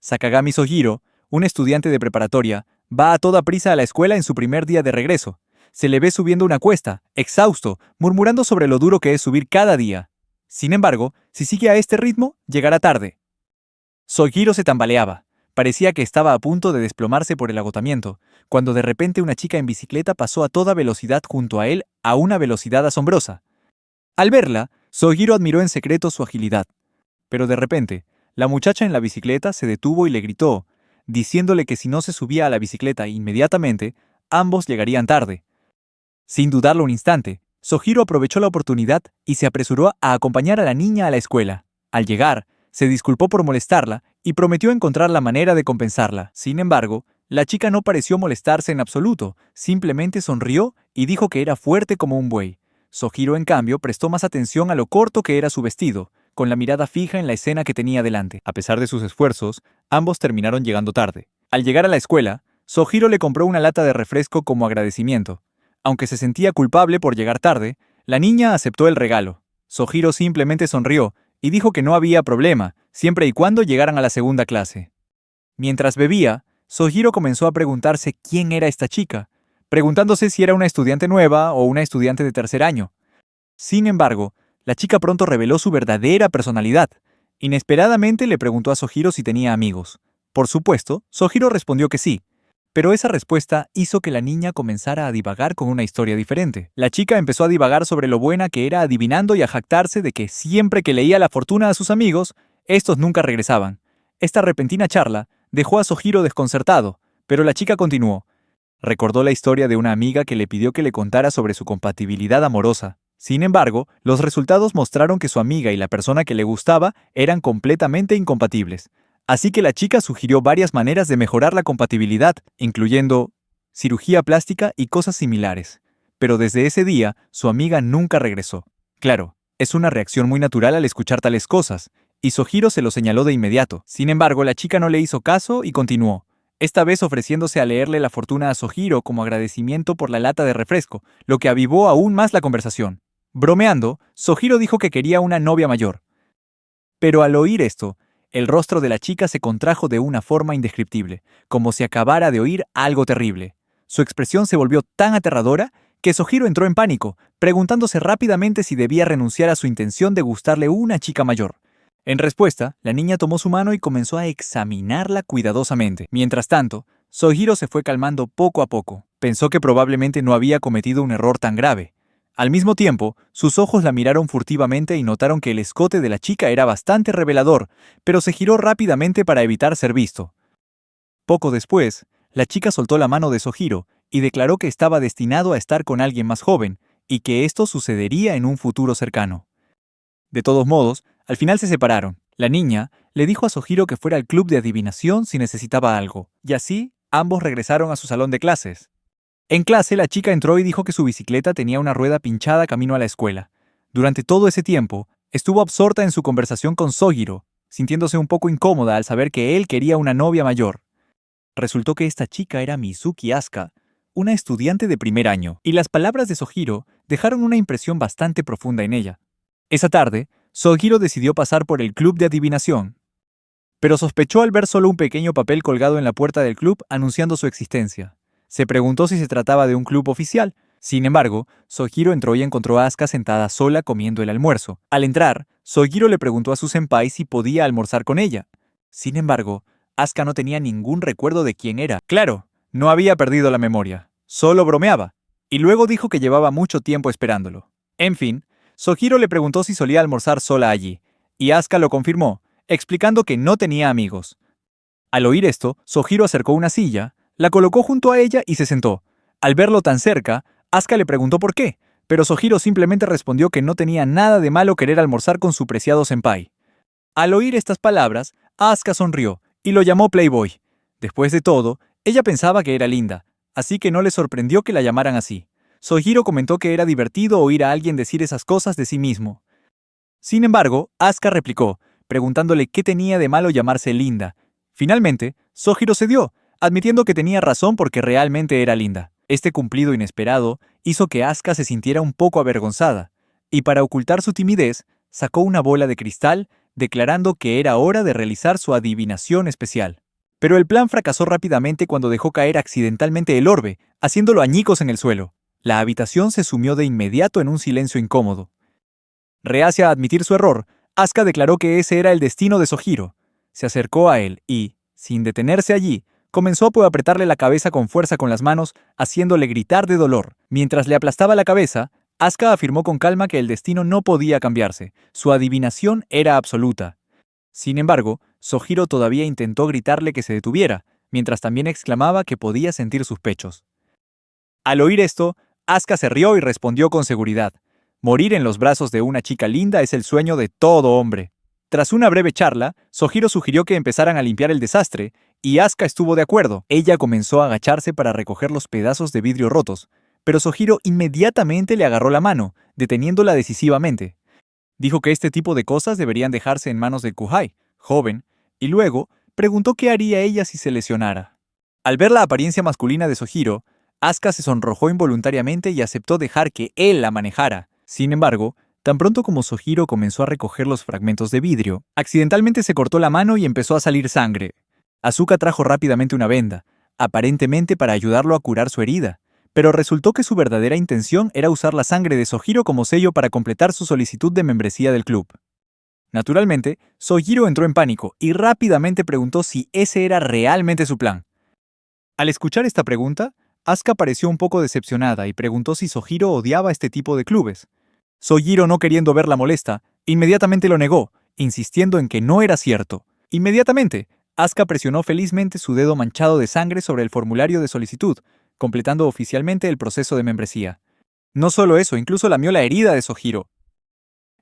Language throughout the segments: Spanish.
Sakagami Sojiro, un estudiante de preparatoria, va a toda prisa a la escuela en su primer día de regreso. Se le ve subiendo una cuesta, exhausto, murmurando sobre lo duro que es subir cada día. Sin embargo, si sigue a este ritmo, llegará tarde. Sojiro se tambaleaba. Parecía que estaba a punto de desplomarse por el agotamiento, cuando de repente una chica en bicicleta pasó a toda velocidad junto a él a una velocidad asombrosa. Al verla, Sojiro admiró en secreto su agilidad. Pero de repente, la muchacha en la bicicleta se detuvo y le gritó, diciéndole que si no se subía a la bicicleta inmediatamente, ambos llegarían tarde. Sin dudarlo un instante, Sojiro aprovechó la oportunidad y se apresuró a acompañar a la niña a la escuela. Al llegar, se disculpó por molestarla y prometió encontrar la manera de compensarla. Sin embargo, la chica no pareció molestarse en absoluto, simplemente sonrió y dijo que era fuerte como un buey. Sojiro, en cambio, prestó más atención a lo corto que era su vestido, con la mirada fija en la escena que tenía delante. A pesar de sus esfuerzos, ambos terminaron llegando tarde. Al llegar a la escuela, Sojiro le compró una lata de refresco como agradecimiento. Aunque se sentía culpable por llegar tarde, la niña aceptó el regalo. Sojiro simplemente sonrió y dijo que no había problema, siempre y cuando llegaran a la segunda clase. Mientras bebía, Sojiro comenzó a preguntarse quién era esta chica, preguntándose si era una estudiante nueva o una estudiante de tercer año. Sin embargo, la chica pronto reveló su verdadera personalidad. Inesperadamente le preguntó a Sojiro si tenía amigos. Por supuesto, Sojiro respondió que sí. Pero esa respuesta hizo que la niña comenzara a divagar con una historia diferente. La chica empezó a divagar sobre lo buena que era adivinando y a jactarse de que siempre que leía la fortuna a sus amigos, estos nunca regresaban. Esta repentina charla dejó a Sojiro desconcertado, pero la chica continuó. Recordó la historia de una amiga que le pidió que le contara sobre su compatibilidad amorosa. Sin embargo, los resultados mostraron que su amiga y la persona que le gustaba eran completamente incompatibles. Así que la chica sugirió varias maneras de mejorar la compatibilidad, incluyendo cirugía plástica y cosas similares. Pero desde ese día, su amiga nunca regresó. Claro, es una reacción muy natural al escuchar tales cosas, y Sojiro se lo señaló de inmediato. Sin embargo, la chica no le hizo caso y continuó, esta vez ofreciéndose a leerle la fortuna a Sojiro como agradecimiento por la lata de refresco, lo que avivó aún más la conversación. Bromeando, Sojiro dijo que quería una novia mayor. Pero al oír esto, el rostro de la chica se contrajo de una forma indescriptible, como si acabara de oír algo terrible. Su expresión se volvió tan aterradora que Sojiro entró en pánico, preguntándose rápidamente si debía renunciar a su intención de gustarle una chica mayor. En respuesta, la niña tomó su mano y comenzó a examinarla cuidadosamente. Mientras tanto, Sojiro se fue calmando poco a poco. Pensó que probablemente no había cometido un error tan grave. Al mismo tiempo, sus ojos la miraron furtivamente y notaron que el escote de la chica era bastante revelador, pero se giró rápidamente para evitar ser visto. Poco después, la chica soltó la mano de Sojiro y declaró que estaba destinado a estar con alguien más joven, y que esto sucedería en un futuro cercano. De todos modos, al final se separaron. La niña le dijo a Sojiro que fuera al club de adivinación si necesitaba algo, y así ambos regresaron a su salón de clases. En clase, la chica entró y dijo que su bicicleta tenía una rueda pinchada camino a la escuela. Durante todo ese tiempo, estuvo absorta en su conversación con Sojiro, sintiéndose un poco incómoda al saber que él quería una novia mayor. Resultó que esta chica era Mizuki Asuka, una estudiante de primer año, y las palabras de Sojiro dejaron una impresión bastante profunda en ella. Esa tarde, Sojiro decidió pasar por el club de adivinación, pero sospechó al ver solo un pequeño papel colgado en la puerta del club anunciando su existencia. Se preguntó si se trataba de un club oficial. Sin embargo, Sojiro entró y encontró a Asuka sentada sola comiendo el almuerzo. Al entrar, Sojiro le preguntó a su senpai si podía almorzar con ella. Sin embargo, Asuka no tenía ningún recuerdo de quién era. Claro, no había perdido la memoria. Solo bromeaba. Y luego dijo que llevaba mucho tiempo esperándolo. En fin, Sojiro le preguntó si solía almorzar sola allí, y Asuka lo confirmó, explicando que no tenía amigos. Al oír esto, Sojiro acercó una silla, la colocó junto a ella y se sentó. Al verlo tan cerca, Asuka le preguntó por qué, pero Sojiro simplemente respondió que no tenía nada de malo querer almorzar con su preciado senpai. Al oír estas palabras, Asuka sonrió y lo llamó Playboy. Después de todo, ella pensaba que era linda, así que no le sorprendió que la llamaran así. Sojiro comentó que era divertido oír a alguien decir esas cosas de sí mismo. Sin embargo, Asuka replicó, preguntándole qué tenía de malo llamarse linda. Finalmente, Sojiro cedió, admitiendo que tenía razón porque realmente era linda. Este cumplido inesperado hizo que Asuka se sintiera un poco avergonzada, y para ocultar su timidez, sacó una bola de cristal, declarando que era hora de realizar su adivinación especial. Pero el plan fracasó rápidamente cuando dejó caer accidentalmente el orbe, haciéndolo añicos en el suelo. La habitación se sumió de inmediato en un silencio incómodo. Reacia a admitir su error, Asuka declaró que ese era el destino de Sojiro. Se acercó a él y, sin detenerse allí, comenzó a apretarle la cabeza con fuerza con las manos, haciéndole gritar de dolor. Mientras le aplastaba la cabeza, Asuka afirmó con calma que el destino no podía cambiarse. Su adivinación era absoluta. Sin embargo, Sojiro todavía intentó gritarle que se detuviera, mientras también exclamaba que podía sentir sus pechos. Al oír esto, Asuka se rió y respondió con seguridad. Morir en los brazos de una chica linda es el sueño de todo hombre. Tras una breve charla, Sojiro sugirió que empezaran a limpiar el desastre, y Asuka estuvo de acuerdo. Ella comenzó a agacharse para recoger los pedazos de vidrio rotos, pero Sojiro inmediatamente le agarró la mano, deteniéndola decisivamente. Dijo que este tipo de cosas deberían dejarse en manos del Kuhai, joven, y luego preguntó qué haría ella si se lesionara. Al ver la apariencia masculina de Sojiro, Asuka se sonrojó involuntariamente y aceptó dejar que él la manejara. Sin embargo, tan pronto como Sojiro comenzó a recoger los fragmentos de vidrio, accidentalmente se cortó la mano y empezó a salir sangre. Asuka trajo rápidamente una venda, aparentemente para ayudarlo a curar su herida, pero resultó que su verdadera intención era usar la sangre de Sojiro como sello para completar su solicitud de membresía del club. Naturalmente, Sojiro entró en pánico y rápidamente preguntó si ese era realmente su plan. Al escuchar esta pregunta, Asuka pareció un poco decepcionada y preguntó si Sojiro odiaba este tipo de clubes. Sojiro, no queriendo verla molesta, inmediatamente lo negó, insistiendo en que no era cierto. Inmediatamente, Asuka presionó felizmente su dedo manchado de sangre sobre el formulario de solicitud, completando oficialmente el proceso de membresía. No solo eso, incluso lamió la herida de Sojiro.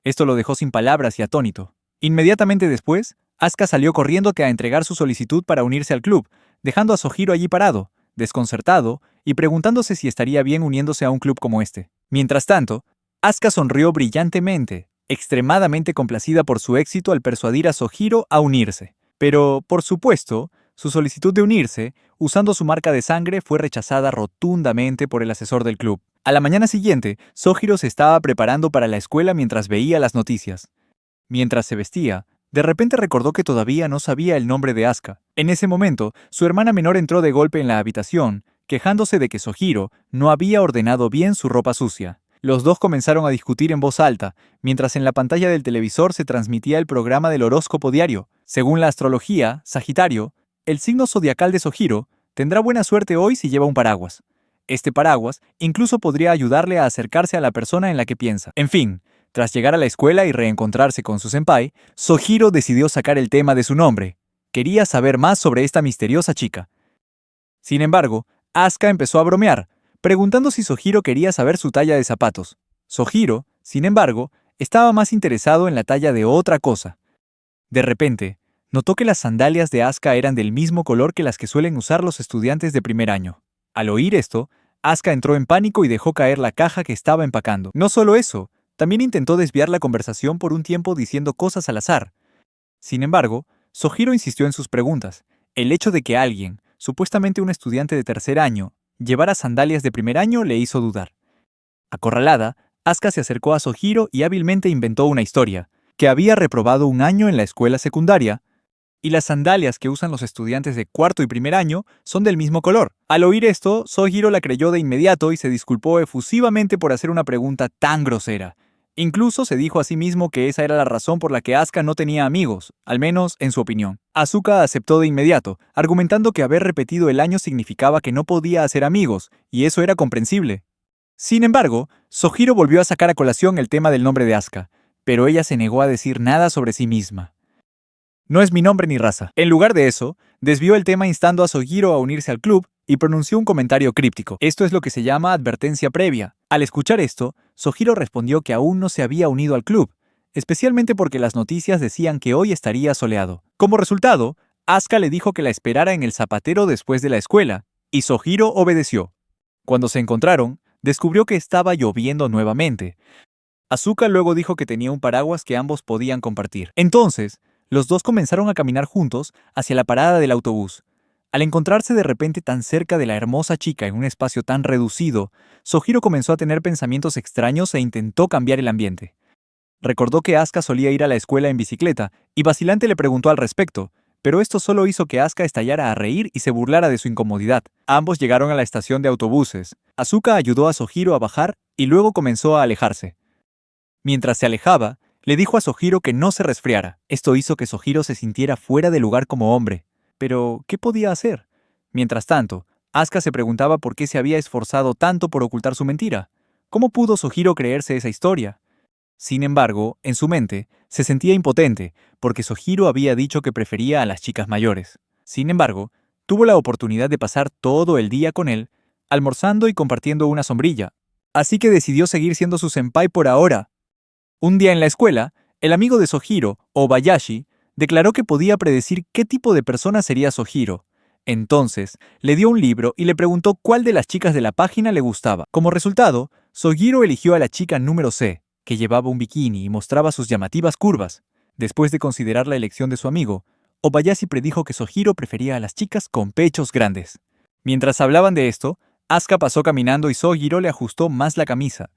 Esto lo dejó sin palabras y atónito. Inmediatamente después, Asuka salió corriendo a entregar su solicitud para unirse al club, dejando a Sojiro allí parado, desconcertado, y preguntándose si estaría bien uniéndose a un club como este. Mientras tanto, Asuka sonrió brillantemente, extremadamente complacida por su éxito al persuadir a Sojiro a unirse. Pero, por supuesto, su solicitud de unirse, usando su marca de sangre, fue rechazada rotundamente por el asesor del club. A la mañana siguiente, Sojiro se estaba preparando para la escuela mientras veía las noticias. Mientras se vestía, de repente recordó que todavía no sabía el nombre de Asuka. En ese momento, su hermana menor entró de golpe en la habitación, quejándose de que Sojiro no había ordenado bien su ropa sucia. Los dos comenzaron a discutir en voz alta, mientras en la pantalla del televisor se transmitía el programa del horóscopo diario. Según la astrología, Sagitario, el signo zodiacal de Sojiro tendrá buena suerte hoy si lleva un paraguas. Este paraguas incluso podría ayudarle a acercarse a la persona en la que piensa. En fin, tras llegar a la escuela y reencontrarse con su senpai, Sojiro decidió sacar el tema de su nombre. Quería saber más sobre esta misteriosa chica. Sin embargo, Asuka empezó a bromear, preguntando si Sojiro quería saber su talla de zapatos. Sojiro, sin embargo, estaba más interesado en la talla de otra cosa. De repente, notó que las sandalias de Asuka eran del mismo color que las que suelen usar los estudiantes de primer año. Al oír esto, Asuka entró en pánico y dejó caer la caja que estaba empacando. No solo eso, también intentó desviar la conversación por un tiempo diciendo cosas al azar. Sin embargo, Sojiro insistió en sus preguntas. El hecho de que alguien, supuestamente un estudiante de tercer año, llevara sandalias de primer año le hizo dudar. Acorralada, Asuka se acercó a Sojiro y hábilmente inventó una historia, que había reprobado un año en la escuela secundaria, y las sandalias que usan los estudiantes de cuarto y primer año son del mismo color. Al oír esto, Sojiro la creyó de inmediato y se disculpó efusivamente por hacer una pregunta tan grosera. Incluso se dijo a sí mismo que esa era la razón por la que Asuka no tenía amigos, al menos en su opinión. Asuka aceptó de inmediato, argumentando que haber repetido el año significaba que no podía hacer amigos, y eso era comprensible. Sin embargo, Sojiro volvió a sacar a colación el tema del nombre de Asuka, pero ella se negó a decir nada sobre sí misma. No es mi nombre ni raza. En lugar de eso, desvió el tema instando a Sojiro a unirse al club y pronunció un comentario críptico. Esto es lo que se llama advertencia previa. Al escuchar esto, Sojiro respondió que aún no se había unido al club, especialmente porque las noticias decían que hoy estaría soleado. Como resultado, Asuka le dijo que la esperara en el zapatero después de la escuela, y Sojiro obedeció. Cuando se encontraron, descubrió que estaba lloviendo nuevamente. Asuka luego dijo que tenía un paraguas que ambos podían compartir. Entonces, los dos comenzaron a caminar juntos hacia la parada del autobús. Al encontrarse de repente tan cerca de la hermosa chica en un espacio tan reducido, Sojiro comenzó a tener pensamientos extraños e intentó cambiar el ambiente. Recordó que Asuka solía ir a la escuela en bicicleta y vacilante le preguntó al respecto, pero esto solo hizo que Asuka estallara a reír y se burlara de su incomodidad. Ambos llegaron a la estación de autobuses. Asuka ayudó a Sohiro a bajar y luego comenzó a alejarse. Mientras se alejaba, le dijo a Sohiro que no se resfriara. Esto hizo que Sohiro se sintiera fuera de lugar como hombre. Pero, ¿qué podía hacer? Mientras tanto, Asuka se preguntaba por qué se había esforzado tanto por ocultar su mentira. ¿Cómo pudo Sohiro creerse esa historia? Sin embargo, en su mente, se sentía impotente, porque Sohiro había dicho que prefería a las chicas mayores. Sin embargo, tuvo la oportunidad de pasar todo el día con él, almorzando y compartiendo una sombrilla. Así que decidió seguir siendo su senpai por ahora. Un día en la escuela, el amigo de Sohiro, Obayashi, declaró que podía predecir qué tipo de persona sería Sohiro. Entonces, le dio un libro y le preguntó cuál de las chicas de la página le gustaba. Como resultado, Sohiro eligió a la chica número C, que llevaba un bikini y mostraba sus llamativas curvas. Después de considerar la elección de su amigo, Obayashi predijo que Sohiro prefería a las chicas con pechos grandes. Mientras hablaban de esto, Asuka pasó caminando y Sohiro le ajustó más la camisa.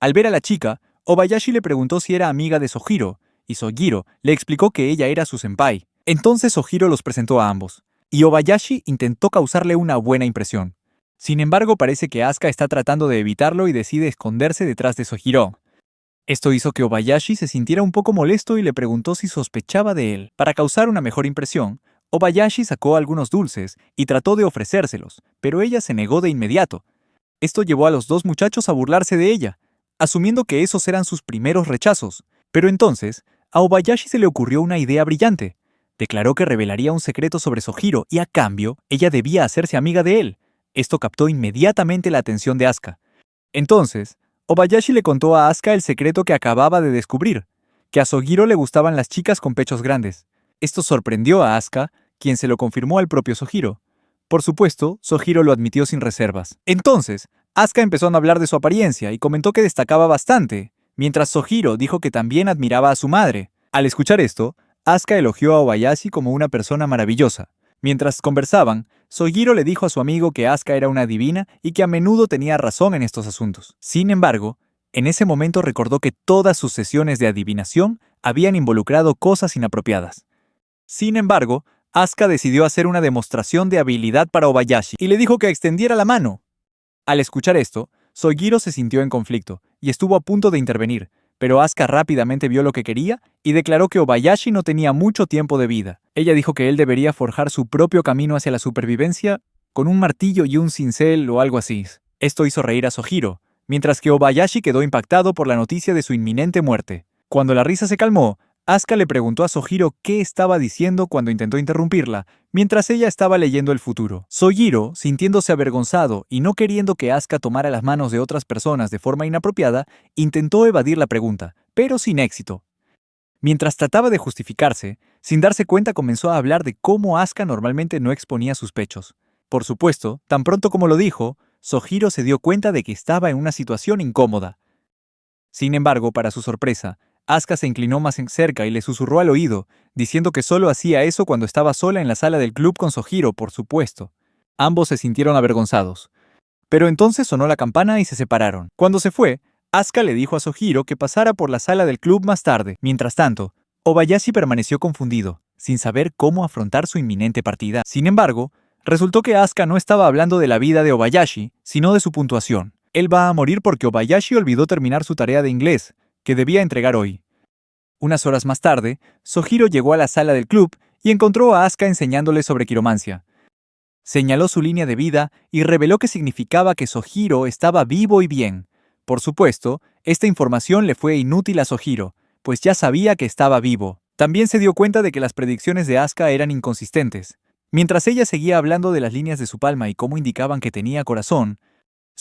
Al ver a la chica, Obayashi le preguntó si era amiga de Sohiro, y Sohiro le explicó que ella era su senpai. Entonces Sohiro los presentó a ambos, y Obayashi intentó causarle una buena impresión. Sin embargo, parece que Asuka está tratando de evitarlo y decide esconderse detrás de Sohiro. Esto hizo que Obayashi se sintiera un poco molesto y le preguntó si sospechaba de él. Para causar una mejor impresión, Obayashi sacó algunos dulces y trató de ofrecérselos, pero ella se negó de inmediato. Esto llevó a los dos muchachos a burlarse de ella, asumiendo que esos eran sus primeros rechazos. Pero entonces, a Obayashi se le ocurrió una idea brillante. Declaró que revelaría un secreto sobre Sohiro y a cambio, ella debía hacerse amiga de él. Esto captó inmediatamente la atención de Asuka. Entonces, Obayashi le contó a Asuka el secreto que acababa de descubrir, que a Sohiro le gustaban las chicas con pechos grandes. Esto sorprendió a Asuka, quien se lo confirmó al propio Sohiro. Por supuesto, Sohiro lo admitió sin reservas. Entonces, Asuka empezó a hablar de su apariencia y comentó que destacaba bastante, mientras Sohiro dijo que también admiraba a su madre. Al escuchar esto, Asuka elogió a Obayashi como una persona maravillosa. Mientras conversaban, Sohiro le dijo a su amigo que Asuka era una divina y que a menudo tenía razón en estos asuntos. Sin embargo, en ese momento recordó que todas sus sesiones de adivinación habían involucrado cosas inapropiadas. Sin embargo, Asuka decidió hacer una demostración de habilidad para Obayashi y le dijo que extendiera la mano. Al escuchar esto, Sohiro se sintió en conflicto y estuvo a punto de intervenir, pero Asuka rápidamente vio lo que quería y declaró que Obayashi no tenía mucho tiempo de vida. Ella dijo que él debería forjar su propio camino hacia la supervivencia con un martillo y un cincel o algo así. Esto hizo reír a Sohiro, mientras que Obayashi quedó impactado por la noticia de su inminente muerte. Cuando la risa se calmó, Asuka le preguntó a Sohiro qué estaba diciendo cuando intentó interrumpirla, mientras ella estaba leyendo el futuro. Sohiro, sintiéndose avergonzado y no queriendo que Asuka tomara las manos de otras personas de forma inapropiada, intentó evadir la pregunta, pero sin éxito. Mientras trataba de justificarse, sin darse cuenta comenzó a hablar de cómo Asuka normalmente no exponía sus pechos. Por supuesto, tan pronto como lo dijo, Sohiro se dio cuenta de que estaba en una situación incómoda. Sin embargo, para su sorpresa, Asuka se inclinó más cerca y le susurró al oído, diciendo que solo hacía eso cuando estaba sola en la sala del club con Sohiro, por supuesto. Ambos se sintieron avergonzados. Pero entonces sonó la campana y se separaron. Cuando se fue, Asuka le dijo a Sohiro que pasara por la sala del club más tarde. Mientras tanto, Obayashi permaneció confundido, sin saber cómo afrontar su inminente partida. Sin embargo, resultó que Asuka no estaba hablando de la vida de Obayashi, sino de su puntuación. Él va a morir porque Obayashi olvidó terminar su tarea de inglés, que debía entregar hoy. Unas horas más tarde, Sohiro llegó a la sala del club y encontró a Asuka enseñándole sobre quiromancia. Señaló su línea de vida y reveló que significaba que Sohiro estaba vivo y bien. Por supuesto, esta información le fue inútil a Sohiro, pues ya sabía que estaba vivo. También se dio cuenta de que las predicciones de Asuka eran inconsistentes. Mientras ella seguía hablando de las líneas de su palma y cómo indicaban que tenía corazón,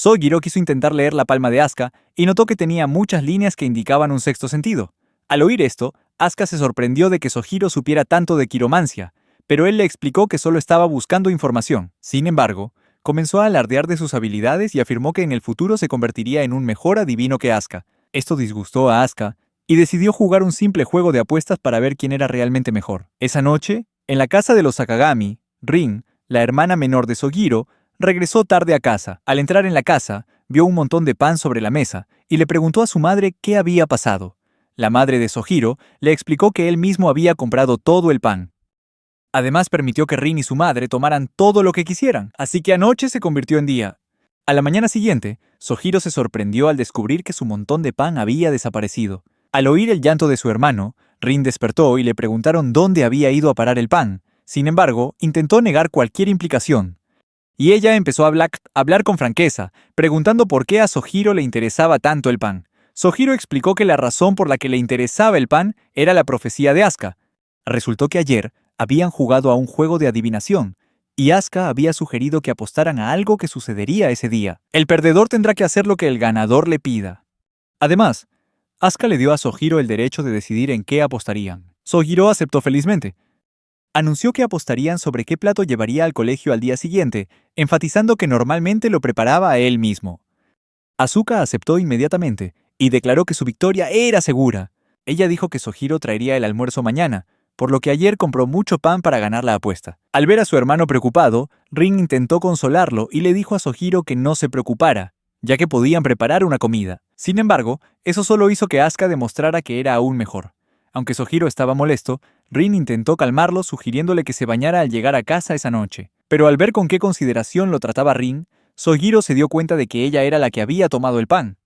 Sohiro quiso intentar leer la palma de Asuka y notó que tenía muchas líneas que indicaban un sexto sentido. Al oír esto, Asuka se sorprendió de que Sohiro supiera tanto de quiromancia, pero él le explicó que solo estaba buscando información. Sin embargo, comenzó a alardear de sus habilidades y afirmó que en el futuro se convertiría en un mejor adivino que Asuka. Esto disgustó a Asuka y decidió jugar un simple juego de apuestas para ver quién era realmente mejor. Esa noche, en la casa de los Sakagami, Rin, la hermana menor de Sohiro, regresó tarde a casa. Al entrar en la casa, vio un montón de pan sobre la mesa y le preguntó a su madre qué había pasado. la madre de Sohiro, le explicó que él mismo había comprado todo el pan. Además, permitió que Rin y su madre tomaran todo lo que quisieran, así que anoche se convirtió en día. A la mañana siguiente, Sohiro se sorprendió al descubrir que su montón de pan había desaparecido. Al oír el llanto de su hermano, Rin despertó y le preguntaron dónde había ido a parar el pan. Sin embargo, intentó negar cualquier implicación. Y ella empezó a hablar con franqueza, preguntando por qué a Sohiro le interesaba tanto el pan. Sohiro explicó que la razón por la que le interesaba el pan era la profecía de Asuka. Resultó que ayer habían jugado a un juego de adivinación, y Asuka había sugerido que apostaran a algo que sucedería ese día. El perdedor tendrá que hacer lo que el ganador le pida. Además, Asuka le dio a Sohiro el derecho de decidir en qué apostarían. Sohiro aceptó felizmente. Anunció que apostarían sobre qué plato llevaría al colegio al día siguiente, enfatizando que normalmente lo preparaba a él mismo. Asuka aceptó inmediatamente y declaró que su victoria era segura. Ella dijo que Sohiro traería el almuerzo mañana, por lo que ayer compró mucho pan para ganar la apuesta. Al ver a su hermano preocupado, Rin intentó consolarlo y le dijo a Sohiro que no se preocupara, ya que podían preparar una comida. Sin embargo, eso solo hizo que Asuka demostrara que era aún mejor. Aunque Sohiro estaba molesto, Rin intentó calmarlo sugiriéndole que se bañara al llegar a casa esa noche. Pero al ver con qué consideración lo trataba Rin, Sohiro se dio cuenta de que ella era la que había tomado el pan.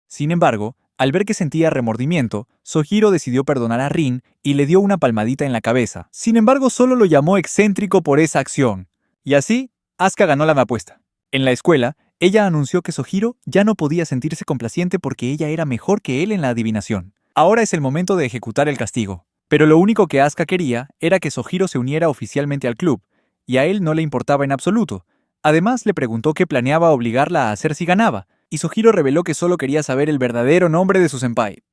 Sin embargo, al ver que sentía remordimiento, Sohiro decidió perdonar a Rin y le dio una palmadita en la cabeza. Sin embargo, solo lo llamó excéntrico por esa acción. Y así, Asuka ganó la apuesta. En la escuela, ella anunció que Sohiro ya no podía sentirse complaciente porque ella era mejor que él en la adivinación. Ahora es el momento de ejecutar el castigo. Pero lo único que Asuka quería era que Sohiro se uniera oficialmente al club, y a él no le importaba en absoluto. Además, le preguntó qué planeaba obligarla a hacer si ganaba, y Sohiro reveló que solo quería saber el verdadero nombre de su senpai.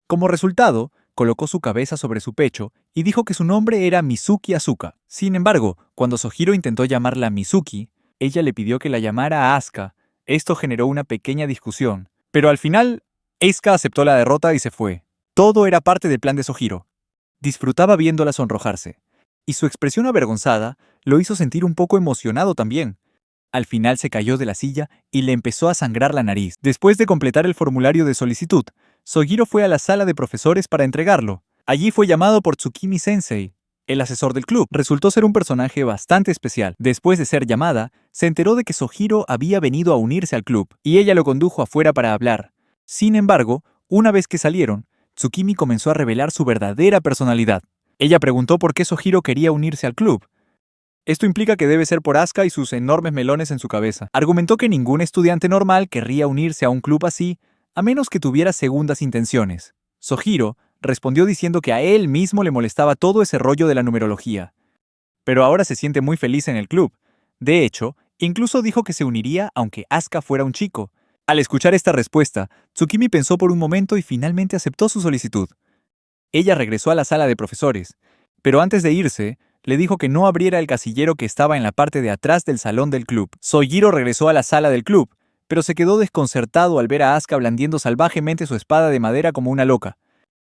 Como resultado, colocó su cabeza sobre su pecho y dijo que su nombre era Mizuki Asuka. Sin embargo, cuando Sohiro intentó llamarla Mizuki, ella le pidió que la llamara Asuka. Esto generó una pequeña discusión, pero al final, Asuka aceptó la derrota y se fue. Todo era parte del plan de Sohiro. Disfrutaba viéndola sonrojarse, y su expresión avergonzada lo hizo sentir un poco emocionado también. Al final se cayó de la silla y le empezó a sangrar la nariz. Después de completar el formulario de solicitud, Sohiro fue a la sala de profesores para entregarlo. Allí fue llamado por Tsukimi Sensei, el asesor del club. Resultó ser un personaje bastante especial. Después de ser llamada, se enteró de que Sohiro había venido a unirse al club, y ella lo condujo afuera para hablar. Sin embargo, una vez que salieron, Tsukimi comenzó a revelar su verdadera personalidad. Ella preguntó por qué Sohiro quería unirse al club. Esto implica que debe ser por Asuka y sus enormes melones en su cabeza. Argumentó que ningún estudiante normal querría unirse a un club así, a menos que tuviera segundas intenciones. Sohiro respondió diciendo que a él mismo le molestaba todo ese rollo de la numerología. Pero ahora se siente muy feliz en el club. De hecho, incluso dijo que se uniría aunque Asuka fuera un chico. Al escuchar esta respuesta, Tsukimi pensó por un momento y finalmente aceptó su solicitud. Ella regresó a la sala de profesores, pero antes de irse, le dijo que no abriera el casillero que estaba en la parte de atrás del salón del club. Sohiro regresó a la sala del club, pero se quedó desconcertado al ver a Asuka blandiendo salvajemente su espada de madera como una loca.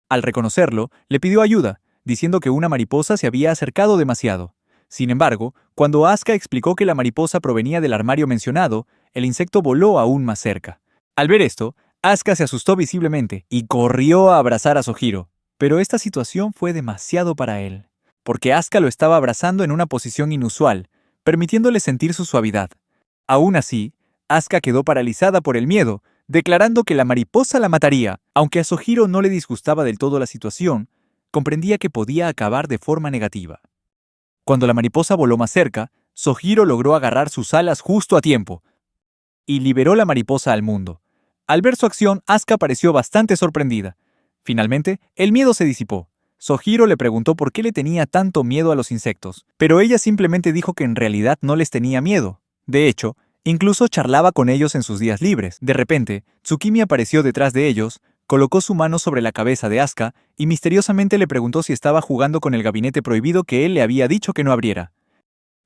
Al reconocerlo, le pidió ayuda, diciendo que una mariposa se había acercado demasiado. Sin embargo, cuando Asuka explicó que la mariposa provenía del armario mencionado, el insecto voló aún más cerca. Al ver esto, Asuka se asustó visiblemente y corrió a abrazar a Sohiro. Pero esta situación fue demasiado para él, porque Asuka lo estaba abrazando en una posición inusual, permitiéndole sentir su suavidad. Aún así, Asuka quedó paralizada por el miedo, declarando que la mariposa la mataría. Aunque a Sohiro no le disgustaba del todo la situación, comprendía que podía acabar de forma negativa. Cuando la mariposa voló más cerca, Sohiro logró agarrar sus alas justo a tiempo y liberó la mariposa al mundo. Al ver su acción, Asuka pareció bastante sorprendida. Finalmente, el miedo se disipó. Sohiro le preguntó por qué le tenía tanto miedo a los insectos, pero ella simplemente dijo que en realidad no les tenía miedo. De hecho, incluso charlaba con ellos en sus días libres. De repente, Tsukimi apareció detrás de ellos, colocó su mano sobre la cabeza de Asuka y misteriosamente le preguntó si estaba jugando con el gabinete prohibido que él le había dicho que no abriera.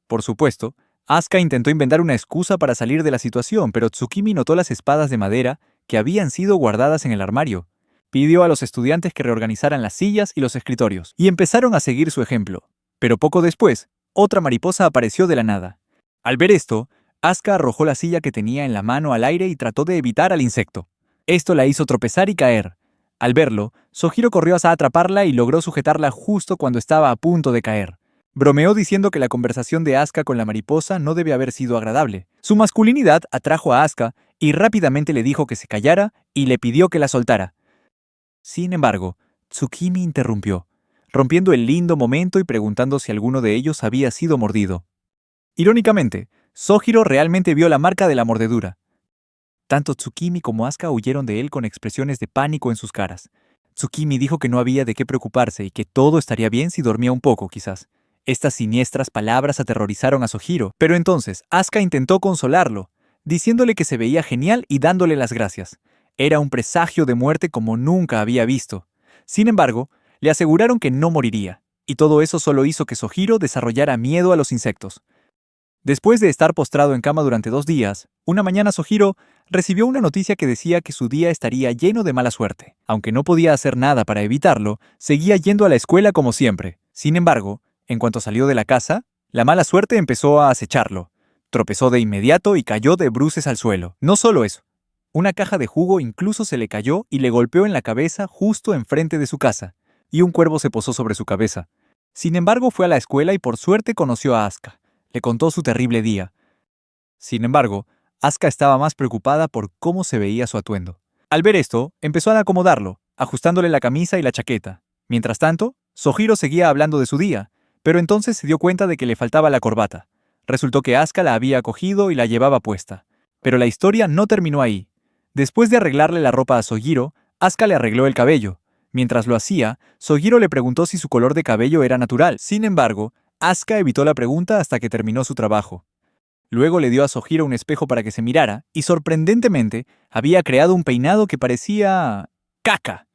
Por supuesto, Asuka intentó inventar una excusa para salir de la situación, pero Tsukimi notó las espadas de madera que habían sido guardadas en el armario. Pidió a los estudiantes que reorganizaran las sillas y los escritorios, y empezaron a seguir su ejemplo. Pero poco después, otra mariposa apareció de la nada. Al ver esto, Asuka arrojó la silla que tenía en la mano al aire y trató de evitar al insecto. Esto la hizo tropezar y caer. Al verlo, Sojiro corrió hacia atraparla y logró sujetarla justo cuando estaba a punto de caer. Bromeó diciendo que la conversación de Asuka con la mariposa no debe haber sido agradable. Su masculinidad atrajo a Asuka y rápidamente le dijo que se callara y le pidió que la soltara. Sin embargo, Tsukimi interrumpió, rompiendo el lindo momento y preguntando si alguno de ellos había sido mordido. Irónicamente, Sojiro realmente vio la marca de la mordedura. Tanto Tsukimi como Asuka huyeron de él con expresiones de pánico en sus caras. Tsukimi dijo que no había de qué preocuparse y que todo estaría bien si dormía un poco, quizás. Estas siniestras palabras aterrorizaron a Sojiro, pero entonces Asuka intentó consolarlo, diciéndole que se veía genial y dándole las gracias. Era un presagio de muerte como nunca había visto. Sin embargo, le aseguraron que no moriría, y todo eso solo hizo que Sojiro desarrollara miedo a los insectos. Después de estar postrado en cama durante 2 días, una mañana Sojiro recibió una noticia que decía que su día estaría lleno de mala suerte. Aunque no podía hacer nada para evitarlo, seguía yendo a la escuela como siempre. Sin embargo, en cuanto salió de la casa, la mala suerte empezó a acecharlo. Tropezó de inmediato y cayó de bruces al suelo. No solo eso, una caja de jugo incluso se le cayó y le golpeó en la cabeza justo enfrente de su casa, y un cuervo se posó sobre su cabeza. Sin embargo, fue a la escuela y por suerte conoció a Asuka. Le contó su terrible día. Sin embargo, Asuka estaba más preocupada por cómo se veía su atuendo. Al ver esto, empezó a acomodarlo, ajustándole la camisa y la chaqueta. Mientras tanto, Sojiro seguía hablando de su día, pero entonces se dio cuenta de que le faltaba la corbata. Resultó que Asuka la había cogido y la llevaba puesta. Pero la historia no terminó ahí. Después de arreglarle la ropa a Sojiro, Asuka le arregló el cabello. Mientras lo hacía, Sojiro le preguntó si su color de cabello era natural. Sin embargo, Asuka evitó la pregunta hasta que terminó su trabajo. Luego le dio a Sojiro un espejo para que se mirara y, sorprendentemente, había creado un peinado que parecía caca.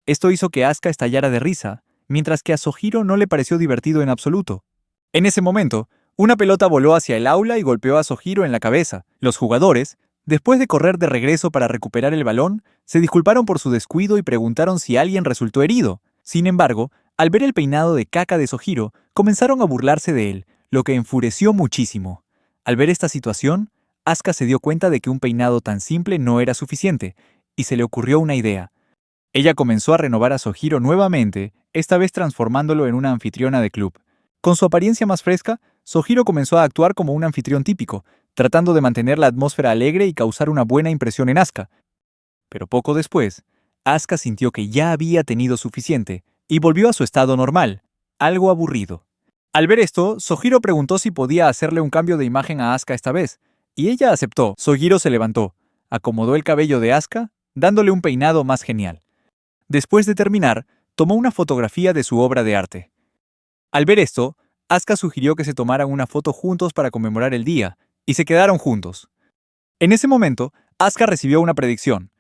Esto hizo que Asuka estallara de risa, mientras que a Sojiro no le pareció divertido en absoluto. En ese momento, una pelota voló hacia el aula y golpeó a Sojiro en la cabeza. Los jugadores, después de correr de regreso para recuperar el balón, se disculparon por su descuido y preguntaron si alguien resultó herido. Sin embargo, al ver el peinado de caca de Sojiro, comenzaron a burlarse de él, lo que enfureció muchísimo. Al ver esta situación, Asuka se dio cuenta de que un peinado tan simple no era suficiente, y se le ocurrió una idea. Ella comenzó a renovar a Sojiro nuevamente, esta vez transformándolo en una anfitriona de club. Con su apariencia más fresca, Sojiro comenzó a actuar como un anfitrión típico, tratando de mantener la atmósfera alegre y causar una buena impresión en Asuka. Pero poco después, Asuka sintió que ya había tenido suficiente, y volvió a su estado normal, algo aburrido. Al ver esto, Sojiro preguntó si podía hacerle un cambio de imagen a Asuka esta vez, y ella aceptó. Sojiro se levantó, acomodó el cabello de Asuka, dándole un peinado más genial. Después de terminar, tomó una fotografía de su obra de arte. Al ver esto, Asuka sugirió que se tomaran una foto juntos para conmemorar el día, y se quedaron juntos. En ese momento, Asuka recibió una predicción.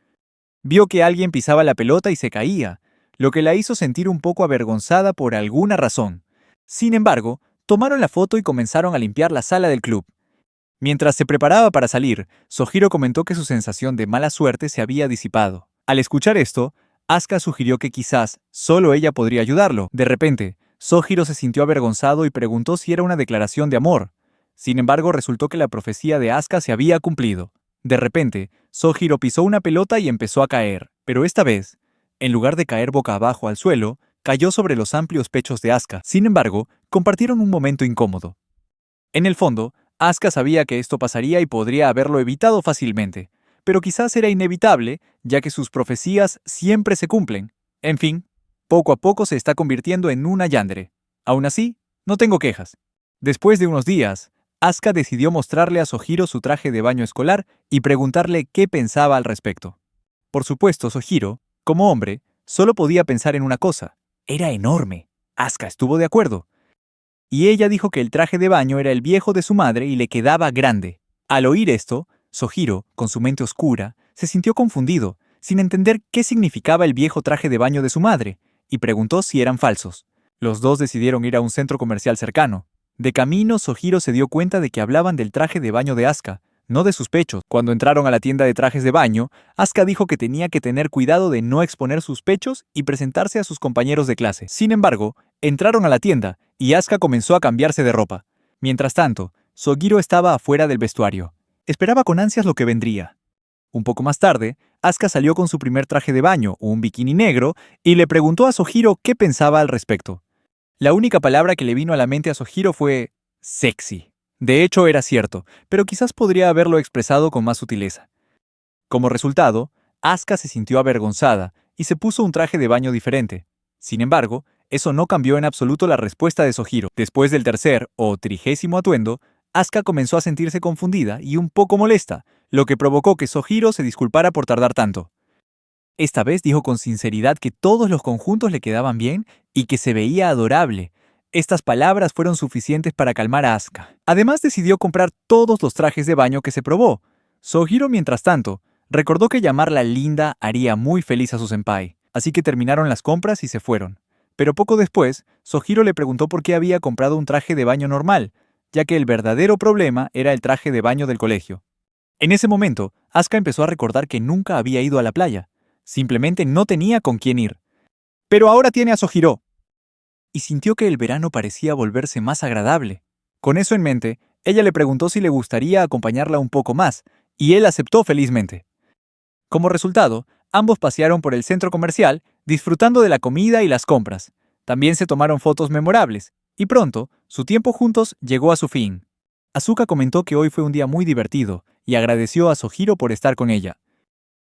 Vio que alguien pisaba la pelota y se caía, lo que la hizo sentir un poco avergonzada por alguna razón. Sin embargo, tomaron la foto y comenzaron a limpiar la sala del club. Mientras se preparaba para salir, Sojiro comentó que su sensación de mala suerte se había disipado. Al escuchar esto, Asuka sugirió que quizás solo ella podría ayudarlo. De repente, Sojiro se sintió avergonzado y preguntó si era una declaración de amor. Sin embargo, resultó que la profecía de Asuka se había cumplido. De repente, Sojiro pisó una pelota y empezó a caer, pero esta vez, en lugar de caer boca abajo al suelo, cayó sobre los amplios pechos de Asuka. Sin embargo, compartieron un momento incómodo. En el fondo, Asuka sabía que esto pasaría y podría haberlo evitado fácilmente, pero quizás era inevitable, ya que sus profecías siempre se cumplen. En fin, poco a poco se está convirtiendo en una yandere. Aún así, no tengo quejas. Después de unos días, Asuka decidió mostrarle a Sojiro su traje de baño escolar y preguntarle qué pensaba al respecto. Por supuesto, Sojiro, como hombre, solo podía pensar en una cosa. Era enorme. Asuka estuvo de acuerdo. Y ella dijo que el traje de baño era el viejo de su madre y le quedaba grande. Al oír esto, Sojiro, con su mente oscura, se sintió confundido, sin entender qué significaba el viejo traje de baño de su madre, y preguntó si eran falsos. Los dos decidieron ir a un centro comercial cercano. De camino, Sojiro se dio cuenta de que hablaban del traje de baño de Asuka, no de sus pechos. Cuando entraron a la tienda de trajes de baño, Asuka dijo que tenía que tener cuidado de no exponer sus pechos y presentarse a sus compañeros de clase. Sin embargo, entraron a la tienda y Asuka comenzó a cambiarse de ropa. Mientras tanto, Sojiro estaba afuera del vestuario. Esperaba con ansias lo que vendría. Un poco más tarde, Asuka salió con su primer traje de baño, un bikini negro, y le preguntó a Sojiro qué pensaba al respecto. La única palabra que le vino a la mente a Sojiro fue sexy. De hecho, era cierto, pero quizás podría haberlo expresado con más sutileza. Como resultado, Asuka se sintió avergonzada y se puso un traje de baño diferente. Sin embargo, eso no cambió en absoluto la respuesta de Sojiro. Después del tercer o 30º atuendo, Asuka comenzó a sentirse confundida y un poco molesta, lo que provocó que Sojiro se disculpara por tardar tanto. Esta vez dijo con sinceridad que todos los conjuntos le quedaban bien y que se veía adorable. Estas palabras fueron suficientes para calmar a Asuka. Además, decidió comprar todos los trajes de baño que se probó. Sojiro, mientras tanto, recordó que llamarla linda haría muy feliz a su senpai, así que terminaron las compras y se fueron. Pero poco después, Sojiro le preguntó por qué había comprado un traje de baño normal, ya que el verdadero problema era el traje de baño del colegio. En ese momento, Asuka empezó a recordar que nunca había ido a la playa. Simplemente no tenía con quién ir. Pero ahora tiene a Sojiro. Y sintió que el verano parecía volverse más agradable. Con eso en mente, ella le preguntó si le gustaría acompañarla un poco más, y él aceptó felizmente. Como resultado, ambos pasearon por el centro comercial, disfrutando de la comida y las compras. También se tomaron fotos memorables, y pronto, su tiempo juntos llegó a su fin. Asuka comentó que hoy fue un día muy divertido, y agradeció a Sojiro por estar con ella.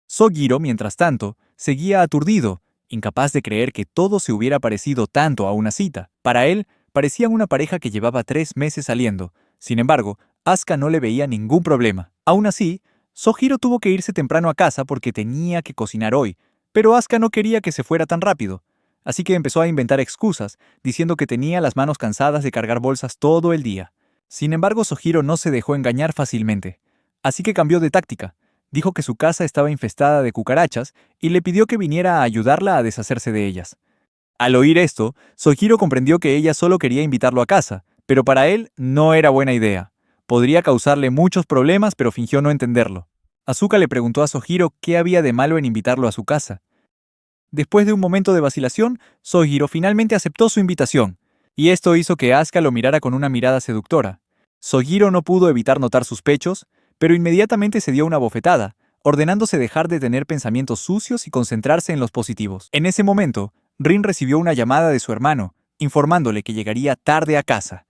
Sojiro, mientras tanto, seguía aturdido, incapaz de creer que todo se hubiera parecido tanto a una cita. Para él, parecían una pareja que llevaba 3 meses saliendo. Sin embargo, Asuka no le veía ningún problema. Aún así, Sojiro tuvo que irse temprano a casa porque tenía que cocinar hoy, pero Asuka no quería que se fuera tan rápido. Así que empezó a inventar excusas, diciendo que tenía las manos cansadas de cargar bolsas todo el día. Sin embargo, Sojiro no se dejó engañar fácilmente. Así que cambió de táctica. Dijo que su casa estaba infestada de cucarachas y le pidió que viniera a ayudarla a deshacerse de ellas. Al oír esto, Sojiro comprendió que ella solo quería invitarlo a casa, pero para él no era buena idea. Podría causarle muchos problemas, pero fingió no entenderlo. Asuka le preguntó a Sojiro qué había de malo en invitarlo a su casa. Después de un momento de vacilación, Sojiro finalmente aceptó su invitación, y esto hizo que Asuka lo mirara con una mirada seductora. Sojiro no pudo evitar notar sus pechos, pero inmediatamente se dio una bofetada, ordenándose dejar de tener pensamientos sucios y concentrarse en los positivos. En ese momento, Rin recibió una llamada de su hermano, informándole que llegaría tarde a casa.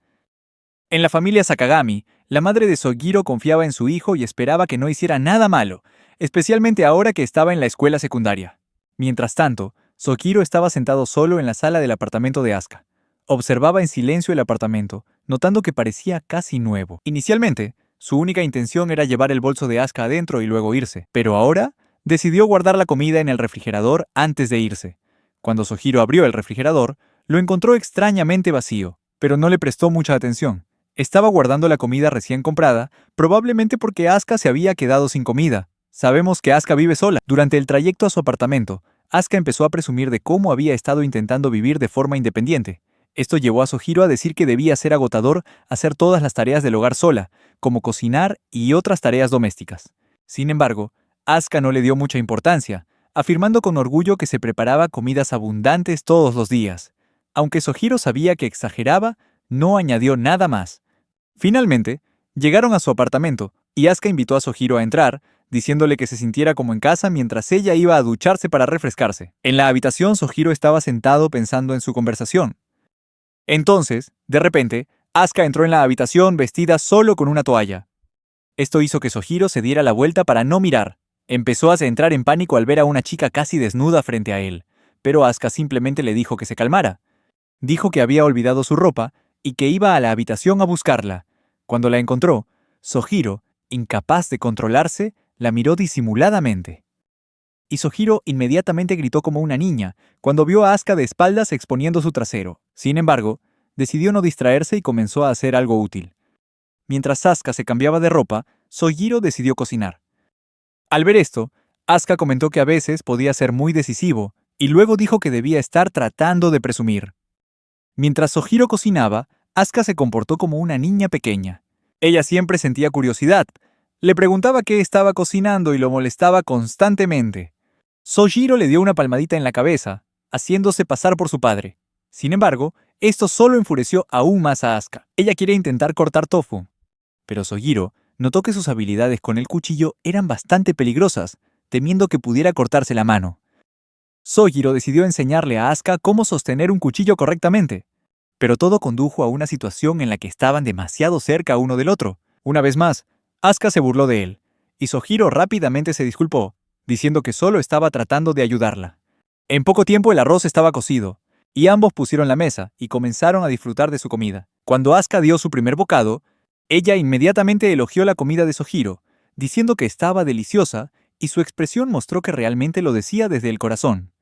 En la familia Sakagami, la madre de Sojiro confiaba en su hijo y esperaba que no hiciera nada malo, especialmente ahora que estaba en la escuela secundaria. Mientras tanto, Sojiro estaba sentado solo en la sala del apartamento de Asuka. Observaba en silencio el apartamento, notando que parecía casi nuevo. Inicialmente, su única intención era llevar el bolso de Asuka adentro y luego irse, pero ahora decidió guardar la comida en el refrigerador antes de irse. Cuando Sojiro abrió el refrigerador, lo encontró extrañamente vacío, pero no le prestó mucha atención. Estaba guardando la comida recién comprada, probablemente porque Asuka se había quedado sin comida. Sabemos que Asuka vive sola. Durante el trayecto a su apartamento, Asuka empezó a presumir de cómo había estado intentando vivir de forma independiente. Esto llevó a Sojiro a decir que debía ser agotador hacer todas las tareas del hogar sola, como cocinar y otras tareas domésticas. Sin embargo, Asuka no le dio mucha importancia, afirmando con orgullo que se preparaba comidas abundantes todos los días. Aunque Sojiro sabía que exageraba, no añadió nada más. Finalmente, llegaron a su apartamento, y Asuka invitó a Sojiro a entrar, diciéndole que se sintiera como en casa mientras ella iba a ducharse para refrescarse. En la habitación, Sojiro estaba sentado pensando en su conversación. Entonces, de repente, Asuka entró en la habitación vestida solo con una toalla. Esto hizo que Sojiro se diera la vuelta para no mirar. Empezó a entrar en pánico al ver a una chica casi desnuda frente a él, pero Asuka simplemente le dijo que se calmara. Dijo que había olvidado su ropa y que iba a la habitación a buscarla. Cuando la encontró, Sojiro, incapaz de controlarse, la miró disimuladamente. Y Sojiro inmediatamente gritó como una niña cuando vio a Asuka de espaldas exponiendo su trasero. Sin embargo, decidió no distraerse y comenzó a hacer algo útil. Mientras Asuka se cambiaba de ropa, Sojiro decidió cocinar. Al ver esto, Asuka comentó que a veces podía ser muy decisivo y luego dijo que debía estar tratando de presumir. Mientras Sojiro cocinaba, Asuka se comportó como una niña pequeña. Ella siempre sentía curiosidad. Le preguntaba qué estaba cocinando y lo molestaba constantemente. Sojiro le dio una palmadita en la cabeza, haciéndose pasar por su padre. Sin embargo, esto solo enfureció aún más a Asuka. Ella quiere intentar cortar tofu, pero Sojiro notó que sus habilidades con el cuchillo eran bastante peligrosas, temiendo que pudiera cortarse la mano. Sojiro decidió enseñarle a Asuka cómo sostener un cuchillo correctamente, pero todo condujo a una situación en la que estaban demasiado cerca uno del otro. Una vez más, Asuka se burló de él, y Sojiro rápidamente se disculpó, diciendo que solo estaba tratando de ayudarla. En poco tiempo el arroz estaba cocido, y ambos pusieron la mesa y comenzaron a disfrutar de su comida. Cuando Asuka dio su primer bocado, ella inmediatamente elogió la comida de Sojiro, diciendo que estaba deliciosa, y su expresión mostró que realmente lo decía desde el corazón.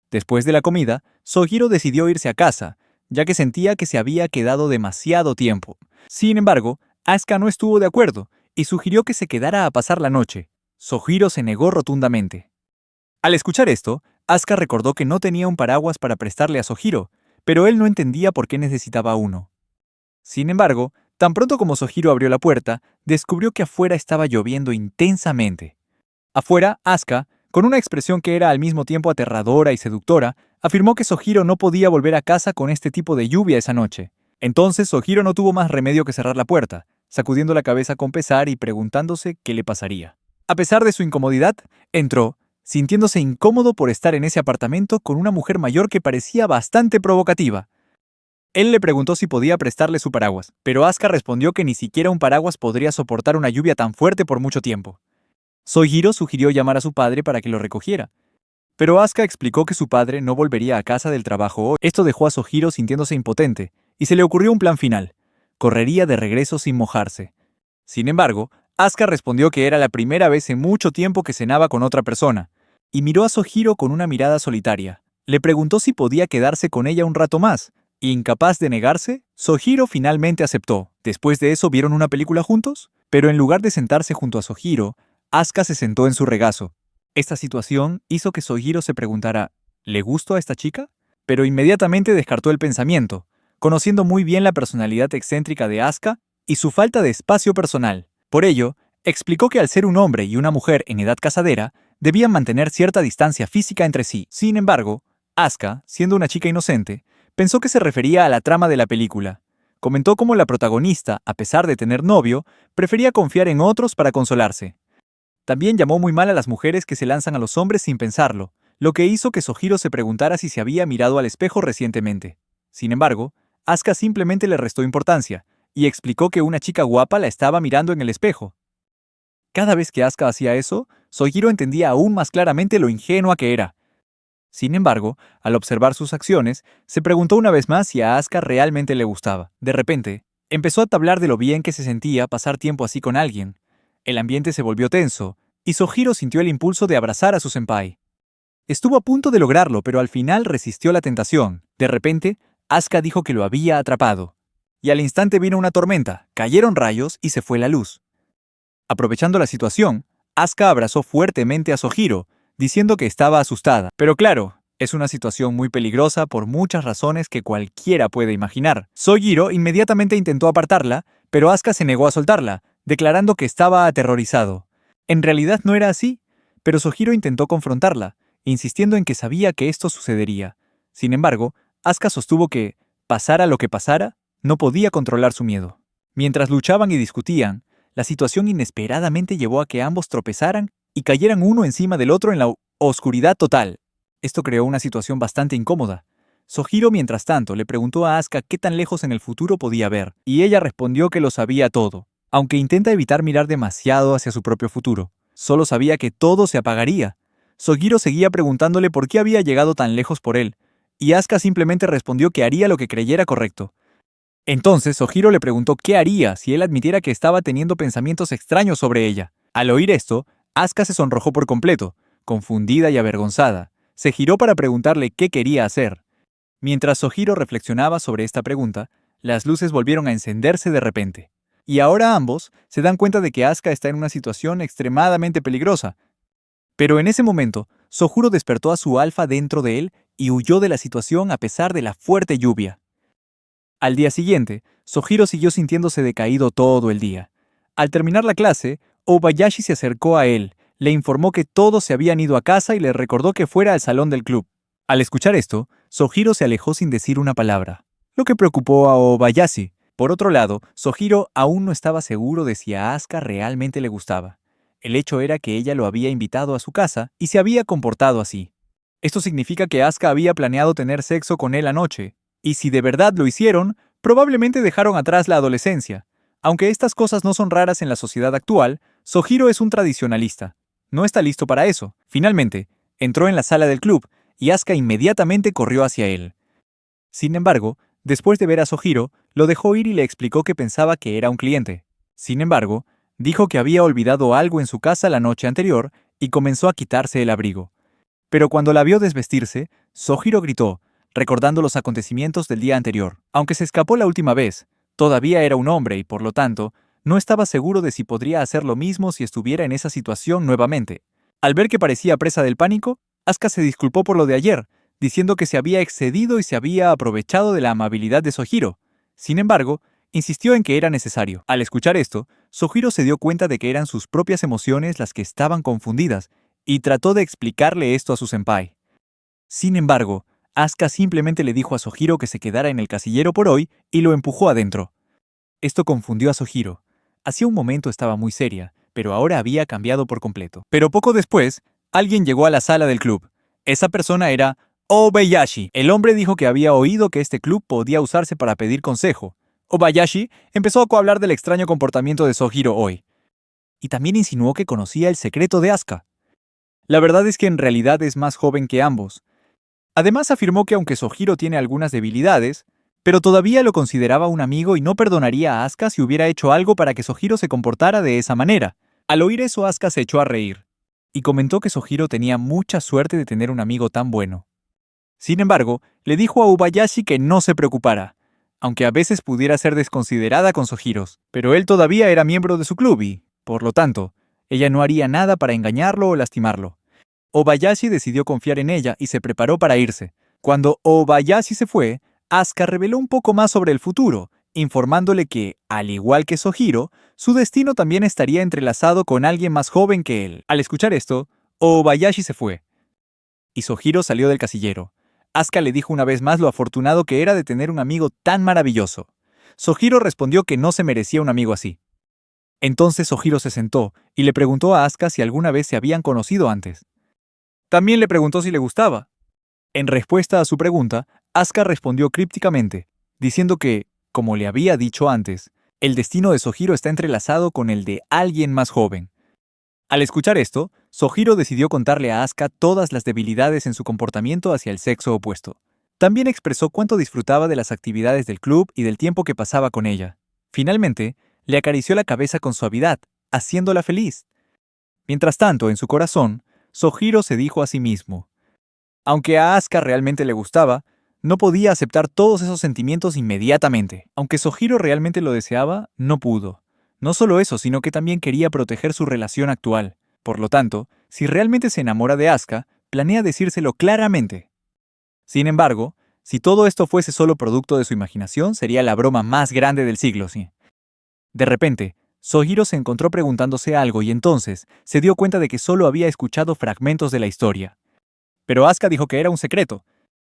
Después de la comida, Sojiro decidió irse a casa, ya que sentía que se había quedado demasiado tiempo. Sin embargo, Asuka no estuvo de acuerdo y sugirió que se quedara a pasar la noche. Sojiro se negó rotundamente. Al escuchar esto, Asuka recordó que no tenía un paraguas para prestarle a Sojiro, pero él no entendía por qué necesitaba uno. Sin embargo, tan pronto como Sojiro abrió la puerta, descubrió que afuera estaba lloviendo intensamente. Afuera, Asuka, con una expresión que era al mismo tiempo aterradora y seductora, afirmó que Sojiro no podía volver a casa con este tipo de lluvia esa noche. Entonces Sojiro no tuvo más remedio que cerrar la puerta, sacudiendo la cabeza con pesar y preguntándose qué le pasaría. A pesar de su incomodidad, entró, sintiéndose incómodo por estar en ese apartamento con una mujer mayor que parecía bastante provocativa. Él le preguntó si podía prestarle su paraguas, pero Asuka respondió que ni siquiera un paraguas podría soportar una lluvia tan fuerte por mucho tiempo. Sojiro sugirió llamar a su padre para que lo recogiera, pero Asuka explicó que su padre no volvería a casa del trabajo hoy. Esto dejó a Sojiro sintiéndose impotente, y se le ocurrió un plan final. Correría de regreso sin mojarse. Sin embargo, Asuka respondió que era la primera vez en mucho tiempo que cenaba con otra persona, y miró a Sojiro con una mirada solitaria. Le preguntó si podía quedarse con ella un rato más, y incapaz de negarse, Sojiro finalmente aceptó. Después de eso, ¿vieron una película juntos? Pero en lugar de sentarse junto a Sojiro, Asuka se sentó en su regazo. Esta situación hizo que Sojiro se preguntara, ¿le gusto a esta chica? Pero inmediatamente descartó el pensamiento, conociendo muy bien la personalidad excéntrica de Asuka y su falta de espacio personal. Por ello, explicó que al ser un hombre y una mujer en edad casadera, debían mantener cierta distancia física entre sí. Sin embargo, Asuka, siendo una chica inocente, pensó que se refería a la trama de la película. Comentó cómo la protagonista, a pesar de tener novio, prefería confiar en otros para consolarse. También llamó muy mal a las mujeres que se lanzan a los hombres sin pensarlo, lo que hizo que Sojiro se preguntara si se había mirado al espejo recientemente. Sin embargo, Asuka simplemente le restó importancia, y explicó que una chica guapa la estaba mirando en el espejo. Cada vez que Asuka hacía eso, Sojiro entendía aún más claramente lo ingenua que era. Sin embargo, al observar sus acciones, se preguntó una vez más si a Asuka realmente le gustaba. De repente, empezó a hablar de lo bien que se sentía pasar tiempo así con alguien. El ambiente se volvió tenso, y Sojiro sintió el impulso de abrazar a su senpai. Estuvo a punto de lograrlo, pero al final resistió la tentación. De repente, Asuka dijo que lo había atrapado. Y al instante vino una tormenta, cayeron rayos y se fue la luz. Aprovechando la situación, Asuka abrazó fuertemente a Sojiro, diciendo que estaba asustada. Pero claro, es una situación muy peligrosa por muchas razones que cualquiera puede imaginar. Sojiro inmediatamente intentó apartarla, pero Asuka se negó a soltarla, declarando que estaba aterrorizado. En realidad no era así, pero Sojiro intentó confrontarla, insistiendo en que sabía que esto sucedería. Sin embargo, Asuka sostuvo que, pasara lo que pasara, no podía controlar su miedo. Mientras luchaban y discutían, la situación inesperadamente llevó a que ambos tropezaran y cayeran uno encima del otro en la oscuridad total. Esto creó una situación bastante incómoda. Sojiro, mientras tanto, le preguntó a Asuka qué tan lejos en el futuro podía ver, y ella respondió que lo sabía todo, aunque intenta evitar mirar demasiado hacia su propio futuro. Solo sabía que todo se apagaría. Sojiro seguía preguntándole por qué había llegado tan lejos por él, y Asuka simplemente respondió que haría lo que creyera correcto. Entonces Sojiro le preguntó qué haría si él admitiera que estaba teniendo pensamientos extraños sobre ella. Al oír esto, Asuka se sonrojó por completo, confundida y avergonzada. Se giró para preguntarle qué quería hacer. Mientras Sojiro reflexionaba sobre esta pregunta, las luces volvieron a encenderse de repente. Y ahora ambos se dan cuenta de que Asuka está en una situación extremadamente peligrosa. Pero en ese momento, Sojiro despertó a su alfa dentro de él y huyó de la situación a pesar de la fuerte lluvia. Al día siguiente, Sojiro siguió sintiéndose decaído todo el día. Al terminar la clase, Obayashi se acercó a él, le informó que todos se habían ido a casa y le recordó que fuera al salón del club. Al escuchar esto, Sojiro se alejó sin decir una palabra, lo que preocupó a Obayashi, Por otro lado, Sohiro aún no estaba seguro de si a Asuka realmente le gustaba. El hecho era que ella lo había invitado a su casa y se había comportado así. Esto significa que Asuka había planeado tener sexo con él anoche, y si de verdad lo hicieron, probablemente dejaron atrás la adolescencia. Aunque estas cosas no son raras en la sociedad actual, Sohiro es un tradicionalista. No está listo para eso. Finalmente, entró en la sala del club y Asuka inmediatamente corrió hacia él. Sin embargo, después de ver a Sohiro, lo dejó ir y le explicó que pensaba que era un cliente. Sin embargo, dijo que había olvidado algo en su casa la noche anterior y comenzó a quitarse el abrigo. Pero cuando la vio desvestirse, Sohiro gritó, recordando los acontecimientos del día anterior. Aunque se escapó la última vez, todavía era un hombre y por lo tanto, no estaba seguro de si podría hacer lo mismo si estuviera en esa situación nuevamente. Al ver que parecía presa del pánico, Asuka se disculpó por lo de ayer, diciendo que se había excedido y se había aprovechado de la amabilidad de Sohiro. Sin embargo, insistió en que era necesario. Al escuchar esto, Sohiro se dio cuenta de que eran sus propias emociones las que estaban confundidas, y trató de explicarle esto a su senpai. Sin embargo, Asuka simplemente le dijo a Sohiro que se quedara en el casillero por hoy y lo empujó adentro. Esto confundió a Sohiro. Hacía un momento estaba muy seria, pero ahora había cambiado por completo. Pero poco después, alguien llegó a la sala del club. Esa persona era Obayashi. El hombre dijo que había oído que este club podía usarse para pedir consejo. Obayashi empezó a hablar del extraño comportamiento de Sohiro hoy. Y también insinuó que conocía el secreto de Asuka. La verdad es que en realidad es más joven que ambos. Además afirmó que aunque Sohiro tiene algunas debilidades, pero todavía lo consideraba un amigo y no perdonaría a Asuka si hubiera hecho algo para que Sohiro se comportara de esa manera. Al oír eso, Asuka se echó a reír, y comentó que Sohiro tenía mucha suerte de tener un amigo tan bueno. Sin embargo, le dijo a Ubayashi que no se preocupara, aunque a veces pudiera ser desconsiderada con Sohiro, pero él todavía era miembro de su club y, por lo tanto, ella no haría nada para engañarlo o lastimarlo. Obayashi decidió confiar en ella y se preparó para irse. Cuando Obayashi se fue, Asuka reveló un poco más sobre el futuro, informándole que, al igual que Sohiro, su destino también estaría entrelazado con alguien más joven que él. Al escuchar esto, Obayashi se fue, y Sohiro salió del casillero. Asuka le dijo una vez más lo afortunado que era de tener un amigo tan maravilloso. Sohiro respondió que no se merecía un amigo así. Entonces Sohiro se sentó y le preguntó a Asuka si alguna vez se habían conocido antes. También le preguntó si le gustaba. En respuesta a su pregunta, Asuka respondió crípticamente, diciendo que, como le había dicho antes, el destino de Sohiro está entrelazado con el de alguien más joven. Al escuchar esto, Sohiro decidió contarle a Asuka todas las debilidades en su comportamiento hacia el sexo opuesto. También expresó cuánto disfrutaba de las actividades del club y del tiempo que pasaba con ella. Finalmente, le acarició la cabeza con suavidad, haciéndola feliz. Mientras tanto, en su corazón, Sohiro se dijo a sí mismo. Aunque a Asuka realmente le gustaba, no podía aceptar todos esos sentimientos inmediatamente. Aunque Sohiro realmente lo deseaba, no pudo. No solo eso, sino que también quería proteger su relación actual. Por lo tanto, si realmente se enamora de Asuka, planea decírselo claramente. Sin embargo, si todo esto fuese solo producto de su imaginación, sería la broma más grande del siglo, sí. De repente, Sohiro se encontró preguntándose algo y entonces se dio cuenta de que solo había escuchado fragmentos de la historia. Pero Asuka dijo que era un secreto.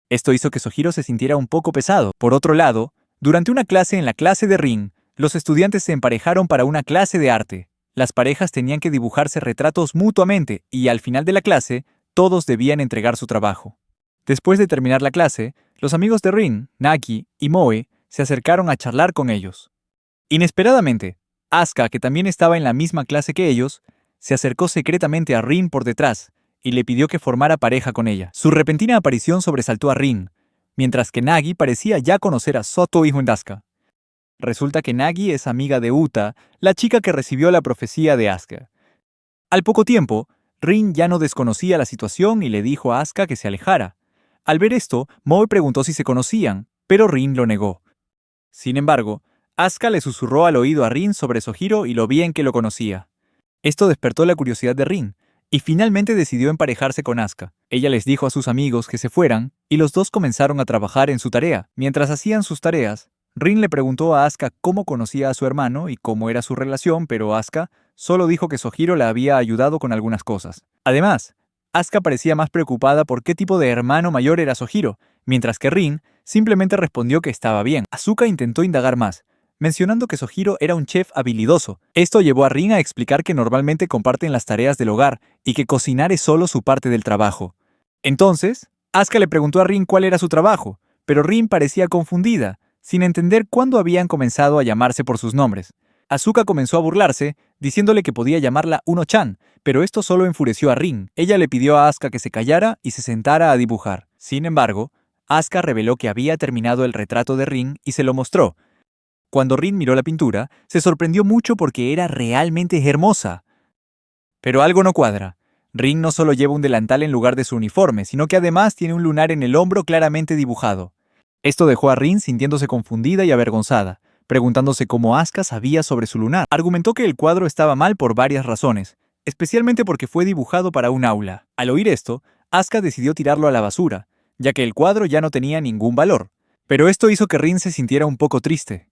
Esto hizo que Sohiro se sintiera un poco pesado. Por otro lado, durante una clase en la clase de Rin, los estudiantes se emparejaron para una clase de arte. Las parejas tenían que dibujarse retratos mutuamente y al final de la clase, todos debían entregar su trabajo. Después de terminar la clase, los amigos de Rin, Nagi y Moe se acercaron a charlar con ellos. Inesperadamente, Asuka, que también estaba en la misma clase que ellos, se acercó secretamente a Rin por detrás y le pidió que formara pareja con ella. Su repentina aparición sobresaltó a Rin, mientras que Nagi parecía ya conocer a Soto y Asuka. Resulta que Nagi es amiga de Uta, la chica que recibió la profecía de Asuka. Al poco tiempo, Rin ya no desconocía la situación y le dijo a Asuka que se alejara. Al ver esto, Moe preguntó si se conocían, pero Rin lo negó. Sin embargo, Asuka le susurró al oído a Rin sobre Sohiro y lo bien que lo conocía. Esto despertó la curiosidad de Rin, y finalmente decidió emparejarse con Asuka. Ella les dijo a sus amigos que se fueran, y los dos comenzaron a trabajar en su tarea. Mientras hacían sus tareas, Rin le preguntó a Asuka cómo conocía a su hermano y cómo era su relación, pero Asuka solo dijo que Sohiro la había ayudado con algunas cosas. Además, Asuka parecía más preocupada por qué tipo de hermano mayor era Sohiro, mientras que Rin simplemente respondió que estaba bien. Asuka intentó indagar más, mencionando que Sohiro era un chef habilidoso. Esto llevó a Rin a explicar que normalmente comparten las tareas del hogar y que cocinar es solo su parte del trabajo. Entonces, Asuka le preguntó a Rin cuál era su trabajo, pero Rin parecía confundida, sin entender cuándo habían comenzado a llamarse por sus nombres. Asuka comenzó a burlarse, diciéndole que podía llamarla Uno-chan, pero esto solo enfureció a Rin. Ella le pidió a Asuka que se callara y se sentara a dibujar. Sin embargo, Asuka reveló que había terminado el retrato de Rin y se lo mostró. Cuando Rin miró la pintura, se sorprendió mucho porque era realmente hermosa. Pero algo no cuadra. Rin no solo lleva un delantal en lugar de su uniforme, sino que además tiene un lunar en el hombro claramente dibujado. Esto dejó a Rin sintiéndose confundida y avergonzada, preguntándose cómo Asuka sabía sobre su lunar. Argumentó que el cuadro estaba mal por varias razones, especialmente porque fue dibujado para un aula. Al oír esto, Asuka decidió tirarlo a la basura, ya que el cuadro ya no tenía ningún valor. Pero esto hizo que Rin se sintiera un poco triste.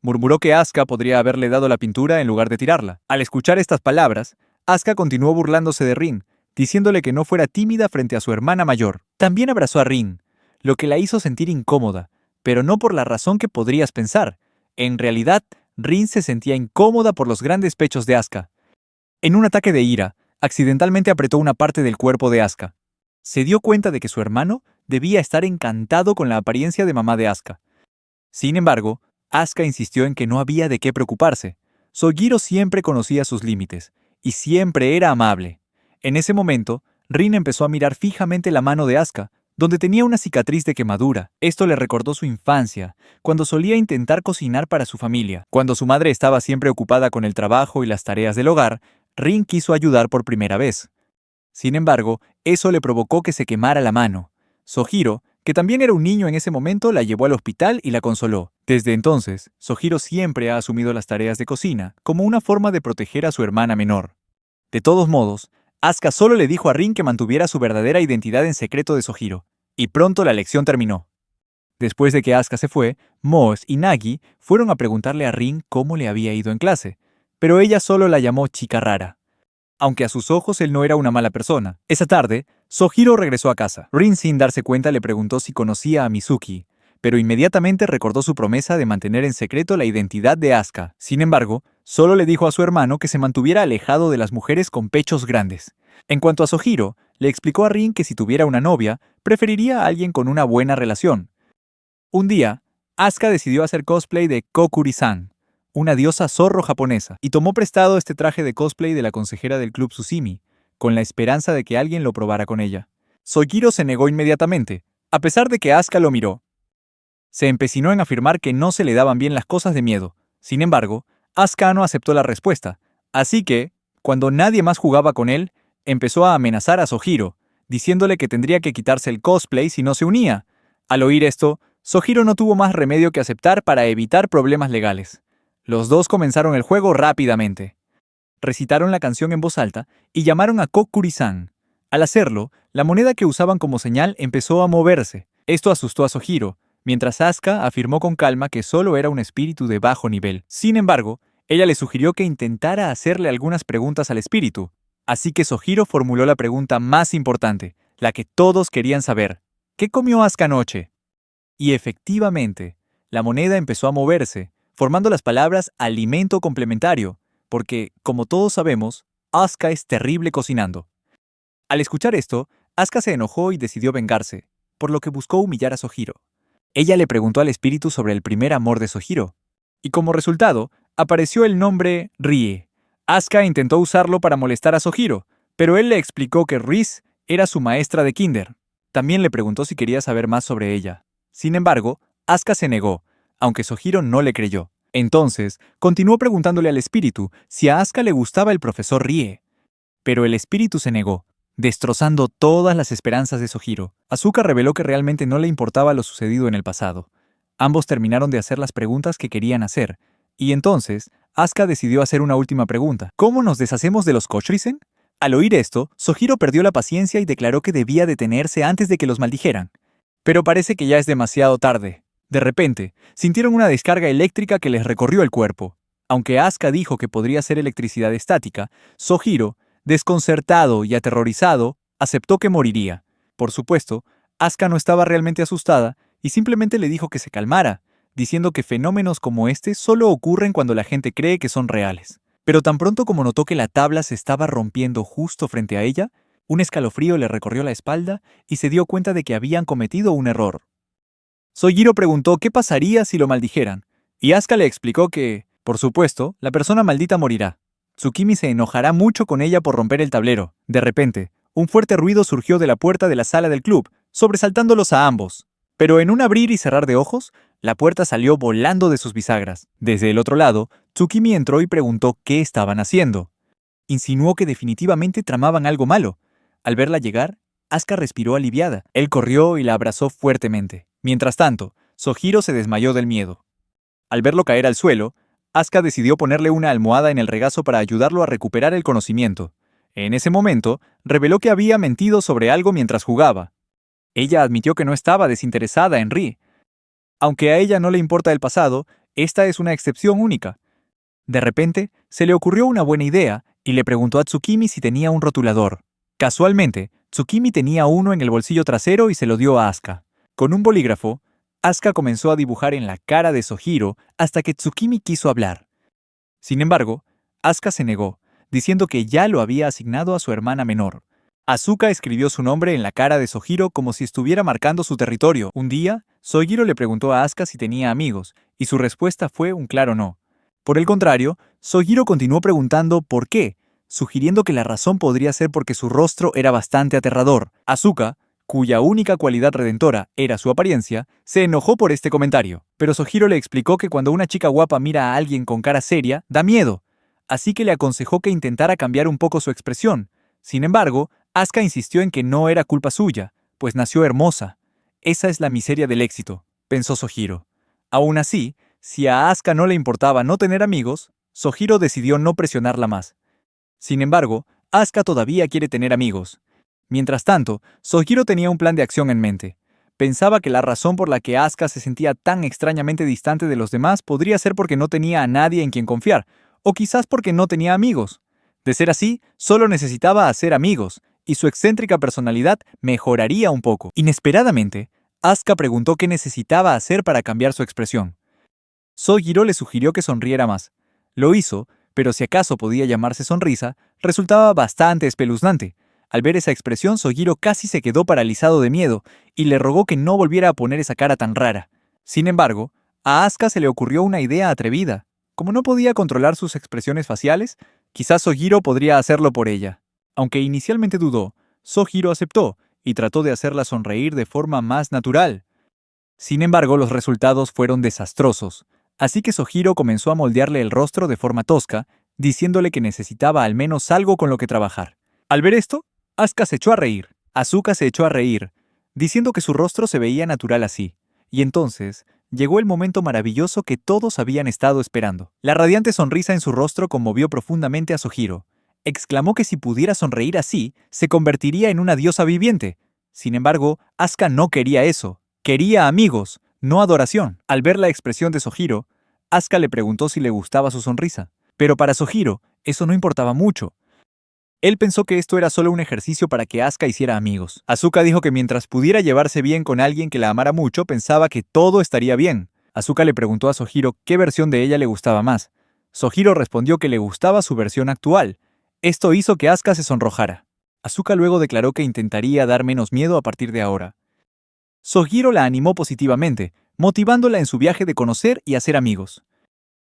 Murmuró que Asuka podría haberle dado la pintura en lugar de tirarla. Al escuchar estas palabras, Asuka continuó burlándose de Rin, diciéndole que no fuera tímida frente a su hermana mayor. También abrazó a Rin, lo que la hizo sentir incómoda, pero no por la razón que podrías pensar. En realidad, Rin se sentía incómoda por los grandes pechos de Asuka. En un ataque de ira, accidentalmente apretó una parte del cuerpo de Asuka. Se dio cuenta de que su hermano debía estar encantado con la apariencia de mamá de Asuka. Sin embargo, Asuka insistió en que no había de qué preocuparse. Sugiro siempre conocía sus límites, y siempre era amable. En ese momento, Rin empezó a mirar fijamente la mano de Asuka, donde tenía una cicatriz de quemadura. Esto le recordó su infancia, cuando solía intentar cocinar para su familia. Cuando su madre estaba siempre ocupada con el trabajo y las tareas del hogar, Rin quiso ayudar por primera vez. Sin embargo, eso le provocó que se quemara la mano. Sugiro, que también era un niño en ese momento, la llevó al hospital y la consoló. Desde entonces, Sugiro siempre ha asumido las tareas de cocina como una forma de proteger a su hermana menor. De todos modos, Asuka solo le dijo a Rin que mantuviera su verdadera identidad en secreto de Sugiro, y pronto la lección terminó. Después de que Asuka se fue, Moos y Nagi fueron a preguntarle a Rin cómo le había ido en clase, pero ella solo la llamó chica rara. Aunque a sus ojos él no era una mala persona. Esa tarde, Sugiro regresó a casa. Rin, sin darse cuenta, le preguntó si conocía a Mizuki, pero inmediatamente recordó su promesa de mantener en secreto la identidad de Asuka. Sin embargo, solo le dijo a su hermano que se mantuviera alejado de las mujeres con pechos grandes. En cuanto a Sugiro, le explicó a Rin que si tuviera una novia, preferiría a alguien con una buena relación. Un día, Asuka decidió hacer cosplay de Kokuri-san, una diosa zorro japonesa, y tomó prestado este traje de cosplay de la consejera del club Susimi, con la esperanza de que alguien lo probara con ella. Sugiro se negó inmediatamente, a pesar de que Asuka lo miró. Se empecinó en afirmar que no se le daban bien las cosas de miedo. Sin embargo, Asuka no aceptó la respuesta, así que, cuando nadie más jugaba con él, empezó a amenazar a Sugiro, diciéndole que tendría que quitarse el cosplay si no se unía. Al oír esto, Sugiro no tuvo más remedio que aceptar para evitar problemas legales. Los dos comenzaron el juego rápidamente. Recitaron la canción en voz alta y llamaron a Kokuri-san. Al hacerlo, la moneda que usaban como señal empezó a moverse. Esto asustó a Sugiro, mientras Asuka afirmó con calma que solo era un espíritu de bajo nivel. Sin embargo, ella le sugirió que intentara hacerle algunas preguntas al espíritu. Así que Sugiro formuló la pregunta más importante, la que todos querían saber. ¿Qué comió Asuka anoche? Y efectivamente, la moneda empezó a moverse, formando las palabras alimento complementario, porque, como todos sabemos, Asuka es terrible cocinando. Al escuchar esto, Asuka se enojó y decidió vengarse, por lo que buscó humillar a Sugiro. Ella le preguntó al espíritu sobre el primer amor de Sugiro, y como resultado, apareció el nombre Rie. Asuka intentó usarlo para molestar a Sugiro, pero él le explicó que Riz era su maestra de kinder. También le preguntó si quería saber más sobre ella. Sin embargo, Asuka se negó, aunque Sugiro no le creyó. Entonces, continuó preguntándole al espíritu si a Asuka le gustaba el profesor Rie. Pero el espíritu se negó, destrozando todas las esperanzas de Sugiro. Asuka reveló que realmente no le importaba lo sucedido en el pasado. Ambos terminaron de hacer las preguntas que querían hacer, y entonces, Asuka decidió hacer una última pregunta. ¿Cómo nos deshacemos de los Koshrisen? Al oír esto, Sugiro perdió la paciencia y declaró que debía detenerse antes de que los maldijeran. Pero parece que ya es demasiado tarde. De repente, sintieron una descarga eléctrica que les recorrió el cuerpo. Aunque Asuka dijo que podría ser electricidad estática, Sugiro, desconcertado y aterrorizado, aceptó que moriría. Por supuesto, Asuka no estaba realmente asustada y simplemente le dijo que se calmara, diciendo que fenómenos como este solo ocurren cuando la gente cree que son reales. Pero tan pronto como notó que la tabla se estaba rompiendo justo frente a ella, un escalofrío le recorrió la espalda y se dio cuenta de que habían cometido un error. Sojiro preguntó qué pasaría si lo maldijeran, y Asuka le explicó que, por supuesto, la persona maldita morirá. Tsukimi se enojará mucho con ella por romper el tablero. De repente, un fuerte ruido surgió de la puerta de la sala del club, sobresaltándolos a ambos. Pero en un abrir y cerrar de ojos, la puerta salió volando de sus bisagras. Desde el otro lado, Tsukimi entró y preguntó qué estaban haciendo. Insinuó que definitivamente tramaban algo malo. Al verla llegar, Asuka respiró aliviada. Él corrió y la abrazó fuertemente. Mientras tanto, Sojiro se desmayó del miedo. Al verlo caer al suelo, Asuka decidió ponerle una almohada en el regazo para ayudarlo a recuperar el conocimiento. En ese momento, reveló que había mentido sobre algo mientras jugaba. Ella admitió que no estaba desinteresada en Ri. Aunque a ella no le importa el pasado, esta es una excepción única. De repente, se le ocurrió una buena idea y le preguntó a Tsukimi si tenía un rotulador. Casualmente, Tsukimi tenía uno en el bolsillo trasero y se lo dio a Asuka. Con un bolígrafo, Asuka comenzó a dibujar en la cara de Sojiro hasta que Tsukimi quiso hablar. Sin embargo, Asuka se negó, diciendo que ya lo había asignado a su hermana menor. Asuka escribió su nombre en la cara de Sojiro como si estuviera marcando su territorio. Un día, Sojiro le preguntó a Asuka si tenía amigos, y su respuesta fue un claro no. Por el contrario, Sojiro continuó preguntando por qué, sugiriendo que la razón podría ser porque su rostro era bastante aterrador. Asuka, cuya única cualidad redentora era su apariencia, se enojó por este comentario. Pero Sojiro le explicó que cuando una chica guapa mira a alguien con cara seria, da miedo. Así que le aconsejó que intentara cambiar un poco su expresión. Sin embargo, Asuka insistió en que no era culpa suya, pues nació hermosa. Esa es la miseria del éxito, pensó Sojiro. Aún así, si a Asuka no le importaba no tener amigos, Sojiro decidió no presionarla más. Sin embargo, Asuka todavía quiere tener amigos. Mientras tanto, Sojiro tenía un plan de acción en mente. Pensaba que la razón por la que Asuka se sentía tan extrañamente distante de los demás podría ser porque no tenía a nadie en quien confiar, o quizás porque no tenía amigos. De ser así, solo necesitaba hacer amigos, y su excéntrica personalidad mejoraría un poco. Inesperadamente, Asuka preguntó qué necesitaba hacer para cambiar su expresión. Sojiro le sugirió que sonriera más. Lo hizo, pero si acaso podía llamarse sonrisa, resultaba bastante espeluznante. Al ver esa expresión, Sojiro casi se quedó paralizado de miedo y le rogó que no volviera a poner esa cara tan rara. Sin embargo, a Asuka se le ocurrió una idea atrevida. Como no podía controlar sus expresiones faciales, quizás Sojiro podría hacerlo por ella. Aunque inicialmente dudó, Sojiro aceptó y trató de hacerla sonreír de forma más natural. Sin embargo, los resultados fueron desastrosos, así que Sojiro comenzó a moldearle el rostro de forma tosca, diciéndole que necesitaba al menos algo con lo que trabajar. Al ver esto, Asuka se echó a reír. Asuka se echó a reír, diciendo que su rostro se veía natural así. Y entonces, llegó el momento maravilloso que todos habían estado esperando. La radiante sonrisa en su rostro conmovió profundamente a Sojiro. Exclamó que si pudiera sonreír así, se convertiría en una diosa viviente. Sin embargo, Asuka no quería eso. Quería amigos, no adoración. Al ver la expresión de Sojiro, Asuka le preguntó si le gustaba su sonrisa. Pero para Sojiro, eso no importaba mucho. Él pensó que esto era solo un ejercicio para que Asuka hiciera amigos. Asuka dijo que mientras pudiera llevarse bien con alguien que la amara mucho, pensaba que todo estaría bien. Asuka le preguntó a Sojiro qué versión de ella le gustaba más. Sojiro respondió que le gustaba su versión actual. Esto hizo que Asuka se sonrojara. Asuka luego declaró que intentaría dar menos miedo a partir de ahora. Sojiro la animó positivamente, motivándola en su viaje de conocer y hacer amigos.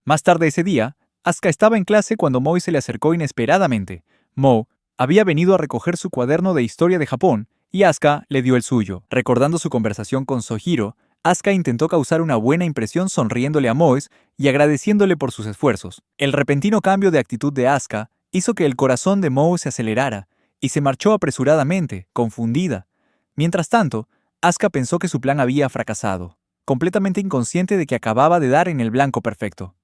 Más tarde ese día, Asuka estaba en clase cuando Moi se le acercó inesperadamente. Mo había venido a recoger su cuaderno de historia de Japón y Asuka le dio el suyo. Recordando su conversación con Sojiro, Asuka intentó causar una buena impresión sonriéndole a Mois y agradeciéndole por sus esfuerzos. El repentino cambio de actitud de Asuka hizo que el corazón de Mo se acelerara y se marchó apresuradamente, confundida. Mientras tanto, Asuka pensó que su plan había fracasado, completamente inconsciente de que acababa de dar en el blanco perfecto.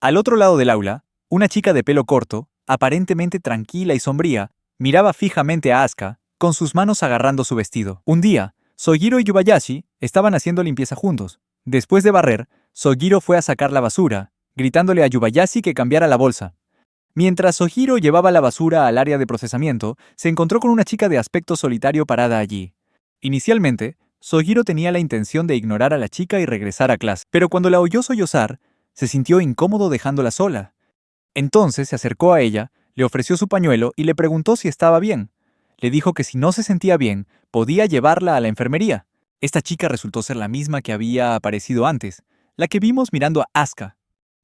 Al otro lado del aula, una chica de pelo corto, aparentemente tranquila y sombría, miraba fijamente a Asuka, con sus manos agarrando su vestido. Un día, Sojiro y Yubayashi estaban haciendo limpieza juntos. Después de barrer, Sojiro fue a sacar la basura, gritándole a Yubayashi que cambiara la bolsa. Mientras Sojiro llevaba la basura al área de procesamiento, se encontró con una chica de aspecto solitario parada allí. Inicialmente, Sojiro tenía la intención de ignorar a la chica y regresar a clase, pero cuando la oyó sollozar, se sintió incómodo dejándola sola. Entonces se acercó a ella, le ofreció su pañuelo y le preguntó si estaba bien. Le dijo que si no se sentía bien, podía llevarla a la enfermería. Esta chica resultó ser la misma que había aparecido antes, la que vimos mirando a Asuka.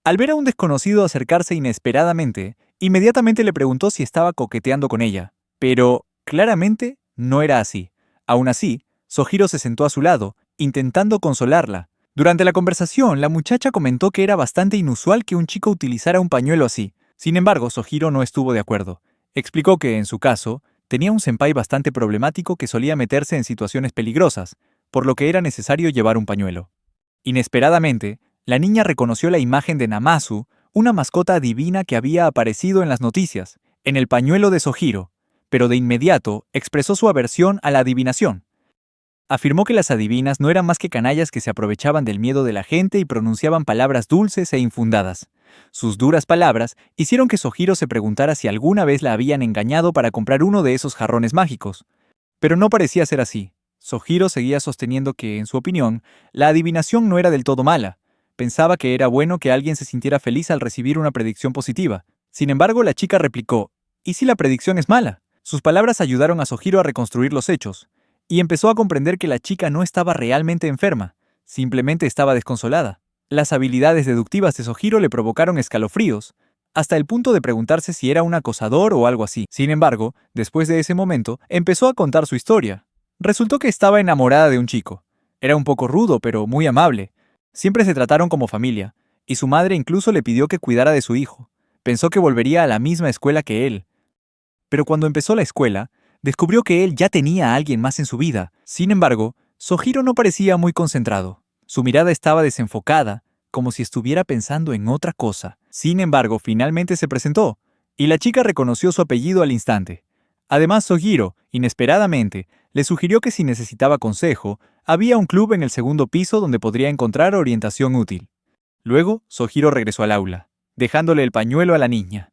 Al ver a un desconocido acercarse inesperadamente, inmediatamente le preguntó si estaba coqueteando con ella, pero claramente no era así. Aún así, Sojiro se sentó a su lado, intentando consolarla. Durante la conversación, la muchacha comentó que era bastante inusual que un chico utilizara un pañuelo así. Sin embargo, Sojiro no estuvo de acuerdo. Explicó que, en su caso, tenía un senpai bastante problemático que solía meterse en situaciones peligrosas, por lo que era necesario llevar un pañuelo. Inesperadamente, la niña reconoció la imagen de Namazu, una mascota divina que había aparecido en las noticias, en el pañuelo de Sojiro, pero de inmediato expresó su aversión a la adivinación. Afirmó que las adivinas no eran más que canallas que se aprovechaban del miedo de la gente y pronunciaban palabras dulces e infundadas. Sus duras palabras hicieron que Sojiro se preguntara si alguna vez la habían engañado para comprar uno de esos jarrones mágicos. Pero no parecía ser así. Sojiro seguía sosteniendo que, en su opinión, la adivinación no era del todo mala. Pensaba que era bueno que alguien se sintiera feliz al recibir una predicción positiva. Sin embargo, la chica replicó, ¿y si la predicción es mala? Sus palabras ayudaron a Sojiro a reconstruir los hechos, y empezó a comprender que la chica no estaba realmente enferma, simplemente estaba desconsolada. Las habilidades deductivas de Sojiro le provocaron escalofríos, hasta el punto de preguntarse si era un acosador o algo así. Sin embargo, después de ese momento, empezó a contar su historia. Resultó que estaba enamorada de un chico. Era un poco rudo, pero muy amable. Siempre se trataron como familia, y su madre incluso le pidió que cuidara de su hijo. Pensó que volvería a la misma escuela que él. Pero cuando empezó la escuela, descubrió que él ya tenía a alguien más en su vida. Sin embargo, Sojiro no parecía muy concentrado. Su mirada estaba desenfocada, como si estuviera pensando en otra cosa. Sin embargo, finalmente se presentó, y la chica reconoció su apellido al instante. Además, Sojiro, inesperadamente, le sugirió que si necesitaba consejo, había un club en el segundo piso donde podría encontrar orientación útil. Luego, Sojiro regresó al aula, dejándole el pañuelo a la niña.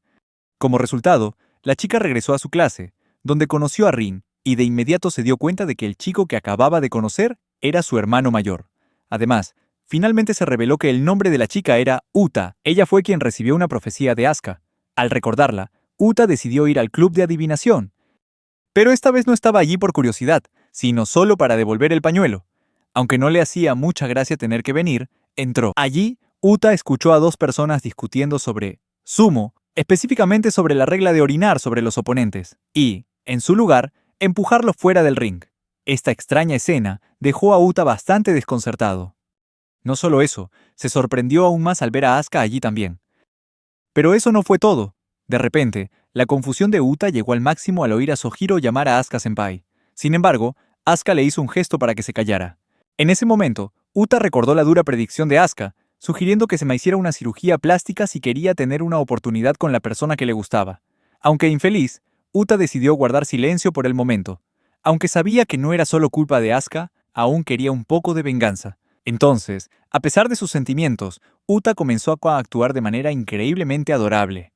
Como resultado, la chica regresó a su clase, donde conoció a Rin, y de inmediato se dio cuenta de que el chico que acababa de conocer era su hermano mayor. Además, finalmente se reveló que el nombre de la chica era Uta. Ella fue quien recibió una profecía de Asuka. Al recordarla, Uta decidió ir al club de adivinación. Pero esta vez no estaba allí por curiosidad, sino solo para devolver el pañuelo. Aunque no le hacía mucha gracia tener que venir, entró. Allí, Uta escuchó a dos personas discutiendo sobre sumo, específicamente sobre la regla de orinar sobre los oponentes, y, en su lugar, empujarlo fuera del ring. Esta extraña escena dejó a Uta bastante desconcertado. No solo eso, se sorprendió aún más al ver a Asuka allí también. Pero eso no fue todo. De repente, la confusión de Uta llegó al máximo al oír a Sojiro llamar a Asuka-senpai. Sin embargo, Asuka le hizo un gesto para que se callara. En ese momento, Uta recordó la dura predicción de Asuka, sugiriendo que se me hiciera una cirugía plástica si quería tener una oportunidad con la persona que le gustaba. Aunque infeliz, Uta decidió guardar silencio por el momento. Aunque sabía que no era solo culpa de Asuka, aún quería un poco de venganza. Entonces, a pesar de sus sentimientos, Uta comenzó a actuar de manera increíblemente adorable.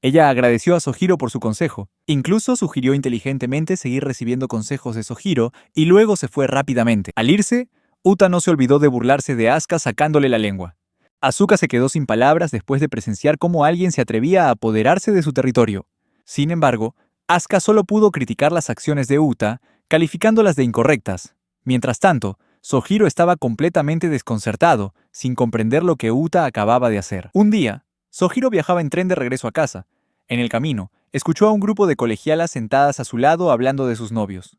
Ella agradeció a Sojiro por su consejo. Incluso sugirió inteligentemente seguir recibiendo consejos de Sojiro y luego se fue rápidamente. Al irse, Uta no se olvidó de burlarse de Asuka sacándole la lengua. Asuka se quedó sin palabras después de presenciar cómo alguien se atrevía a apoderarse de su territorio. Sin embargo, Asuka solo pudo criticar las acciones de Uta, calificándolas de incorrectas. Mientras tanto, Sojiro estaba completamente desconcertado, sin comprender lo que Uta acababa de hacer. Un día, Sojiro viajaba en tren de regreso a casa. En el camino, escuchó a un grupo de colegialas sentadas a su lado hablando de sus novios.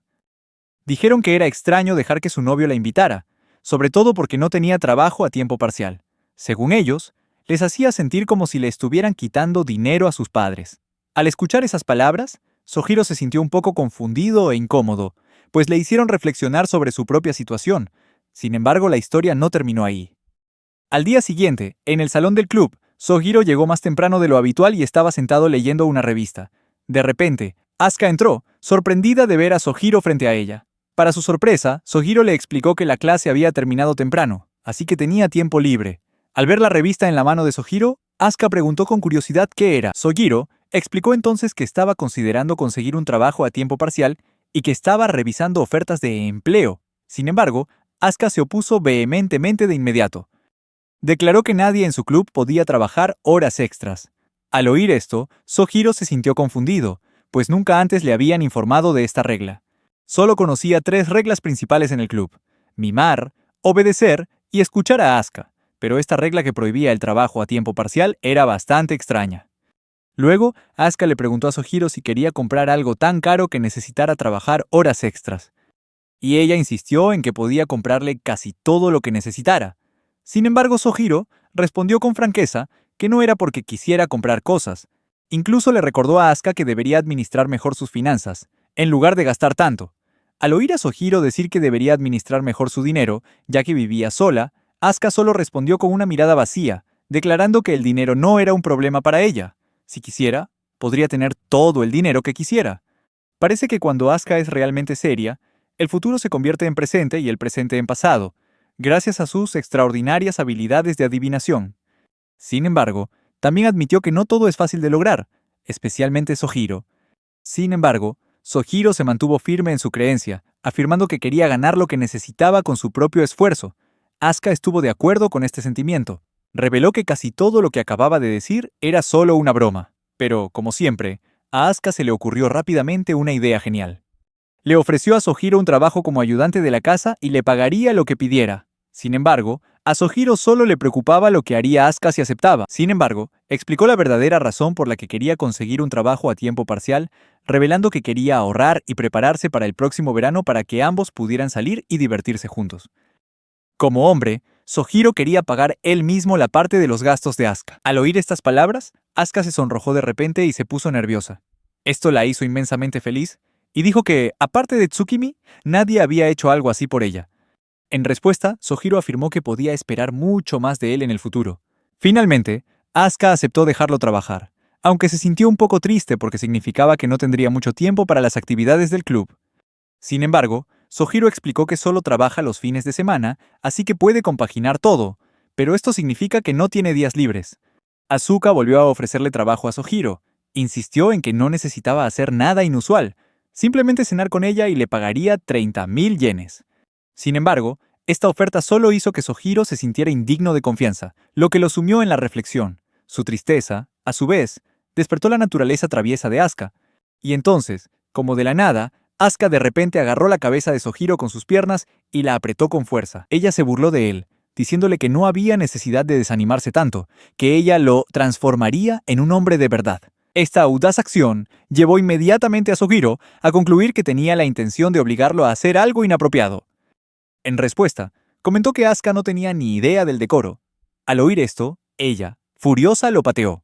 Dijeron que era extraño dejar que su novio la invitara, sobre todo porque no tenía trabajo a tiempo parcial. Según ellos, les hacía sentir como si le estuvieran quitando dinero a sus padres. Al escuchar esas palabras, Sojiro se sintió un poco confundido e incómodo, pues le hicieron reflexionar sobre su propia situación. Sin embargo, la historia no terminó ahí. Al día siguiente, en el salón del club, Sojiro llegó más temprano de lo habitual y estaba sentado leyendo una revista. De repente, Asuka entró, sorprendida de ver a Sojiro frente a ella. Para su sorpresa, Sojiro le explicó que la clase había terminado temprano, así que tenía tiempo libre. Al ver la revista en la mano de Sojiro, Asuka preguntó con curiosidad qué era. Sojiro explicó entonces que estaba considerando conseguir un trabajo a tiempo parcial y que estaba revisando ofertas de empleo. Sin embargo, Asuka se opuso vehementemente de inmediato. Declaró que nadie en su club podía trabajar horas extras. Al oír esto, Sohiro se sintió confundido, pues nunca antes le habían informado de esta regla. Solo conocía 3 reglas principales en el club: mimar, obedecer y escuchar a Asuka, pero esta regla que prohibía el trabajo a tiempo parcial era bastante extraña. Luego, Asuka le preguntó a Sohiro si quería comprar algo tan caro que necesitara trabajar horas extras, y ella insistió en que podía comprarle casi todo lo que necesitara. Sin embargo, Sohiro respondió con franqueza que no era porque quisiera comprar cosas. Incluso le recordó a Asuka que debería administrar mejor sus finanzas, en lugar de gastar tanto. Al oír a Sohiro decir que debería administrar mejor su dinero, ya que vivía sola, Asuka solo respondió con una mirada vacía, declarando que el dinero no era un problema para ella. Si quisiera, podría tener todo el dinero que quisiera. Parece que cuando Asuka es realmente seria, el futuro se convierte en presente y el presente en pasado, gracias a sus extraordinarias habilidades de adivinación. Sin embargo, también admitió que no todo es fácil de lograr, especialmente Sohiro. Sin embargo, Sohiro se mantuvo firme en su creencia, afirmando que quería ganar lo que necesitaba con su propio esfuerzo. Asuka estuvo de acuerdo con este sentimiento. Reveló que casi todo lo que acababa de decir era solo una broma. Pero, como siempre, a Asuka se le ocurrió rápidamente una idea genial. Le ofreció a Sohiro un trabajo como ayudante de la casa y le pagaría lo que pidiera. Sin embargo, a Sohiro solo le preocupaba lo que haría Asuka si aceptaba. Sin embargo, explicó la verdadera razón por la que quería conseguir un trabajo a tiempo parcial, revelando que quería ahorrar y prepararse para el próximo verano para que ambos pudieran salir y divertirse juntos. Como hombre, Sohiro quería pagar él mismo la parte de los gastos de Asuka. Al oír estas palabras, Asuka se sonrojó de repente y se puso nerviosa. Esto la hizo inmensamente feliz, y dijo que, aparte de Tsukimi, nadie había hecho algo así por ella. En respuesta, Sohiro afirmó que podía esperar mucho más de él en el futuro. Finalmente, Asuka aceptó dejarlo trabajar, aunque se sintió un poco triste porque significaba que no tendría mucho tiempo para las actividades del club. Sin embargo, Sohiro explicó que solo trabaja los fines de semana, así que puede compaginar todo, pero esto significa que no tiene días libres. Asuka volvió a ofrecerle trabajo a Sohiro. Insistió en que no necesitaba hacer nada inusual, simplemente cenar con ella y le pagaría 30.000 yenes. Sin embargo, esta oferta solo hizo que Sohiro se sintiera indigno de confianza, lo que lo sumió en la reflexión. Su tristeza, a su vez, despertó la naturaleza traviesa de Asuka. Y entonces, como de la nada, Asuka de repente agarró la cabeza de Sohiro con sus piernas y la apretó con fuerza. Ella se burló de él, diciéndole que no había necesidad de desanimarse tanto, que ella lo transformaría en un hombre de verdad. Esta audaz acción llevó inmediatamente a Sohiro a concluir que tenía la intención de obligarlo a hacer algo inapropiado. En respuesta, comentó que Asuka no tenía ni idea del decoro. Al oír esto, ella, furiosa, lo pateó.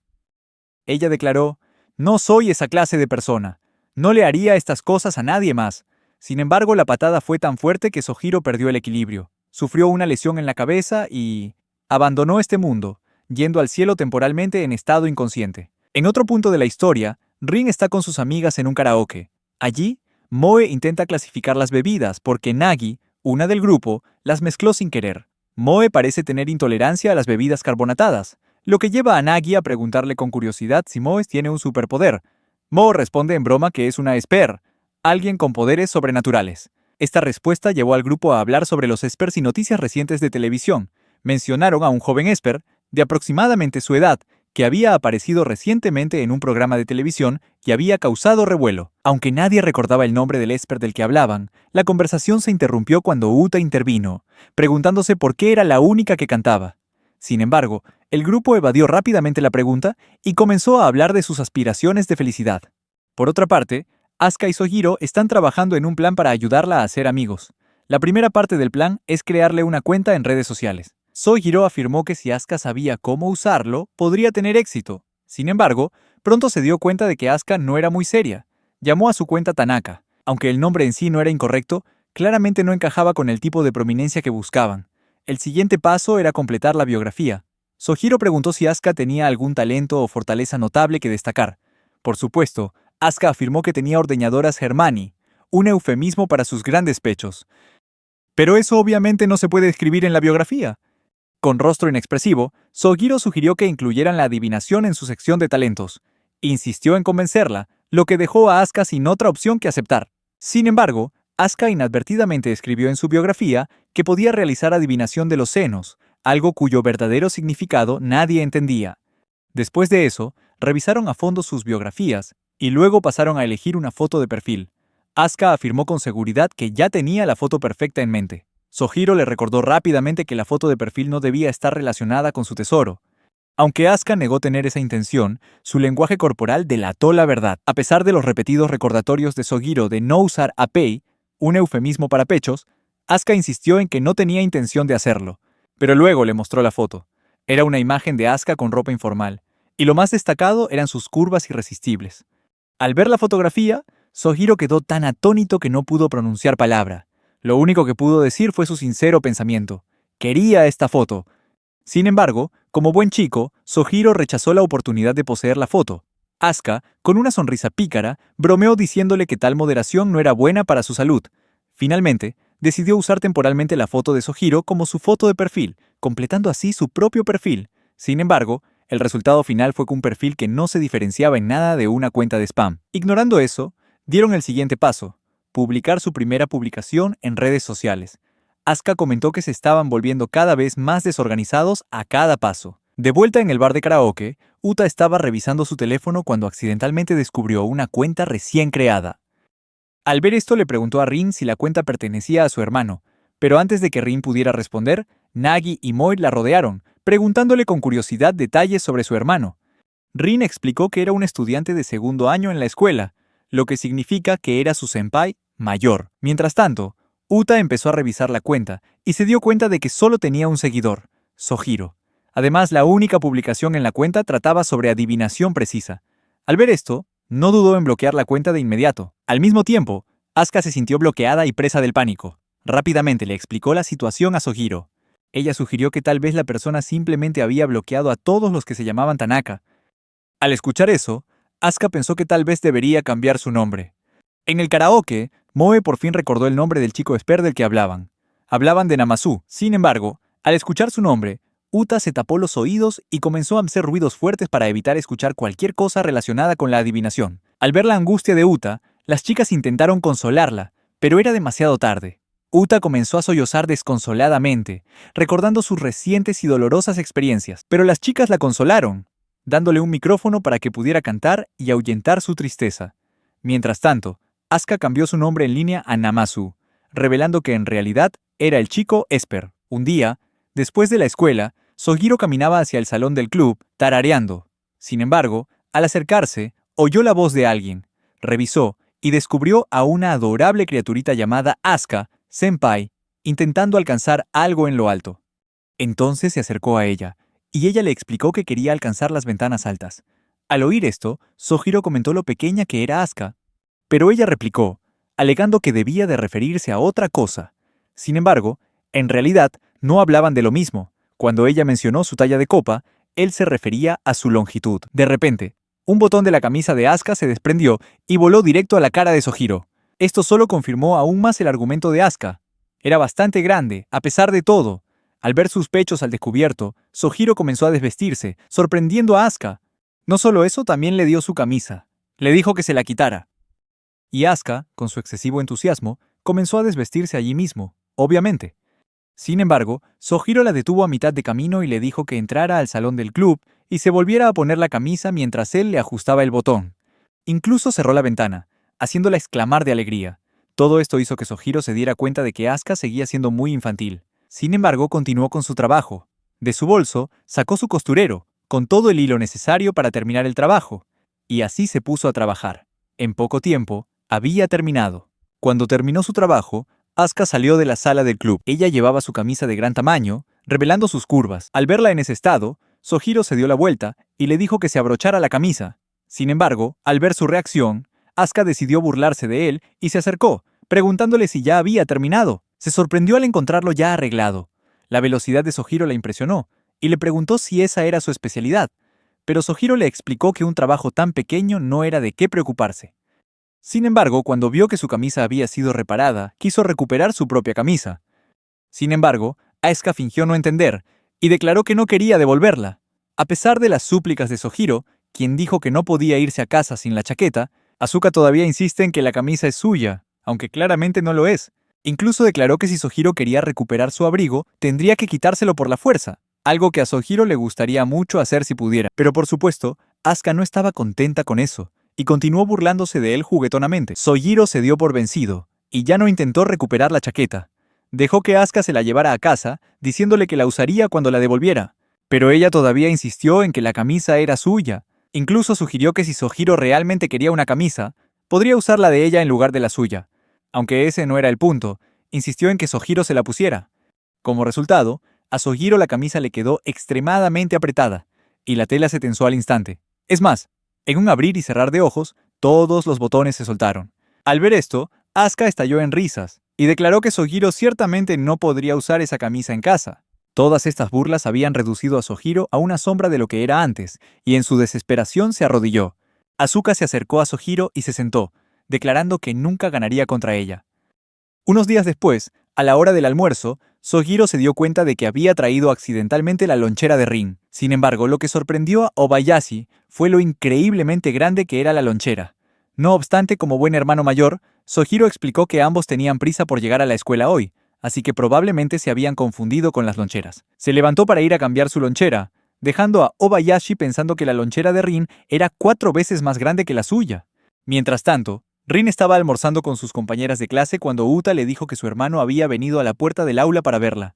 Ella declaró: «No soy esa clase de persona. No le haría estas cosas a nadie más». Sin embargo, la patada fue tan fuerte que Sohiro perdió el equilibrio, sufrió una lesión en la cabeza y abandonó este mundo, yendo al cielo temporalmente en estado inconsciente. En otro punto de la historia, Rin está con sus amigas en un karaoke. Allí, Moe intenta clasificar las bebidas porque Nagi, una del grupo, las mezcló sin querer. Moe parece tener intolerancia a las bebidas carbonatadas, lo que lleva a Nagi a preguntarle con curiosidad si Moe tiene un superpoder. Moe responde en broma que es una esper, alguien con poderes sobrenaturales. Esta respuesta llevó al grupo a hablar sobre los espers y noticias recientes de televisión. Mencionaron a un joven esper, de aproximadamente su edad, que había aparecido recientemente en un programa de televisión y había causado revuelo. Aunque nadie recordaba el nombre del esper del que hablaban, la conversación se interrumpió cuando Uta intervino, preguntándose por qué era la única que cantaba. Sin embargo, el grupo evadió rápidamente la pregunta y comenzó a hablar de sus aspiraciones de felicidad. Por otra parte, Asuka y Sohiro están trabajando en un plan para ayudarla a hacer amigos. La primera parte del plan es crearle una cuenta en redes sociales. Sohiro afirmó que si Asuka sabía cómo usarlo, podría tener éxito. Sin embargo, pronto se dio cuenta de que Asuka no era muy seria. Llamó a su cuenta Tanaka. Aunque el nombre en sí no era incorrecto, claramente no encajaba con el tipo de prominencia que buscaban. El siguiente paso era completar la biografía. Sohiro preguntó si Asuka tenía algún talento o fortaleza notable que destacar. Por supuesto, Asuka afirmó que tenía ordeñadoras Hermione, un eufemismo para sus grandes pechos. Pero eso obviamente no se puede escribir en la biografía. Con rostro inexpresivo, Sohiro sugirió que incluyeran la adivinación en su sección de talentos. Insistió en convencerla, lo que dejó a Asuka sin otra opción que aceptar. Sin embargo, Asuka inadvertidamente escribió en su biografía que podía realizar adivinación de los senos, algo cuyo verdadero significado nadie entendía. Después de eso, revisaron a fondo sus biografías y luego pasaron a elegir una foto de perfil. Asuka afirmó con seguridad que ya tenía la foto perfecta en mente. Sohiro le recordó rápidamente que la foto de perfil no debía estar relacionada con su tesoro. Aunque Asuka negó tener esa intención, su lenguaje corporal delató la verdad. A pesar de los repetidos recordatorios de Sohiro de no usar apei, un eufemismo para pechos, Asuka insistió en que no tenía intención de hacerlo. Pero luego le mostró la foto. Era una imagen de Asuka con ropa informal, y lo más destacado eran sus curvas irresistibles. Al ver la fotografía, Sohiro quedó tan atónito que no pudo pronunciar palabra. Lo único que pudo decir fue su sincero pensamiento. Quería esta foto. Sin embargo, como buen chico, Sohiro rechazó la oportunidad de poseer la foto. Asuka, con una sonrisa pícara, bromeó diciéndole que tal moderación no era buena para su salud. Finalmente, decidió usar temporalmente la foto de Sohiro como su foto de perfil, completando así su propio perfil. Sin embargo, el resultado final fue un perfil que no se diferenciaba en nada de una cuenta de spam. Ignorando eso, dieron el siguiente paso: publicar su primera publicación en redes sociales. Asuka comentó que se estaban volviendo cada vez más desorganizados a cada paso. De vuelta en el bar de karaoke, Uta estaba revisando su teléfono cuando accidentalmente descubrió una cuenta recién creada. Al ver esto le preguntó a Rin si la cuenta pertenecía a su hermano, pero antes de que Rin pudiera responder, Nagi y Moi la rodearon, preguntándole con curiosidad detalles sobre su hermano. Rin explicó que era un estudiante de segundo año en la escuela, lo que significa que era su senpai mayor. Mientras tanto, Uta empezó a revisar la cuenta y se dio cuenta de que solo tenía un seguidor, Sohiro. Además, la única publicación en la cuenta trataba sobre adivinación precisa. Al ver esto, no dudó en bloquear la cuenta de inmediato. Al mismo tiempo, Asuka se sintió bloqueada y presa del pánico. Rápidamente le explicó la situación a Sohiro. Ella sugirió que tal vez la persona simplemente había bloqueado a todos los que se llamaban Tanaka. Al escuchar eso, Asuka pensó que tal vez debería cambiar su nombre. En el karaoke, Moe por fin recordó el nombre del chico esper del que hablaban. Hablaban de Namazu. Sin embargo, al escuchar su nombre, Uta se tapó los oídos y comenzó a hacer ruidos fuertes para evitar escuchar cualquier cosa relacionada con la adivinación. Al ver la angustia de Uta, las chicas intentaron consolarla, pero era demasiado tarde. Uta comenzó a sollozar desconsoladamente, recordando sus recientes y dolorosas experiencias, pero las chicas la consolaron, dándole un micrófono para que pudiera cantar y ahuyentar su tristeza. Mientras tanto, Asuka cambió su nombre en línea a Namazu, revelando que en realidad era el chico Esper. Un día, después de la escuela, Sohiro caminaba hacia el salón del club, tarareando. Sin embargo, al acercarse, oyó la voz de alguien. Revisó y descubrió a una adorable criaturita llamada Asuka, senpai, intentando alcanzar algo en lo alto. Entonces se acercó a ella, y ella le explicó que quería alcanzar las ventanas altas. Al oír esto, Sohiro comentó lo pequeña que era Asuka, pero ella replicó, alegando que debía de referirse a otra cosa. Sin embargo, en realidad, no hablaban de lo mismo. Cuando ella mencionó su talla de copa, él se refería a su longitud. De repente, un botón de la camisa de Asuka se desprendió y voló directo a la cara de Sohiro. Esto solo confirmó aún más el argumento de Asuka. Era bastante grande, a pesar de todo. Al ver sus pechos al descubierto, Sohiro comenzó a desvestirse, sorprendiendo a Asuka. No solo eso, también le dio su camisa. Le dijo que se la quitara. Y Asuka, con su excesivo entusiasmo, comenzó a desvestirse allí mismo, obviamente. Sin embargo, Sohiro la detuvo a mitad de camino y le dijo que entrara al salón del club y se volviera a poner la camisa mientras él le ajustaba el botón. Incluso cerró la ventana, haciéndola exclamar de alegría. Todo esto hizo que Sohiro se diera cuenta de que Asuka seguía siendo muy infantil. Sin embargo, continuó con su trabajo. De su bolso, sacó su costurero, con todo el hilo necesario para terminar el trabajo. Y así se puso a trabajar. En poco tiempo, había terminado. Cuando terminó su trabajo, Asuka salió de la sala del club. Ella llevaba su camisa de gran tamaño, revelando sus curvas. Al verla en ese estado, Sohiro se dio la vuelta y le dijo que se abrochara la camisa. Sin embargo, al ver su reacción, Asuka decidió burlarse de él y se acercó, preguntándole si ya había terminado. Se sorprendió al encontrarlo ya arreglado. La velocidad de Sohiro la impresionó y le preguntó si esa era su especialidad, pero Sohiro le explicó que un trabajo tan pequeño no era de qué preocuparse. Sin embargo, cuando vio que su camisa había sido reparada, quiso recuperar su propia camisa. Sin embargo, Asuka fingió no entender y declaró que no quería devolverla. A pesar de las súplicas de Sohiro, quien dijo que no podía irse a casa sin la chaqueta, Asuka todavía insiste en que la camisa es suya. aunque claramente no lo es. Incluso declaró que si Sojiro quería recuperar su abrigo, tendría que quitárselo por la fuerza, algo que a Sojiro le gustaría mucho hacer si pudiera. Pero por supuesto, Asuka no estaba contenta con eso, y continuó burlándose de él juguetonamente. Sojiro se dio por vencido, y ya no intentó recuperar la chaqueta. Dejó que Asuka se la llevara a casa, diciéndole que la usaría cuando la devolviera. Pero ella todavía insistió en que la camisa era suya. Incluso sugirió que si Sojiro realmente quería una camisa, podría usar la de ella en lugar de la suya. Aunque ese no era el punto, insistió en que Sojiro se la pusiera. Como resultado, a Sojiro la camisa le quedó extremadamente apretada, y la tela se tensó al instante. Es más, en un abrir y cerrar de ojos, todos los botones se soltaron. Al ver esto, Asuka estalló en risas, y declaró que Sojiro ciertamente no podría usar esa camisa en casa. Todas estas burlas habían reducido a Sojiro a una sombra de lo que era antes, y en su desesperación se arrodilló. Asuka se acercó a Sojiro y se sentó, declarando que nunca ganaría contra ella. Unos días después, a la hora del almuerzo, Sojiro se dio cuenta de que había traído accidentalmente la lonchera de Rin. Sin embargo, lo que sorprendió a Obayashi fue lo increíblemente grande que era la lonchera. No obstante, como buen hermano mayor, Sojiro explicó que ambos tenían prisa por llegar a la escuela hoy, así que probablemente se habían confundido con las loncheras. Se levantó para ir a cambiar su lonchera, dejando a Obayashi pensando que la lonchera de Rin era 4 veces más grande que la suya. Mientras tanto, Rin estaba almorzando con sus compañeras de clase cuando Uta le dijo que su hermano había venido a la puerta del aula para verla.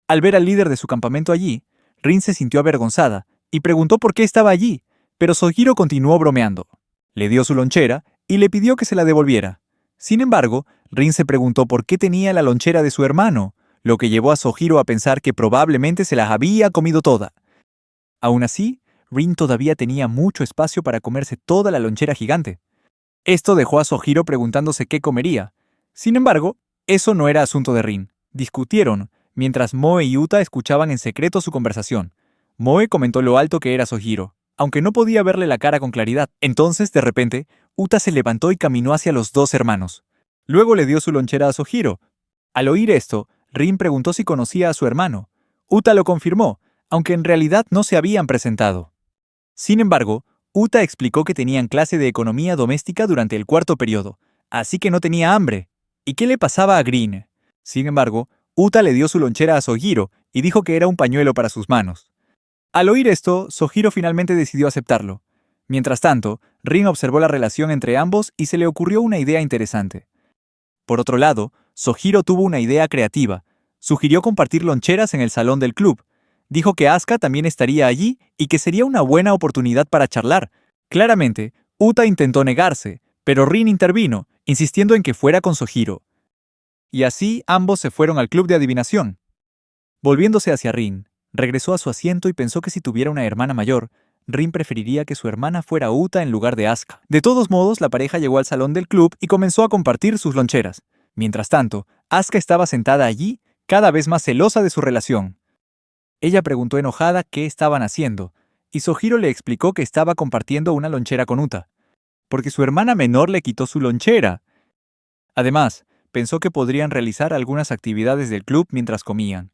Al ver al líder de su campamento allí, Rin se sintió avergonzada y preguntó por qué estaba allí, pero Sojiro continuó bromeando. Le dio su lonchera y le pidió que se la devolviera. Sin embargo, Rin se preguntó por qué tenía la lonchera de su hermano, lo que llevó a Sojiro a pensar que probablemente se la había comido toda. Aún así, Rin todavía tenía mucho espacio para comerse toda la lonchera gigante. Esto dejó a Sojiro preguntándose qué comería. Sin embargo, eso no era asunto de Rin. Discutieron, mientras Moe y Uta escuchaban en secreto su conversación. Moe comentó lo alto que era Sojiro, aunque no podía verle la cara con claridad. Entonces, de repente, Uta se levantó y caminó hacia los dos hermanos. Luego le dio su lonchera a Sojiro. Al oír esto, Rin preguntó si conocía a su hermano. Uta lo confirmó, aunque en realidad no se habían presentado. Sin embargo, Uta explicó que tenían clase de economía doméstica durante el cuarto periodo, así que no tenía hambre. ¿Y qué le pasaba a Green? Sin embargo, Uta le dio su lonchera a Sojiro y dijo que era un pañuelo para sus manos. Al oír esto, Sojiro finalmente decidió aceptarlo. Mientras tanto, Rin observó la relación entre ambos y se le ocurrió una idea interesante. Por otro lado, Sojiro tuvo una idea creativa. Sugirió compartir loncheras en el salón del club. Dijo que Asuka también estaría allí y que sería una buena oportunidad para charlar. Claramente, Uta intentó negarse, pero Rin intervino, insistiendo en que fuera con Sojiro. Y así ambos se fueron al club de adivinación. Volviéndose hacia Rin, regresó a su asiento y pensó que si tuviera una hermana mayor, Rin preferiría que su hermana fuera Uta en lugar de Asuka. De todos modos, la pareja llegó al salón del club y comenzó a compartir sus loncheras. Mientras tanto, Asuka estaba sentada allí, cada vez más celosa de su relación. Ella preguntó enojada qué estaban haciendo, y Sojiro le explicó que estaba compartiendo una lonchera con Uta, porque su hermana menor le quitó su lonchera. Además, pensó que podrían realizar algunas actividades del club mientras comían.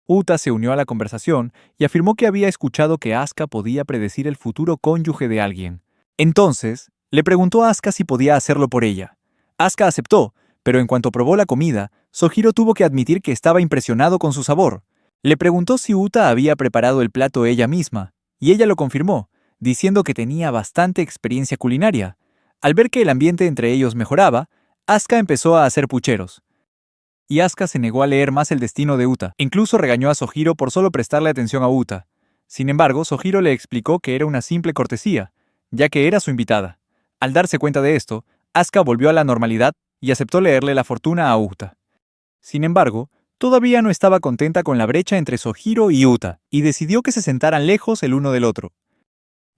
Uta se unió a la conversación y afirmó que había escuchado que Asuka podía predecir el futuro cónyuge de alguien. Entonces, le preguntó a Asuka si podía hacerlo por ella. Asuka aceptó, pero en cuanto probó la comida, Sojiro tuvo que admitir que estaba impresionado con su sabor. Le preguntó si Uta había preparado el plato ella misma, y ella lo confirmó, diciendo que tenía bastante experiencia culinaria. Al ver que el ambiente entre ellos mejoraba, Asuka empezó a hacer pucheros. Y Asuka se negó a leer más el destino de Uta. Incluso regañó a Sojiro por solo prestarle atención a Uta. Sin embargo, Sojiro le explicó que era una simple cortesía, ya que era su invitada. Al darse cuenta de esto, Asuka volvió a la normalidad y aceptó leerle la fortuna a Uta. Sin embargo, todavía no estaba contenta con la brecha entre Sojiro y Uta, y decidió que se sentaran lejos el uno del otro.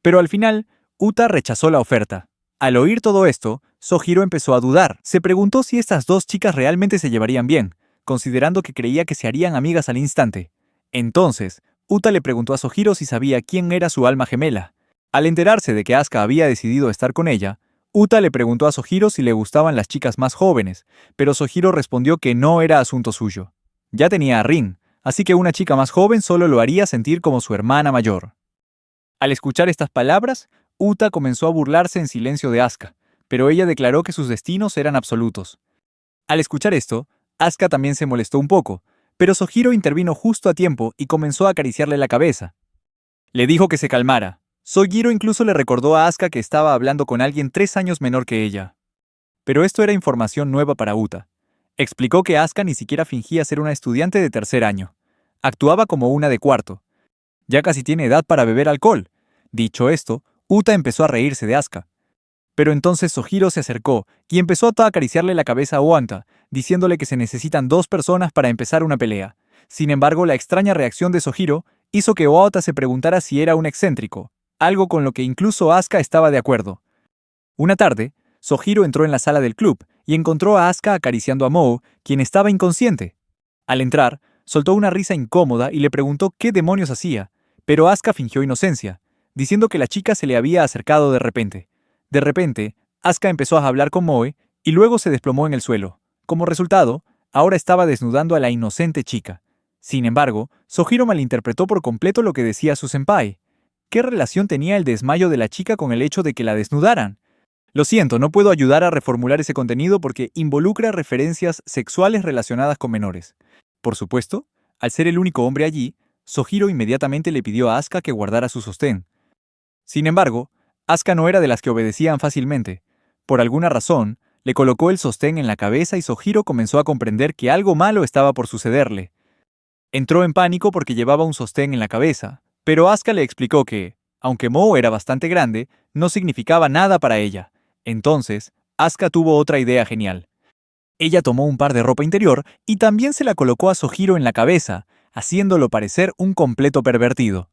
Pero al final, Uta rechazó la oferta. Al oír todo esto, Sojiro empezó a dudar. Se preguntó si estas dos chicas realmente se llevarían bien, considerando que creía que se harían amigas al instante. Entonces, Uta le preguntó a Sojiro si sabía quién era su alma gemela. Al enterarse de que Asuka había decidido estar con ella, Uta le preguntó a Sojiro si le gustaban las chicas más jóvenes, pero Sojiro respondió que no era asunto suyo. Ya tenía a Rin, así que una chica más joven solo lo haría sentir como su hermana mayor. Al escuchar estas palabras, Uta comenzó a burlarse en silencio de Asuka, pero ella declaró que sus destinos eran absolutos. Al escuchar esto, Asuka también se molestó un poco, pero Sojiro intervino justo a tiempo y comenzó a acariciarle la cabeza. Le dijo que se calmara. Sojiro incluso le recordó a Asuka que estaba hablando con alguien 3 años menor que ella. Pero esto era información nueva para Uta. Explicó que Asuka ni siquiera fingía ser una estudiante de tercer año. Actuaba como una de cuarto. Ya casi tiene edad para beber alcohol. Dicho esto, Uta empezó a reírse de Asuka. Pero entonces Sojiro se acercó y empezó a acariciarle la cabeza a Oanta, diciéndole que se necesitan 2 personas para empezar una pelea. Sin embargo, la extraña reacción de Sojiro hizo que Oata se preguntara si era un excéntrico, algo con lo que incluso Asuka estaba de acuerdo. Una tarde, Sojiro entró en la sala del club y encontró a Asuka acariciando a Mou, quien estaba inconsciente. Al entrar, soltó una risa incómoda y le preguntó qué demonios hacía, pero Asuka fingió inocencia, diciendo que la chica se le había acercado de repente. De repente, Asuka empezó a hablar con Moe y luego se desplomó en el suelo. Como resultado, ahora estaba desnudando a la inocente chica. Sin embargo, Sojiro malinterpretó por completo lo que decía su senpai. ¿Qué relación tenía el desmayo de la chica con el hecho de que la desnudaran? Lo siento, no puedo ayudar a reformular ese contenido porque involucra referencias sexuales relacionadas con menores. Por supuesto, al ser el único hombre allí, Sojiro inmediatamente le pidió a Asuka que guardara su sostén. Sin embargo, Asuka no era de las que obedecían fácilmente. Por alguna razón, le colocó el sostén en la cabeza y Sojiro comenzó a comprender que algo malo estaba por sucederle. Entró en pánico porque llevaba un sostén en la cabeza, pero Asuka le explicó que, aunque Mo era bastante grande, no significaba nada para ella. Entonces, Asuka tuvo otra idea genial. Ella tomó un par de ropa interior y también se la colocó a Sojiro en la cabeza, haciéndolo parecer un completo pervertido.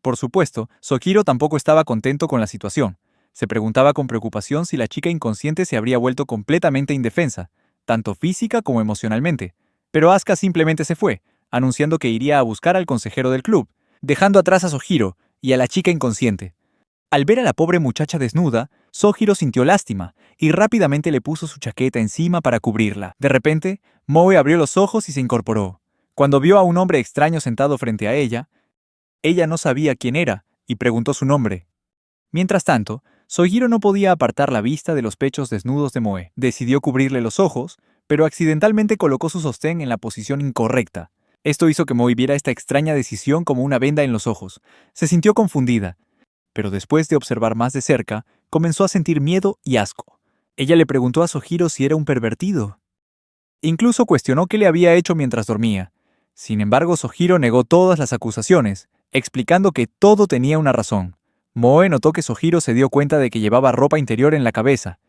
Por supuesto, Sojiro tampoco estaba contento con la situación. Se preguntaba con preocupación si la chica inconsciente se habría vuelto completamente indefensa, tanto física como emocionalmente. Pero Asuka simplemente se fue, anunciando que iría a buscar al consejero del club, dejando atrás a Sojiro y a la chica inconsciente. Al ver a la pobre muchacha desnuda, Sojiro sintió lástima y rápidamente le puso su chaqueta encima para cubrirla. De repente, Moe abrió los ojos y se incorporó. Cuando vio a un hombre extraño sentado frente a ella no sabía quién era y preguntó su nombre. Mientras tanto, Sojiro no podía apartar la vista de los pechos desnudos de Moe. Decidió cubrirle los ojos, pero accidentalmente colocó su sostén en la posición incorrecta. Esto hizo que Moe viera esta extraña decisión como una venda en los ojos. Se sintió confundida, pero después de observar más de cerca, comenzó a sentir miedo y asco. Ella le preguntó a Sojiro si era un pervertido. Incluso cuestionó qué le había hecho mientras dormía. Sin embargo, Sojiro negó todas las acusaciones, explicando que todo tenía una razón. Moe notó que Sojiro se dio cuenta de que llevaba ropa interior en la cabeza.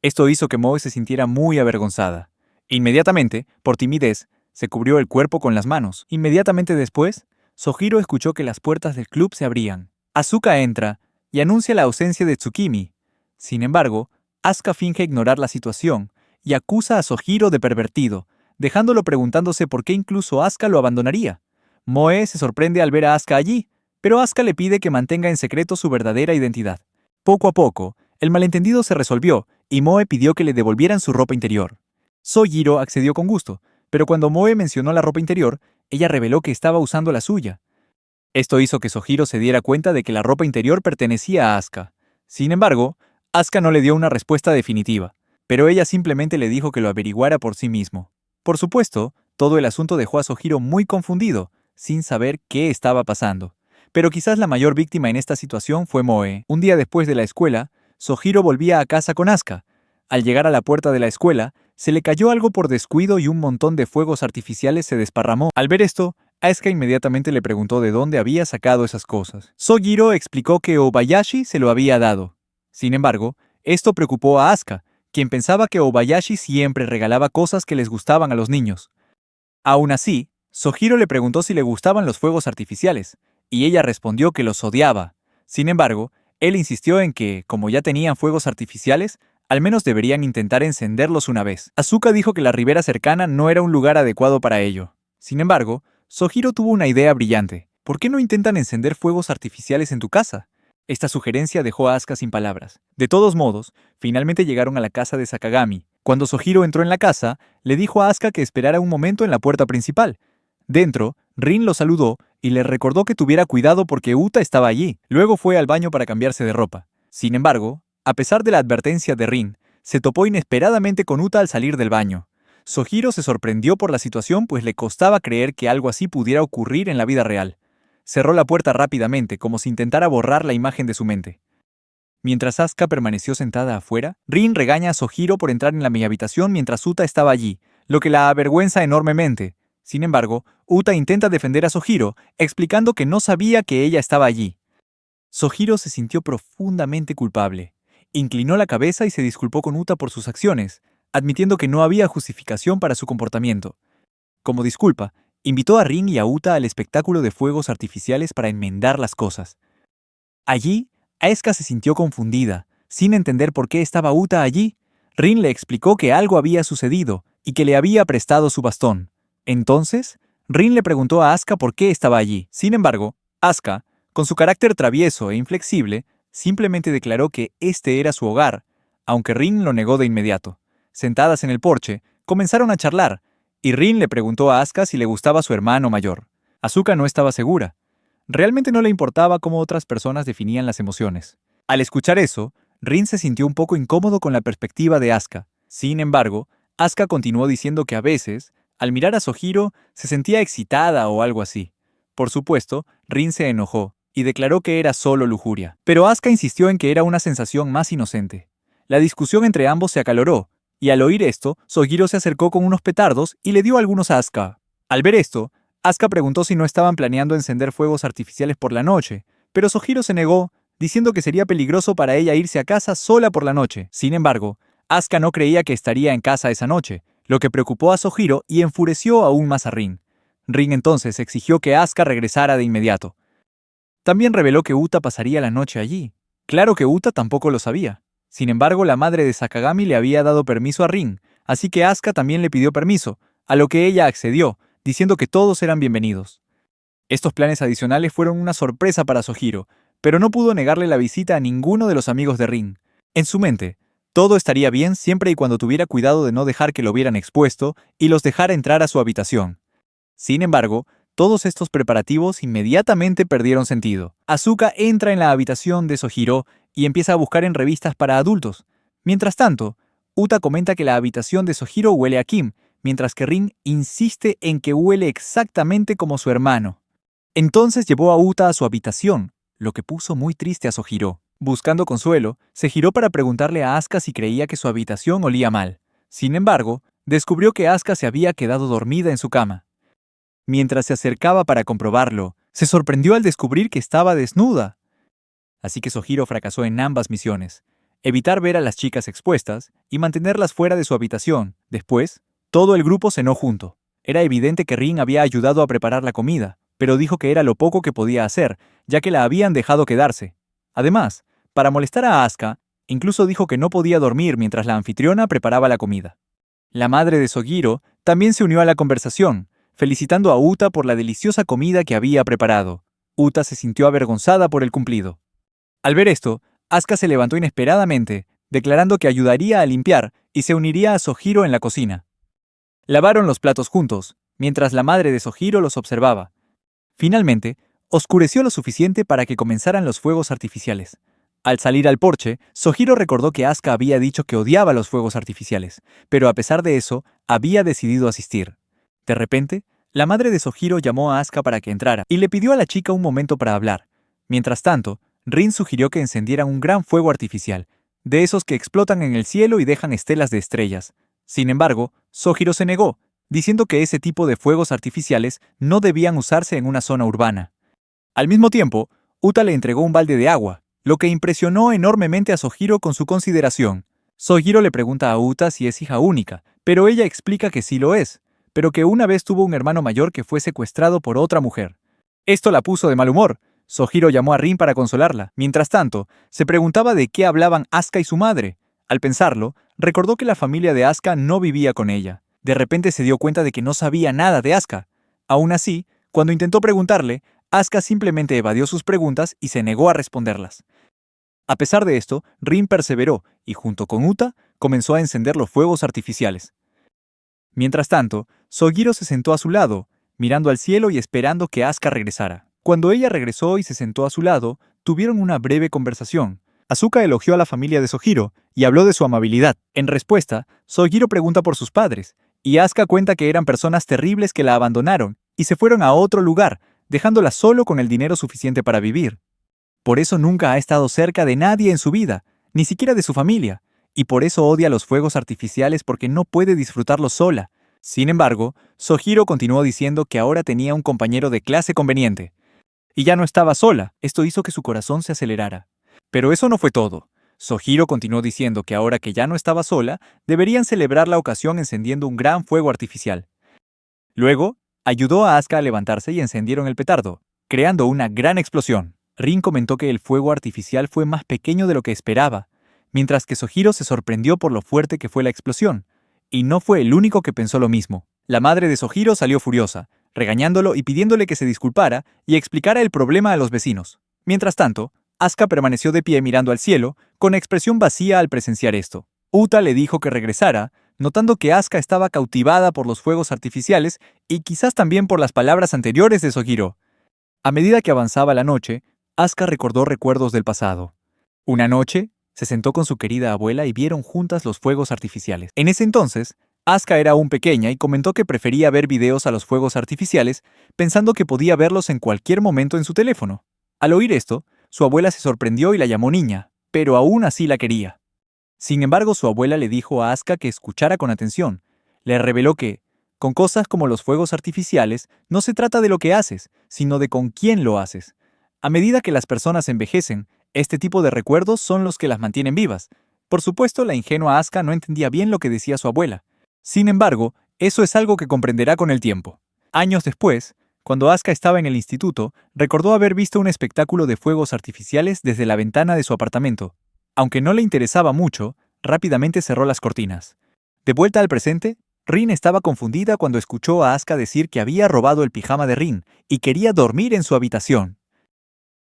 Esto hizo que Moe se sintiera muy avergonzada. Inmediatamente, por timidez, se cubrió el cuerpo con las manos. Inmediatamente después, Sojiro escuchó que las puertas del club se abrían. Asuka entra y anuncia la ausencia de Tsukimi. Sin embargo, Asuka finge ignorar la situación y acusa a Sojiro de pervertido, dejándolo preguntándose por qué incluso Asuka lo abandonaría. Moe se sorprende al ver a Asuka allí, pero Asuka le pide que mantenga en secreto su verdadera identidad. Poco a poco, el malentendido se resolvió y Moe pidió que le devolvieran su ropa interior. Sojiro accedió con gusto, pero cuando Moe mencionó la ropa interior, ella reveló que estaba usando la suya. Esto hizo que Sojiro se diera cuenta de que la ropa interior pertenecía a Asuka. Sin embargo, Asuka no le dio una respuesta definitiva, pero ella simplemente le dijo que lo averiguara por sí mismo. Por supuesto, todo el asunto dejó a Sojiro muy confundido, sin saber qué estaba pasando. Pero quizás la mayor víctima en esta situación fue Moe. Un día después de la escuela, Sojiro volvía a casa con Asuka. Al llegar a la puerta de la escuela, se le cayó algo por descuido y un montón de fuegos artificiales se desparramó. Al ver esto, Asuka inmediatamente le preguntó de dónde había sacado esas cosas. Sojiro explicó que Obayashi se lo había dado. Sin embargo, esto preocupó a Asuka, quien pensaba que Obayashi siempre regalaba cosas que les gustaban a los niños. Aún así, Sojiro le preguntó si le gustaban los fuegos artificiales, y ella respondió que los odiaba. Sin embargo, él insistió en que, como ya tenían fuegos artificiales, al menos deberían intentar encenderlos una vez. Asuka dijo que la ribera cercana no era un lugar adecuado para ello. Sin embargo, Sojiro tuvo una idea brillante. ¿Por qué no intentan encender fuegos artificiales en tu casa? Esta sugerencia dejó a Asuka sin palabras. De todos modos, finalmente llegaron a la casa de Sakagami. Cuando Sojiro entró en la casa, le dijo a Asuka que esperara un momento en la puerta principal. Dentro, Rin lo saludó y le recordó que tuviera cuidado porque Uta estaba allí. Luego fue al baño para cambiarse de ropa. Sin embargo, a pesar de la advertencia de Rin, se topó inesperadamente con Uta al salir del baño. Sojiro se sorprendió por la situación, pues le costaba creer que algo así pudiera ocurrir en la vida real. Cerró la puerta rápidamente, como si intentara borrar la imagen de su mente. Mientras Asuka permaneció sentada afuera, Rin regaña a Sojiro por entrar en la mi habitación mientras Uta estaba allí, lo que la avergüenza enormemente. Sin embargo, Uta intenta defender a Sojiro, explicando que no sabía que ella estaba allí. Sojiro se sintió profundamente culpable. Inclinó la cabeza y se disculpó con Uta por sus acciones, admitiendo que no había justificación para su comportamiento. Como disculpa, invitó a Rin y a Uta al espectáculo de fuegos artificiales para enmendar las cosas. Allí, Asuka se sintió confundida, sin entender por qué estaba Uta allí. Rin le explicó que algo había sucedido y que le había prestado su bastón. Entonces, Rin le preguntó a Asuka por qué estaba allí. Sin embargo, Asuka, con su carácter travieso e inflexible, simplemente declaró que este era su hogar, aunque Rin lo negó de inmediato. Sentadas en el porche, comenzaron a charlar, y Rin le preguntó a Asuka si le gustaba su hermano mayor. Asuka no estaba segura. Realmente no le importaba cómo otras personas definían las emociones. Al escuchar eso, Rin se sintió un poco incómodo con la perspectiva de Asuka. Sin embargo, Asuka continuó diciendo que a veces, al mirar a Sojiro, se sentía excitada o algo así. Por supuesto, Rin se enojó y declaró que era solo lujuria. Pero Asuka insistió en que era una sensación más inocente. La discusión entre ambos se acaloró, y al oír esto, Sojiro se acercó con unos petardos y le dio algunos a Asuka. Al ver esto, Asuka preguntó si no estaban planeando encender fuegos artificiales por la noche, pero Sojiro se negó, diciendo que sería peligroso para ella irse a casa sola por la noche. Sin embargo, Asuka no creía que estaría en casa esa noche, lo que preocupó a Sojiro y enfureció aún más a Rin. Rin entonces exigió que Asuka regresara de inmediato. También reveló que Uta pasaría la noche allí. Claro que Uta tampoco lo sabía. Sin embargo, la madre de Sakagami le había dado permiso a Rin, así que Asuka también le pidió permiso, a lo que ella accedió, diciendo que todos eran bienvenidos. Estos planes adicionales fueron una sorpresa para Sojiro, pero no pudo negarle la visita a ninguno de los amigos de Rin. En su mente, todo estaría bien siempre y cuando tuviera cuidado de no dejar que lo vieran expuesto y los dejara entrar a su habitación. Sin embargo, todos estos preparativos inmediatamente perdieron sentido. Asuka entra en la habitación de Sojiro y empieza a buscar en revistas para adultos. Mientras tanto, Uta comenta que la habitación de Sojiro huele a Kim, mientras que Rin insiste en que huele exactamente como su hermano. Entonces llevó a Uta a su habitación, lo que puso muy triste a Sojiro. Buscando consuelo, se giró para preguntarle a Asuka si creía que su habitación olía mal. Sin embargo, descubrió que Asuka se había quedado dormida en su cama. Mientras se acercaba para comprobarlo, se sorprendió al descubrir que estaba desnuda. Así que Sojiro fracasó en ambas misiones: evitar ver a las chicas expuestas y mantenerlas fuera de su habitación. Después, todo el grupo cenó junto. Era evidente que Rin había ayudado a preparar la comida, pero dijo que era lo poco que podía hacer, ya que la habían dejado quedarse. Además, para molestar a Asuka, incluso dijo que no podía dormir mientras la anfitriona preparaba la comida. La madre de Sojiro también se unió a la conversación, felicitando a Uta por la deliciosa comida que había preparado. Uta se sintió avergonzada por el cumplido. Al ver esto, Asuka se levantó inesperadamente, declarando que ayudaría a limpiar y se uniría a Sojiro en la cocina. Lavaron los platos juntos, mientras la madre de Sojiro los observaba. Finalmente, oscureció lo suficiente para que comenzaran los fuegos artificiales. Al salir al porche, Sojiro recordó que Asuka había dicho que odiaba los fuegos artificiales, pero a pesar de eso, había decidido asistir. De repente, la madre de Sojiro llamó a Asuka para que entrara y le pidió a la chica un momento para hablar. Mientras tanto, Rin sugirió que encendieran un gran fuego artificial, de esos que explotan en el cielo y dejan estelas de estrellas. Sin embargo, Sojiro se negó, diciendo que ese tipo de fuegos artificiales no debían usarse en una zona urbana. Al mismo tiempo, Uta le entregó un balde de agua, lo que impresionó enormemente a Sojiro con su consideración. Sojiro le pregunta a Uta si es hija única, pero ella explica que sí lo es, pero que una vez tuvo un hermano mayor que fue secuestrado por otra mujer. Esto la puso de mal humor. Sojiro llamó a Rin para consolarla. Mientras tanto, se preguntaba de qué hablaban Asuka y su madre. Al pensarlo, recordó que la familia de Asuka no vivía con ella. De repente se dio cuenta de que no sabía nada de Asuka. Aún así, cuando intentó preguntarle, Asuka simplemente evadió sus preguntas y se negó a responderlas. A pesar de esto, Rin perseveró y junto con Uta comenzó a encender los fuegos artificiales. Mientras tanto, Sojiro se sentó a su lado, mirando al cielo y esperando que Asuka regresara. Cuando ella regresó y se sentó a su lado, tuvieron una breve conversación. Asuka elogió a la familia de Sojiro y habló de su amabilidad. En respuesta, Sojiro pregunta por sus padres, y Asuka cuenta que eran personas terribles que la abandonaron y se fueron a otro lugar, dejándola solo con el dinero suficiente para vivir. Por eso nunca ha estado cerca de nadie en su vida, ni siquiera de su familia, y por eso odia los fuegos artificiales porque no puede disfrutarlos sola. Sin embargo, Sohiro continuó diciendo que ahora tenía un compañero de clase conveniente. Y ya no estaba sola, esto hizo que su corazón se acelerara. Pero eso no fue todo. Sohiro continuó diciendo que ahora que ya no estaba sola, deberían celebrar la ocasión encendiendo un gran fuego artificial. Luego, ayudó a Asuka a levantarse y encendieron el petardo, creando una gran explosión. Rin comentó que el fuego artificial fue más pequeño de lo que esperaba, mientras que Sohiro se sorprendió por lo fuerte que fue la explosión. Y no fue el único que pensó lo mismo. La madre de Sohiro salió furiosa, regañándolo y pidiéndole que se disculpara y explicara el problema a los vecinos. Mientras tanto, Asuka permaneció de pie mirando al cielo, con expresión vacía al presenciar esto. Uta le dijo que regresara, notando que Asuka estaba cautivada por los fuegos artificiales y quizás también por las palabras anteriores de Sohiro. A medida que avanzaba la noche, Asuka recordó recuerdos del pasado. Una noche, se sentó con su querida abuela y vieron juntas los fuegos artificiales. En ese entonces, Asuka era aún pequeña y comentó que prefería ver videos a los fuegos artificiales, pensando que podía verlos en cualquier momento en su teléfono. Al oír esto, su abuela se sorprendió y la llamó niña, pero aún así la quería. Sin embargo, su abuela le dijo a Asuka que escuchara con atención. Le reveló que, con cosas como los fuegos artificiales, no se trata de lo que haces, sino de con quién lo haces. A medida que las personas envejecen, este tipo de recuerdos son los que las mantienen vivas. Por supuesto, la ingenua Asuka no entendía bien lo que decía su abuela. Sin embargo, eso es algo que comprenderá con el tiempo. Años después, cuando Asuka estaba en el instituto, recordó haber visto un espectáculo de fuegos artificiales desde la ventana de su apartamento. Aunque no le interesaba mucho, rápidamente cerró las cortinas. De vuelta al presente, Rin estaba confundida cuando escuchó a Asuka decir que había robado el pijama de Rin y quería dormir en su habitación.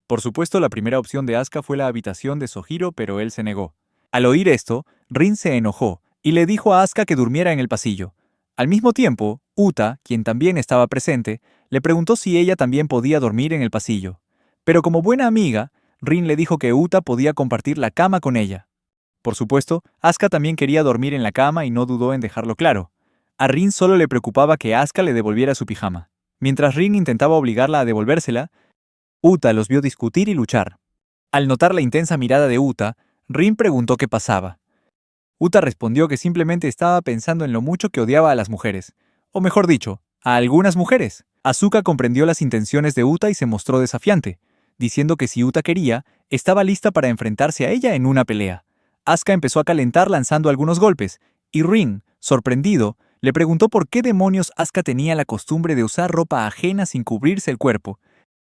Por supuesto, la primera opción de Asuka fue la habitación de Sohiro, pero él se negó. Al oír esto, Rin se enojó y le dijo a Asuka que durmiera en el pasillo. Al mismo tiempo, Uta, quien también estaba presente, le preguntó si ella también podía dormir en el pasillo. Pero como buena amiga, Rin le dijo que Uta podía compartir la cama con ella. Por supuesto, Asuka también quería dormir en la cama y no dudó en dejarlo claro. A Rin solo le preocupaba que Asuka le devolviera su pijama. Mientras Rin intentaba obligarla a devolvérsela, Uta los vio discutir y luchar. Al notar la intensa mirada de Uta, Rin preguntó qué pasaba. Uta respondió que simplemente estaba pensando en lo mucho que odiaba a las mujeres. O mejor dicho, a algunas mujeres. Asuka comprendió las intenciones de Uta y se mostró desafiante, diciendo que si Uta quería, estaba lista para enfrentarse a ella en una pelea. Asuka empezó a calentar lanzando algunos golpes, y Rin, sorprendido, le preguntó por qué demonios Asuka tenía la costumbre de usar ropa ajena sin cubrirse el cuerpo.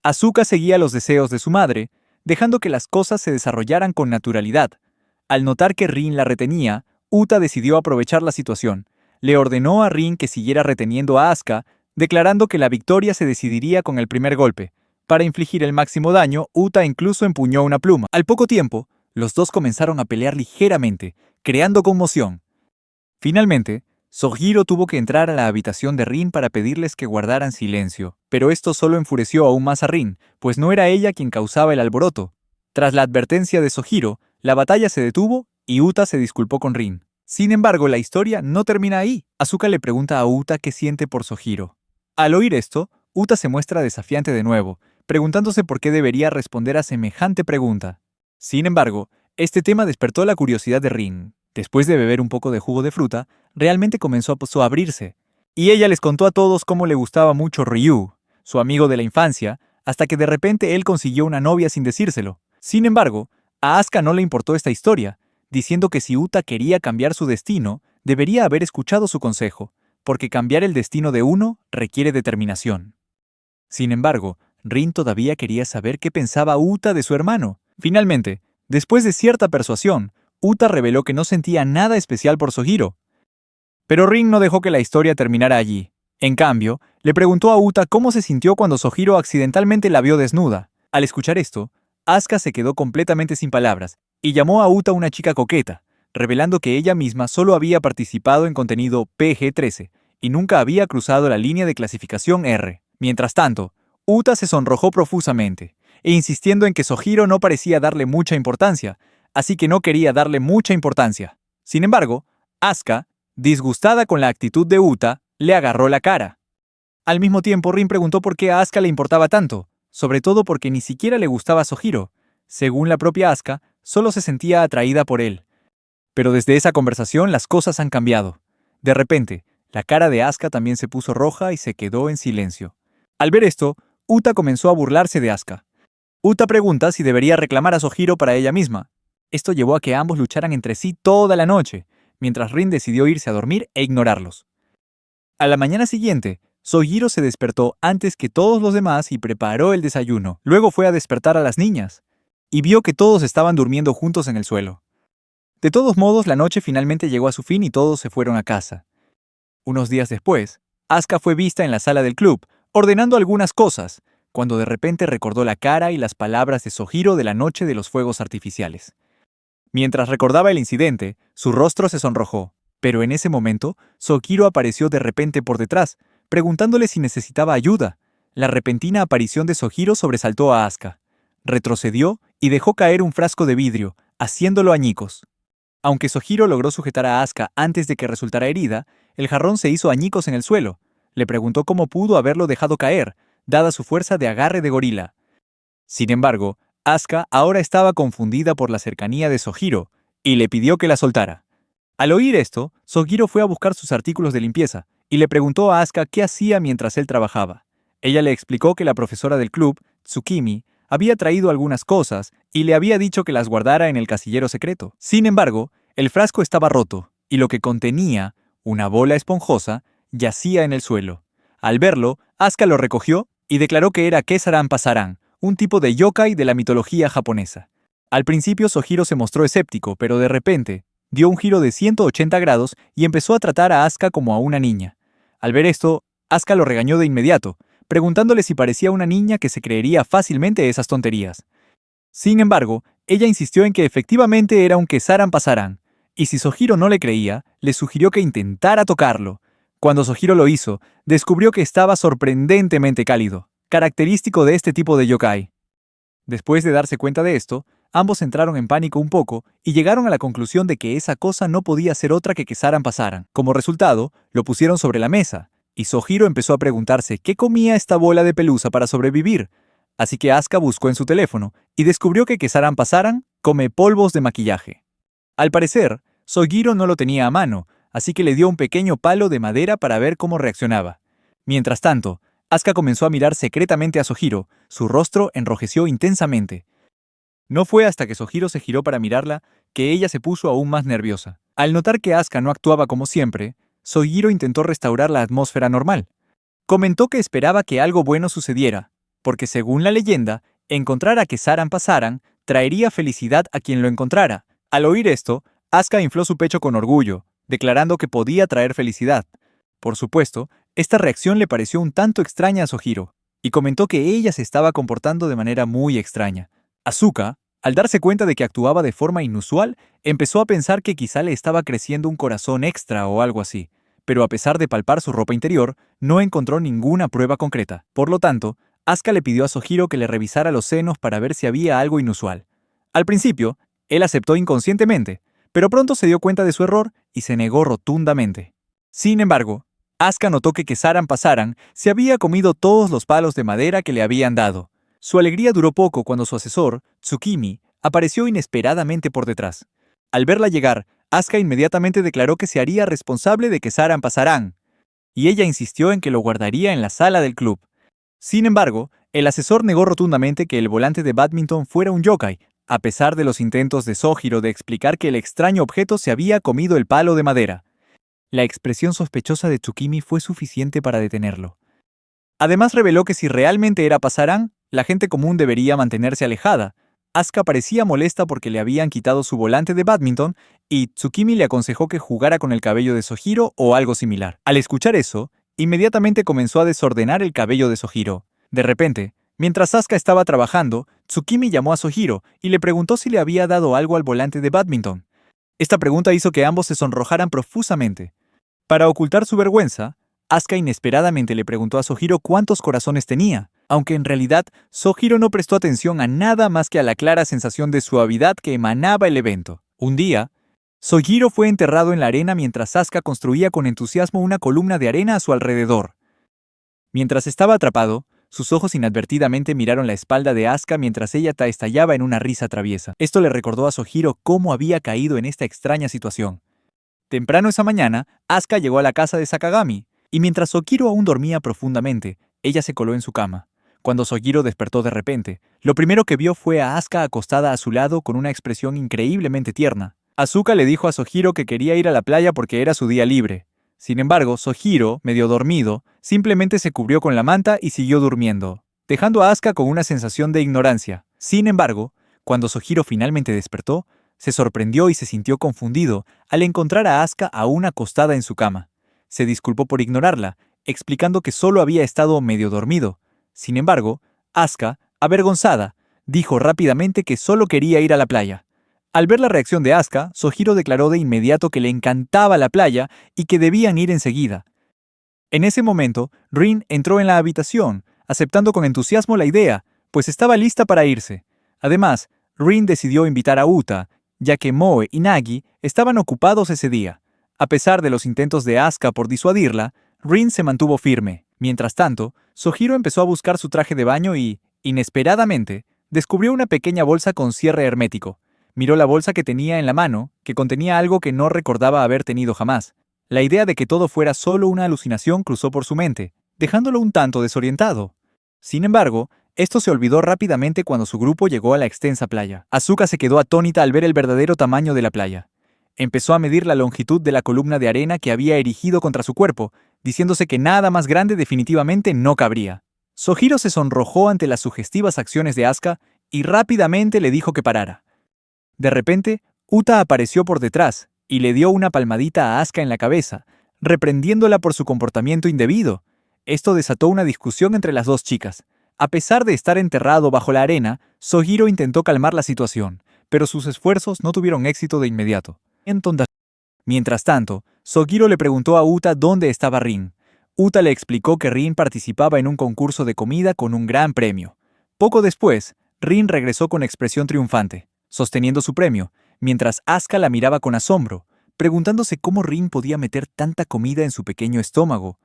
Asuka seguía los deseos de su madre, dejando que las cosas se desarrollaran con naturalidad. Al notar que Rin la retenía, Uta decidió aprovechar la situación. Le ordenó a Rin que siguiera reteniendo a Asuka, declarando que la victoria se decidiría con el primer golpe. Para infligir el máximo daño, Uta incluso empuñó una pluma. Al poco tiempo, los dos comenzaron a pelear ligeramente, creando conmoción. Finalmente, Sohiro tuvo que entrar a la habitación de Rin para pedirles que guardaran silencio, pero esto solo enfureció aún más a Rin, pues no era ella quien causaba el alboroto. Tras la advertencia de Sohiro, la batalla se detuvo y Uta se disculpó con Rin. Sin embargo, la historia no termina ahí. Asuka le pregunta a Uta qué siente por Sohiro. Al oír esto, Uta se muestra desafiante de nuevo, preguntándose por qué debería responder a semejante pregunta. Sin embargo, este tema despertó la curiosidad de Rin. Después de beber un poco de jugo de fruta, realmente comenzó a abrirse. Y ella les contó a todos cómo le gustaba mucho Ryu, su amigo de la infancia, hasta que de repente él consiguió una novia sin decírselo. Sin embargo, a Asuka no le importó esta historia, diciendo que si Uta quería cambiar su destino, debería haber escuchado su consejo, porque cambiar el destino de uno requiere determinación. Sin embargo, Rin todavía quería saber qué pensaba Uta de su hermano. Finalmente, después de cierta persuasión, Uta reveló que no sentía nada especial por Sohiro. Pero Rin no dejó que la historia terminara allí. En cambio, le preguntó a Uta cómo se sintió cuando Sohiro accidentalmente la vio desnuda. Al escuchar esto, Asuka se quedó completamente sin palabras y llamó a Uta una chica coqueta, revelando que ella misma solo había participado en contenido PG-13 y nunca había cruzado la línea de clasificación R. Mientras tanto, Uta se sonrojó profusamente, insistiendo en que Sohiro no parecía darle mucha importancia, así que no quería darle mucha importancia. Sin embargo, Asuka, Disgustada con la actitud de Uta, le agarró la cara. Al mismo tiempo, Rin preguntó por qué a Asuka le importaba tanto, sobre todo porque ni siquiera le gustaba Sojiro. Según la propia Asuka, solo se sentía atraída por él. Pero desde esa conversación las cosas han cambiado. De repente, la cara de Asuka también se puso roja y se quedó en silencio. Al ver esto, Uta comenzó a burlarse de Asuka. Uta pregunta si debería reclamar a Sojiro para ella misma. Esto llevó a que ambos lucharan entre sí toda la noche, mientras Rin decidió irse a dormir e ignorarlos. A la mañana siguiente, Sojiro se despertó antes que todos los demás y preparó el desayuno. Luego fue a despertar a las niñas, y vio que todos estaban durmiendo juntos en el suelo. De todos modos, la noche finalmente llegó a su fin y todos se fueron a casa. Unos días después, Asuka fue vista en la sala del club, ordenando algunas cosas, cuando de repente recordó la cara y las palabras de Sojiro de la noche de los fuegos artificiales. Mientras recordaba el incidente, su rostro se sonrojó, pero en ese momento, Sojiro apareció de repente por detrás, preguntándole si necesitaba ayuda. La repentina aparición de Sojiro sobresaltó a Asuka. Retrocedió y dejó caer un frasco de vidrio, haciéndolo añicos. Aunque Sojiro logró sujetar a Asuka antes de que resultara herida, el jarrón se hizo añicos en el suelo. Le preguntó cómo pudo haberlo dejado caer, dada su fuerza de agarre de gorila. Sin embargo, Asuka ahora estaba confundida por la cercanía de Sojiro, y le pidió que la soltara. Al oír esto, Sojiro fue a buscar sus artículos de limpieza, y le preguntó a Asuka qué hacía mientras él trabajaba. Ella le explicó que la profesora del club, Tsukimi, había traído algunas cosas y le había dicho que las guardara en el casillero secreto. Sin embargo, el frasco estaba roto, y lo que contenía, una bola esponjosa, yacía en el suelo. Al verlo, Asuka lo recogió y declaró que era Kesaran Pasaran, un tipo de yokai de la mitología japonesa. Al principio Sojiro se mostró escéptico, pero de repente dio un giro de 180 grados y empezó a tratar a Asuka como a una niña. Al ver esto, Asuka lo regañó de inmediato, preguntándole si parecía una niña que se creería fácilmente esas tonterías. Sin embargo, ella insistió en que efectivamente era un Kesaran Pasaran, y si Sojiro no le creía, le sugirió que intentara tocarlo. Cuando Sojiro lo hizo, descubrió que estaba sorprendentemente cálido, característico de este tipo de yokai. Después de darse cuenta de esto, ambos entraron en pánico un poco y llegaron a la conclusión de que esa cosa no podía ser otra que Kesaran Pasaran. Como resultado, lo pusieron sobre la mesa, y Sojiro empezó a preguntarse qué comía esta bola de pelusa para sobrevivir. Así que Asuka buscó en su teléfono y descubrió que Kesaran Pasaran come polvos de maquillaje. Al parecer, Sojiro no lo tenía a mano, así que le dio un pequeño palo de madera para ver cómo reaccionaba. Mientras tanto, Asuka comenzó a mirar secretamente a Sojiro, su rostro enrojeció intensamente. No fue hasta que Sojiro se giró para mirarla que ella se puso aún más nerviosa. Al notar que Asuka no actuaba como siempre, Sojiro intentó restaurar la atmósfera normal. Comentó que esperaba que algo bueno sucediera, porque según la leyenda, encontrar a Kesaran Pasaran traería felicidad a quien lo encontrara. Al oír esto, Asuka infló su pecho con orgullo, declarando que podía traer felicidad. Por supuesto, esta reacción le pareció un tanto extraña a Sojiro, y comentó que ella se estaba comportando de manera muy extraña. Asuka, al darse cuenta de que actuaba de forma inusual, empezó a pensar que quizá le estaba creciendo un corazón extra o algo así, pero a pesar de palpar su ropa interior, no encontró ninguna prueba concreta. Por lo tanto, Asuka le pidió a Sojiro que le revisara los senos para ver si había algo inusual. Al principio, él aceptó inconscientemente, pero pronto se dio cuenta de su error y se negó rotundamente. Sin embargo, Asuka notó que Kesaran Pasaran se había comido todos los palos de madera que le habían dado. Su alegría duró poco cuando su asesor, Tsukimi, apareció inesperadamente por detrás. Al verla llegar, Asuka inmediatamente declaró que se haría responsable de Kesaran Pasaran, y ella insistió en que lo guardaría en la sala del club. Sin embargo, el asesor negó rotundamente que el volante de bádminton fuera un yokai, a pesar de los intentos de Sojiro de explicar que el extraño objeto se había comido el palo de madera. La expresión sospechosa de Tsukimi fue suficiente para detenerlo. Además reveló que si realmente era Pasaran, la gente común debería mantenerse alejada. Asuka parecía molesta porque le habían quitado su volante de bádminton y Tsukimi le aconsejó que jugara con el cabello de Sojiro o algo similar. Al escuchar eso, inmediatamente comenzó a desordenar el cabello de Sojiro. De repente, mientras Asuka estaba trabajando, Tsukimi llamó a Sojiro y le preguntó si le había dado algo al volante de bádminton. Esta pregunta hizo que ambos se sonrojaran profusamente. Para ocultar su vergüenza, Asuka inesperadamente le preguntó a Sojiro cuántos corazones tenía, aunque en realidad Sojiro no prestó atención a nada más que a la clara sensación de suavidad que emanaba el evento. Un día, Sojiro fue enterrado en la arena mientras Asuka construía con entusiasmo una columna de arena a su alrededor. Mientras estaba atrapado, sus ojos inadvertidamente miraron la espalda de Asuka mientras ella estallaba en una risa traviesa. Esto le recordó a Sojiro cómo había caído en esta extraña situación. Temprano esa mañana, Asuka llegó a la casa de Sakagami, y mientras Sojiro aún dormía profundamente, ella se coló en su cama. Cuando Sojiro despertó de repente, lo primero que vio fue a Asuka acostada a su lado con una expresión increíblemente tierna. Asuka le dijo a Sojiro que quería ir a la playa porque era su día libre. Sin embargo, Sojiro, medio dormido, simplemente se cubrió con la manta y siguió durmiendo, dejando a Asuka con una sensación de ignorancia. Sin embargo, cuando Sojiro finalmente despertó, se sorprendió y se sintió confundido al encontrar a Asuka aún acostada en su cama. Se disculpó por ignorarla, explicando que solo había estado medio dormido. Sin embargo, Asuka, avergonzada, dijo rápidamente que solo quería ir a la playa. Al ver la reacción de Asuka, Sojiro declaró de inmediato que le encantaba la playa y que debían ir enseguida. En ese momento, Rin entró en la habitación, aceptando con entusiasmo la idea, pues estaba lista para irse. Además, Rin decidió invitar a Uta, ya que Moe y Nagi estaban ocupados ese día. A pesar de los intentos de Asuka por disuadirla, Rin se mantuvo firme. Mientras tanto, Sojiro empezó a buscar su traje de baño y, inesperadamente, descubrió una pequeña bolsa con cierre hermético. Miró la bolsa que tenía en la mano, que contenía algo que no recordaba haber tenido jamás. La idea de que todo fuera solo una alucinación cruzó por su mente, dejándolo un tanto desorientado. Sin embargo, esto se olvidó rápidamente cuando su grupo llegó a la extensa playa. Asuka se quedó atónita al ver el verdadero tamaño de la playa. Empezó a medir la longitud de la columna de arena que había erigido contra su cuerpo, diciéndose que nada más grande definitivamente no cabría. Sojiro se sonrojó ante las sugestivas acciones de Asuka y rápidamente le dijo que parara. De repente, Uta apareció por detrás y le dio una palmadita a Asuka en la cabeza, reprendiéndola por su comportamiento indebido. Esto desató una discusión entre las dos chicas. A pesar de estar enterrado bajo la arena, Sojiro intentó calmar la situación, pero sus esfuerzos no tuvieron éxito de inmediato. Mientras tanto, Sojiro le preguntó a Uta dónde estaba Rin. Uta le explicó que Rin participaba en un concurso de comida con un gran premio. Poco después, Rin regresó con expresión triunfante, sosteniendo su premio, mientras Asuka la miraba con asombro, preguntándose cómo Rin podía meter tanta comida en su pequeño estómago.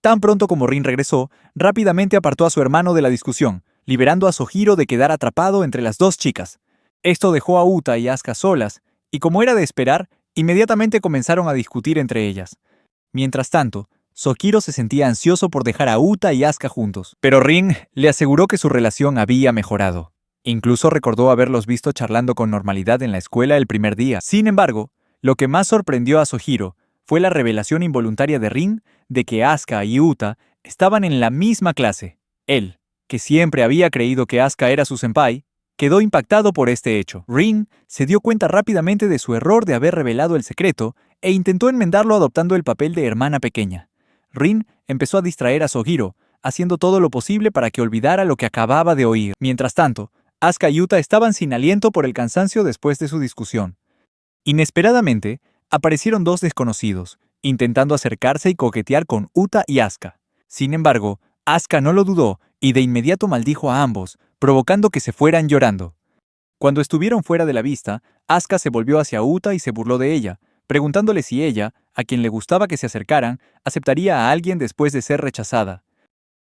Tan pronto como Rin regresó, rápidamente apartó a su hermano de la discusión, liberando a Sojiro de quedar atrapado entre las dos chicas. Esto dejó a Uta y Asuka solas, y como era de esperar, inmediatamente comenzaron a discutir entre ellas. Mientras tanto, Sojiro se sentía ansioso por dejar a Uta y Asuka juntos, pero Rin le aseguró que su relación había mejorado. Incluso recordó haberlos visto charlando con normalidad en la escuela el primer día. Sin embargo, lo que más sorprendió a Sojiro fue la revelación involuntaria de Rin de que Asuka y Uta estaban en la misma clase. Él, que siempre había creído que Asuka era su senpai, quedó impactado por este hecho. Rin se dio cuenta rápidamente de su error de haber revelado el secreto e intentó enmendarlo adoptando el papel de hermana pequeña. Rin empezó a distraer a Sojiro, haciendo todo lo posible para que olvidara lo que acababa de oír. Mientras tanto, Asuka y Uta estaban sin aliento por el cansancio después de su discusión. Inesperadamente, aparecieron dos desconocidos, intentando acercarse y coquetear con Uta y Asuka. Sin embargo, Asuka no lo dudó y de inmediato maldijo a ambos, provocando que se fueran llorando. Cuando estuvieron fuera de la vista, Asuka se volvió hacia Uta y se burló de ella, preguntándole si ella, a quien le gustaba que se acercaran, aceptaría a alguien después de ser rechazada.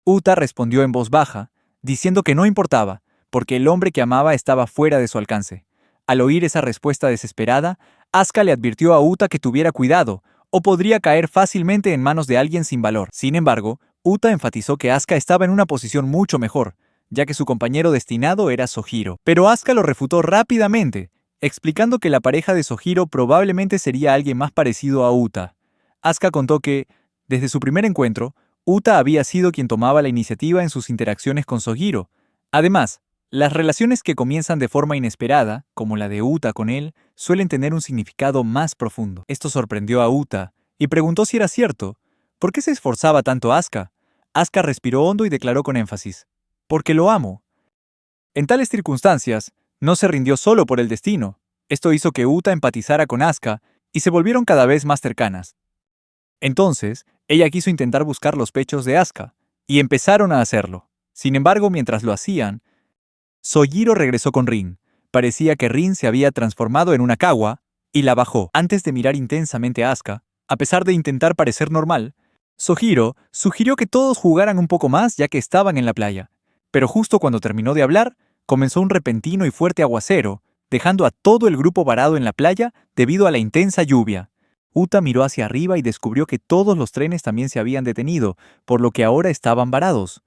Uta respondió en voz baja, diciendo que no importaba, porque el hombre que amaba estaba fuera de su alcance. Al oír esa respuesta desesperada, Asuka le advirtió a Uta que tuviera cuidado, o podría caer fácilmente en manos de alguien sin valor. Sin embargo, Uta enfatizó que Asuka estaba en una posición mucho mejor, ya que su compañero destinado era Sojiro. Pero Asuka lo refutó rápidamente, explicando que la pareja de Sojiro probablemente sería alguien más parecido a Uta. Asuka contó que, desde su primer encuentro, Uta había sido quien tomaba la iniciativa en sus interacciones con Sojiro. Además, las relaciones que comienzan de forma inesperada, como la de Uta con él, suelen tener un significado más profundo. Esto sorprendió a Uta y preguntó si era cierto. ¿Por qué se esforzaba tanto Asuka? Asuka respiró hondo y declaró con énfasis: «Porque lo amo». En tales circunstancias, no se rindió solo por el destino. Esto hizo que Uta empatizara con Asuka y se volvieron cada vez más cercanas. Entonces, ella quiso intentar buscar los pechos de Asuka, y empezaron a hacerlo. Sin embargo, mientras lo hacían, Sojiro regresó con Rin. Parecía que Rin se había transformado en una kawa y la bajó. Antes de mirar intensamente a Asuka, a pesar de intentar parecer normal, Sojiro sugirió que todos jugaran un poco más ya que estaban en la playa. Pero justo cuando terminó de hablar, comenzó un repentino y fuerte aguacero, dejando a todo el grupo varado en la playa debido a la intensa lluvia. Uta miró hacia arriba y descubrió que todos los trenes también se habían detenido, por lo que ahora estaban varados.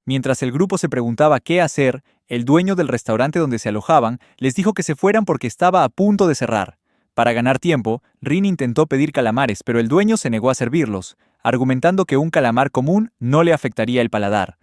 Mientras el grupo se preguntaba qué hacer, el dueño del restaurante donde se alojaban les dijo que se fueran porque estaba a punto de cerrar. Para ganar tiempo, Rin intentó pedir calamares, pero el dueño se negó a servirlos, argumentando que un calamar común no le afectaría el paladar.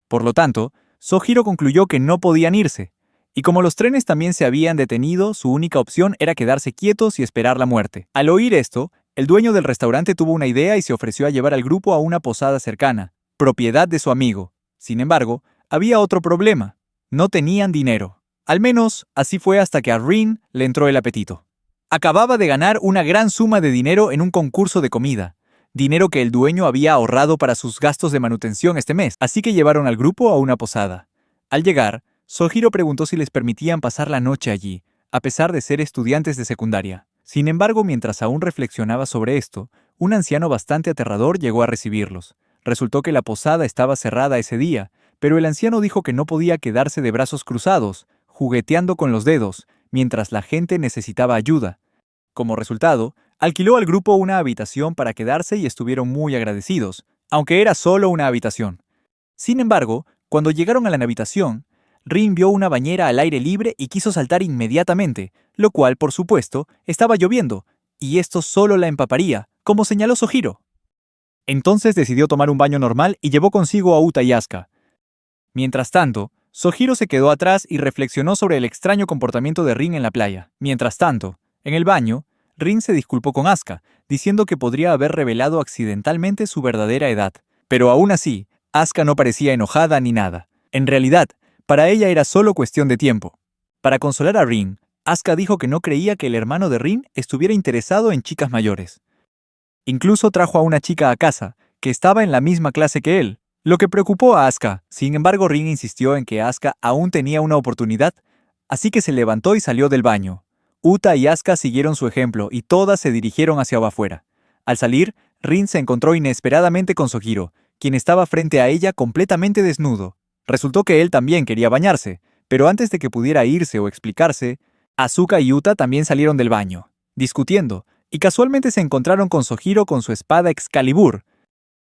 Por lo tanto, Sojiro concluyó que no podían irse, y como los trenes también se habían detenido, su única opción era quedarse quietos y esperar la muerte. Al oír esto, el dueño del restaurante tuvo una idea y se ofreció a llevar al grupo a una posada cercana, propiedad de su amigo. Sin embargo, había otro problema. No tenían dinero. Al menos, así fue hasta que a Rin le entró el apetito. Acababa de ganar una gran suma de dinero en un concurso de comida, dinero que el dueño había ahorrado para sus gastos de manutención este mes, así que llevaron al grupo a una posada. Al llegar, Sojiro preguntó si les permitían pasar la noche allí, a pesar de ser estudiantes de secundaria. Sin embargo, mientras aún reflexionaba sobre esto, un anciano bastante aterrador llegó a recibirlos. Resultó que la posada estaba cerrada ese día, pero el anciano dijo que no podía quedarse de brazos cruzados, jugueteando con los dedos, mientras la gente necesitaba ayuda. Como resultado, alquiló al grupo una habitación para quedarse y estuvieron muy agradecidos, aunque era solo una habitación. Sin embargo, cuando llegaron a la habitación, Rin vio una bañera al aire libre y quiso saltar inmediatamente, lo cual, por supuesto, estaba lloviendo, y esto solo la empaparía, como señaló Sojiro. Entonces decidió tomar un baño normal y llevó consigo a Uta y Asuka. Mientras tanto, Sojiro se quedó atrás y reflexionó sobre el extraño comportamiento de Rin en la playa. Mientras tanto, en el baño, Rin se disculpó con Asuka, diciendo que podría haber revelado accidentalmente su verdadera edad. Pero aún así, Asuka no parecía enojada ni nada. En realidad, para ella era solo cuestión de tiempo. Para consolar a Rin, Asuka dijo que no creía que el hermano de Rin estuviera interesado en chicas mayores. Incluso trajo a una chica a casa, que estaba en la misma clase que él, lo que preocupó a Asuka. Sin embargo, Rin insistió en que Asuka aún tenía una oportunidad, así que se levantó y salió del baño. Uta y Asuka siguieron su ejemplo y todas se dirigieron hacia afuera. Al salir, Rin se encontró inesperadamente con Sojiro, quien estaba frente a ella completamente desnudo. Resultó que él también quería bañarse, pero antes de que pudiera irse o explicarse, Asuka y Uta también salieron del baño, discutiendo, y casualmente se encontraron con Sojiro con su espada Excalibur.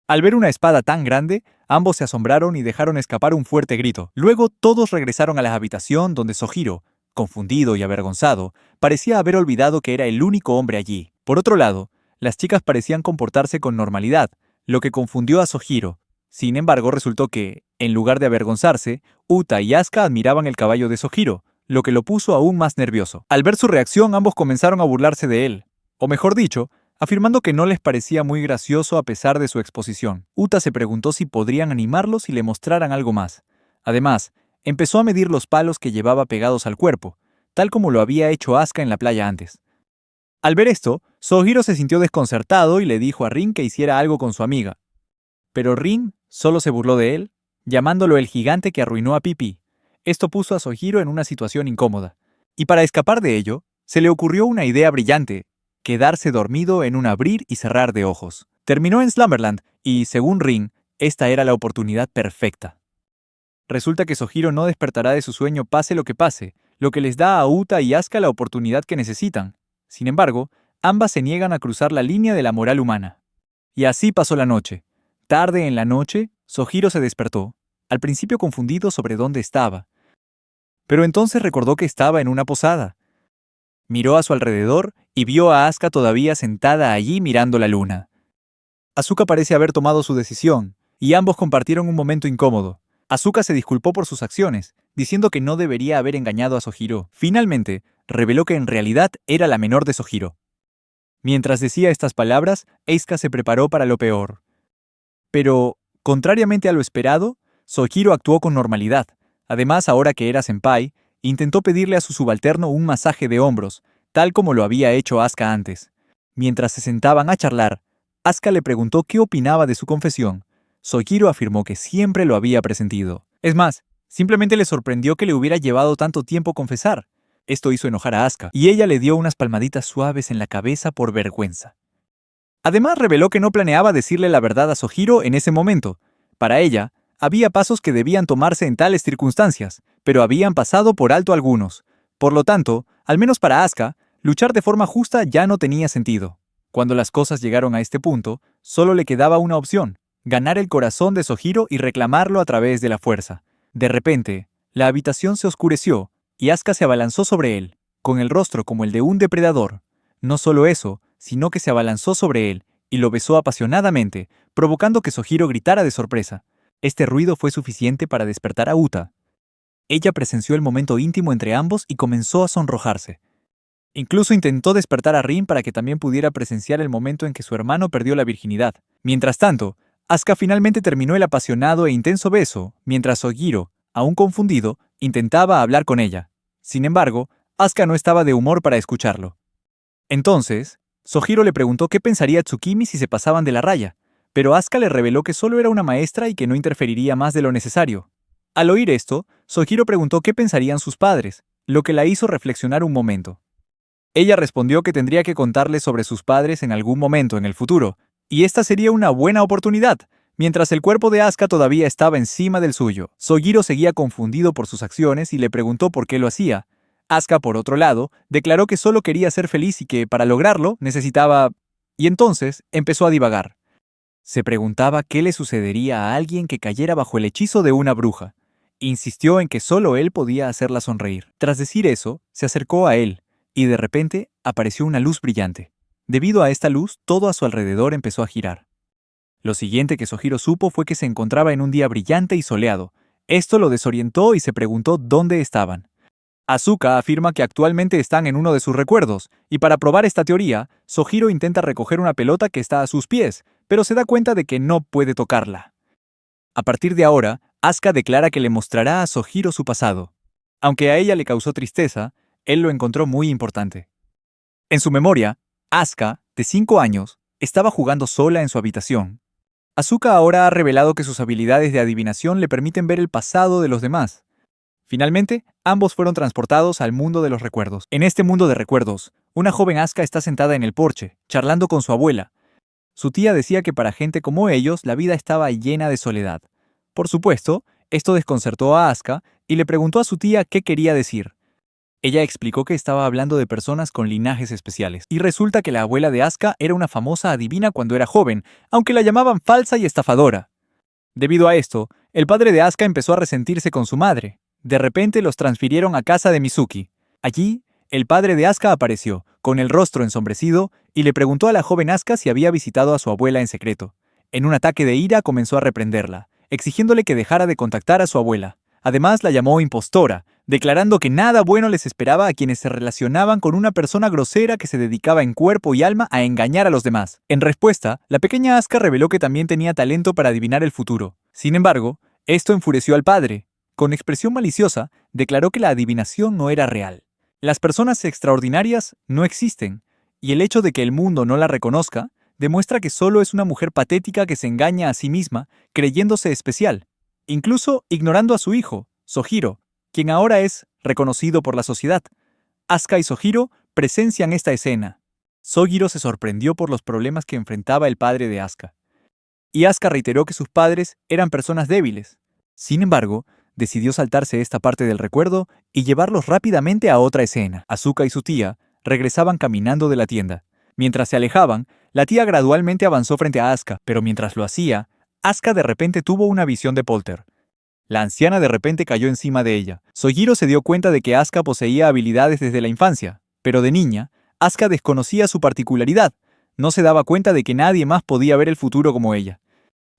Al ver una espada tan grande, ambos se asombraron y dejaron escapar un fuerte grito. Luego todos regresaron a la habitación donde Sojiro, confundido y avergonzado, parecía haber olvidado que era el único hombre allí. Por otro lado, las chicas parecían comportarse con normalidad, lo que confundió a Sojiro. Sin embargo, resultó que, en lugar de avergonzarse, Uta y Asuka admiraban el caballo de Sojiro, lo que lo puso aún más nervioso. Al ver su reacción, ambos comenzaron a burlarse de él. O mejor dicho, afirmando que no les parecía muy gracioso a pesar de su exposición. Uta se preguntó si podrían animarlos y le mostraran algo más. Además, empezó a medir los palos que llevaba pegados al cuerpo, tal como lo había hecho Asuka en la playa antes. Al ver esto, Sojiro se sintió desconcertado y le dijo a Rin que hiciera algo con su amiga. Pero Rin solo se burló de él, llamándolo el gigante que arruinó a Pipi. Esto puso a Sojiro en una situación incómoda. Y para escapar de ello, se le ocurrió una idea brillante: quedarse dormido en un abrir y cerrar de ojos. Terminó en Slumberland y, según Rin, esta era la oportunidad perfecta. Resulta que Sojiro no despertará de su sueño pase lo que pase, lo que les da a Uta y Asuka la oportunidad que necesitan. Sin embargo, ambas se niegan a cruzar la línea de la moral humana. Y así pasó la noche. Tarde en la noche, Sojiro se despertó, al principio confundido sobre dónde estaba. Pero entonces recordó que estaba en una posada. Miró a su alrededor y vio a Asuka todavía sentada allí mirando la luna. Asuka parece haber tomado su decisión, y ambos compartieron un momento incómodo. Asuka se disculpó por sus acciones, diciendo que no debería haber engañado a Sojiro. Finalmente, reveló que en realidad era la menor de Sojiro. Mientras decía estas palabras, Asuka se preparó para lo peor. Pero, contrariamente a lo esperado, Sojiro actuó con normalidad. Además, ahora que era senpai, intentó pedirle a su subalterno un masaje de hombros, tal como lo había hecho Asuka antes. Mientras se sentaban a charlar, Asuka le preguntó qué opinaba de su confesión. Sojiro afirmó que siempre lo había presentido. Es más, simplemente le sorprendió que le hubiera llevado tanto tiempo confesar. Esto hizo enojar a Asuka, y ella le dio unas palmaditas suaves en la cabeza por vergüenza. Además, reveló que no planeaba decirle la verdad a Sojiro en ese momento. Para ella, había pasos que debían tomarse en tales circunstancias, pero habían pasado por alto algunos. Por lo tanto, al menos para Asuka, luchar de forma justa ya no tenía sentido. Cuando las cosas llegaron a este punto, solo le quedaba una opción: ganar el corazón de Sojiro y reclamarlo a través de la fuerza. De repente, la habitación se oscureció, y Asuka se abalanzó sobre él, con el rostro como el de un depredador. No solo eso, sino que se abalanzó sobre él, y lo besó apasionadamente, provocando que Sojiro gritara de sorpresa. Este ruido fue suficiente para despertar a Uta. Ella presenció el momento íntimo entre ambos y comenzó a sonrojarse. Incluso intentó despertar a Rin para que también pudiera presenciar el momento en que su hermano perdió la virginidad. Mientras tanto, Asuka finalmente terminó el apasionado e intenso beso, mientras Sojiro, aún confundido, intentaba hablar con ella. Sin embargo, Asuka no estaba de humor para escucharlo. Entonces, Sojiro le preguntó qué pensaría Tsukimi si se pasaban de la raya, pero Asuka le reveló que solo era una maestra y que no interferiría más de lo necesario. Al oír esto, Sojiro preguntó qué pensarían sus padres, lo que la hizo reflexionar un momento. Ella respondió que tendría que contarles sobre sus padres en algún momento en el futuro, y esta sería una buena oportunidad, mientras el cuerpo de Asuka todavía estaba encima del suyo. Sojiro seguía confundido por sus acciones y le preguntó por qué lo hacía. Asuka, por otro lado, declaró que solo quería ser feliz y que, para lograrlo, necesitaba... Y entonces empezó a divagar. Se preguntaba qué le sucedería a alguien que cayera bajo el hechizo de una bruja. Insistió en que solo él podía hacerla sonreír. Tras decir eso, se acercó a él, y de repente apareció una luz brillante. Debido a esta luz, todo a su alrededor empezó a girar. Lo siguiente que Sojiro supo fue que se encontraba en un día brillante y soleado. Esto lo desorientó y se preguntó dónde estaban. Asuka afirma que actualmente están en uno de sus recuerdos, y para probar esta teoría, Sojiro intenta recoger una pelota que está a sus pies, pero se da cuenta de que no puede tocarla. A partir de ahora, Asuka declara que le mostrará a Sojiro su pasado. Aunque a ella le causó tristeza, él lo encontró muy importante. En su memoria, Asuka, de 5 años, estaba jugando sola en su habitación. Asuka ahora ha revelado que sus habilidades de adivinación le permiten ver el pasado de los demás. Finalmente, ambos fueron transportados al mundo de los recuerdos. En este mundo de recuerdos, una joven Asuka está sentada en el porche, charlando con su abuela. Su tía decía que para gente como ellos, la vida estaba llena de soledad. Por supuesto, esto desconcertó a Asuka y le preguntó a su tía qué quería decir. Ella explicó que estaba hablando de personas con linajes especiales, y resulta que la abuela de Asuka era una famosa adivina cuando era joven, aunque la llamaban falsa y estafadora. Debido a esto, el padre de Asuka empezó a resentirse con su madre. De repente los transfirieron a casa de Mizuki. Allí, el padre de Asuka apareció, con el rostro ensombrecido, y le preguntó a la joven Asuka si había visitado a su abuela en secreto. En un ataque de ira comenzó a reprenderla, exigiéndole que dejara de contactar a su abuela. Además, la llamó impostora, declarando que nada bueno les esperaba a quienes se relacionaban con una persona grosera que se dedicaba en cuerpo y alma a engañar a los demás. En respuesta, la pequeña Asuka reveló que también tenía talento para adivinar el futuro. Sin embargo, esto enfureció al padre. Con expresión maliciosa, declaró que la adivinación no era real. Las personas extraordinarias no existen, y el hecho de que el mundo no la reconozca demuestra que solo es una mujer patética que se engaña a sí misma, creyéndose especial, incluso ignorando a su hijo, Sojiro, quien ahora es reconocido por la sociedad. Asuka y Sojiro presencian esta escena. Sojiro se sorprendió por los problemas que enfrentaba el padre de Asuka. Y Asuka reiteró que sus padres eran personas débiles. Sin embargo, decidió saltarse esta parte del recuerdo y llevarlos rápidamente a otra escena. Asuka y su tía regresaban caminando de la tienda. Mientras se alejaban, la tía gradualmente avanzó frente a Asuka, pero mientras lo hacía, Asuka de repente tuvo una visión de Polter. La anciana de repente cayó encima de ella. Sojiro se dio cuenta de que Asuka poseía habilidades desde la infancia, pero de niña, Asuka desconocía su particularidad. No se daba cuenta de que nadie más podía ver el futuro como ella.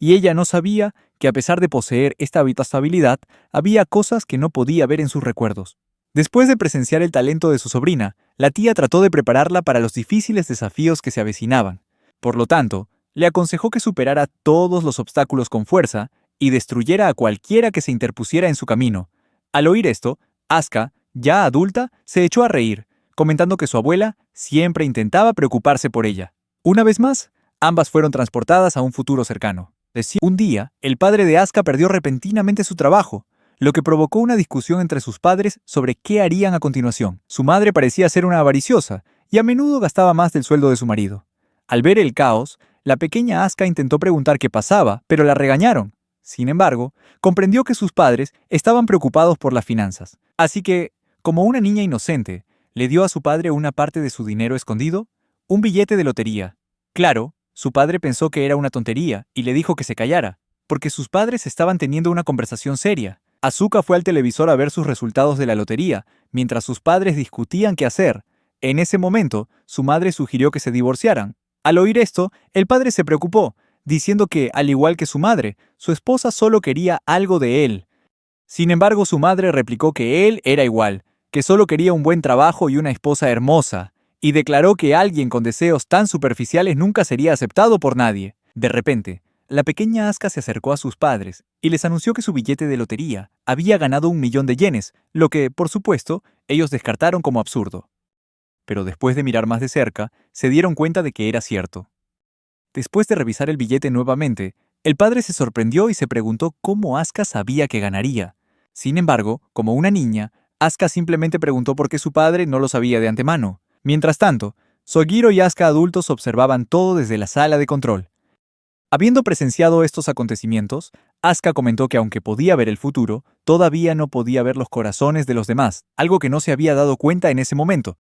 Y ella no sabía que a pesar de poseer esta habilidad, había cosas que no podía ver en sus recuerdos. Después de presenciar el talento de su sobrina, la tía trató de prepararla para los difíciles desafíos que se avecinaban. Por lo tanto, le aconsejó que superara todos los obstáculos con fuerza y destruyera a cualquiera que se interpusiera en su camino. Al oír esto, Asuka, ya adulta, se echó a reír, comentando que su abuela siempre intentaba preocuparse por ella. Una vez más, ambas fueron transportadas a un futuro cercano. Un día, el padre de Asuka perdió repentinamente su trabajo. lo que provocó una discusión entre sus padres sobre qué harían a continuación. Su madre parecía ser una avariciosa y a menudo gastaba más del sueldo de su marido. Al ver el caos, la pequeña Aska intentó preguntar qué pasaba, pero la regañaron. Sin embargo, comprendió que sus padres estaban preocupados por las finanzas. Así que, como una niña inocente, le dio a su padre una parte de su dinero escondido, un billete de lotería. Claro, su padre pensó que era una tontería y le dijo que se callara, porque sus padres estaban teniendo una conversación seria. Asuka fue al televisor a ver sus resultados de la lotería, mientras sus padres discutían qué hacer. En ese momento, su madre sugirió que se divorciaran. Al oír esto, el padre se preocupó, diciendo que, al igual que su madre, su esposa solo quería algo de él. Sin embargo, su madre replicó que él era igual, que solo quería un buen trabajo y una esposa hermosa, y declaró que alguien con deseos tan superficiales nunca sería aceptado por nadie. De repente, la pequeña Asuka se acercó a sus padres y les anunció que su billete de lotería había ganado 1.000.000 de yenes, lo que, por supuesto, ellos descartaron como absurdo. Pero después de mirar más de cerca, se dieron cuenta de que era cierto. Después de revisar el billete nuevamente, el padre se sorprendió y se preguntó cómo Asuka sabía que ganaría. Sin embargo, como una niña, Asuka simplemente preguntó por qué su padre no lo sabía de antemano. Mientras tanto, Sugiro y Asuka adultos observaban todo desde la sala de control. Habiendo presenciado estos acontecimientos, Asuka comentó que aunque podía ver el futuro, todavía no podía ver los corazones de los demás, algo que no se había dado cuenta en ese momento.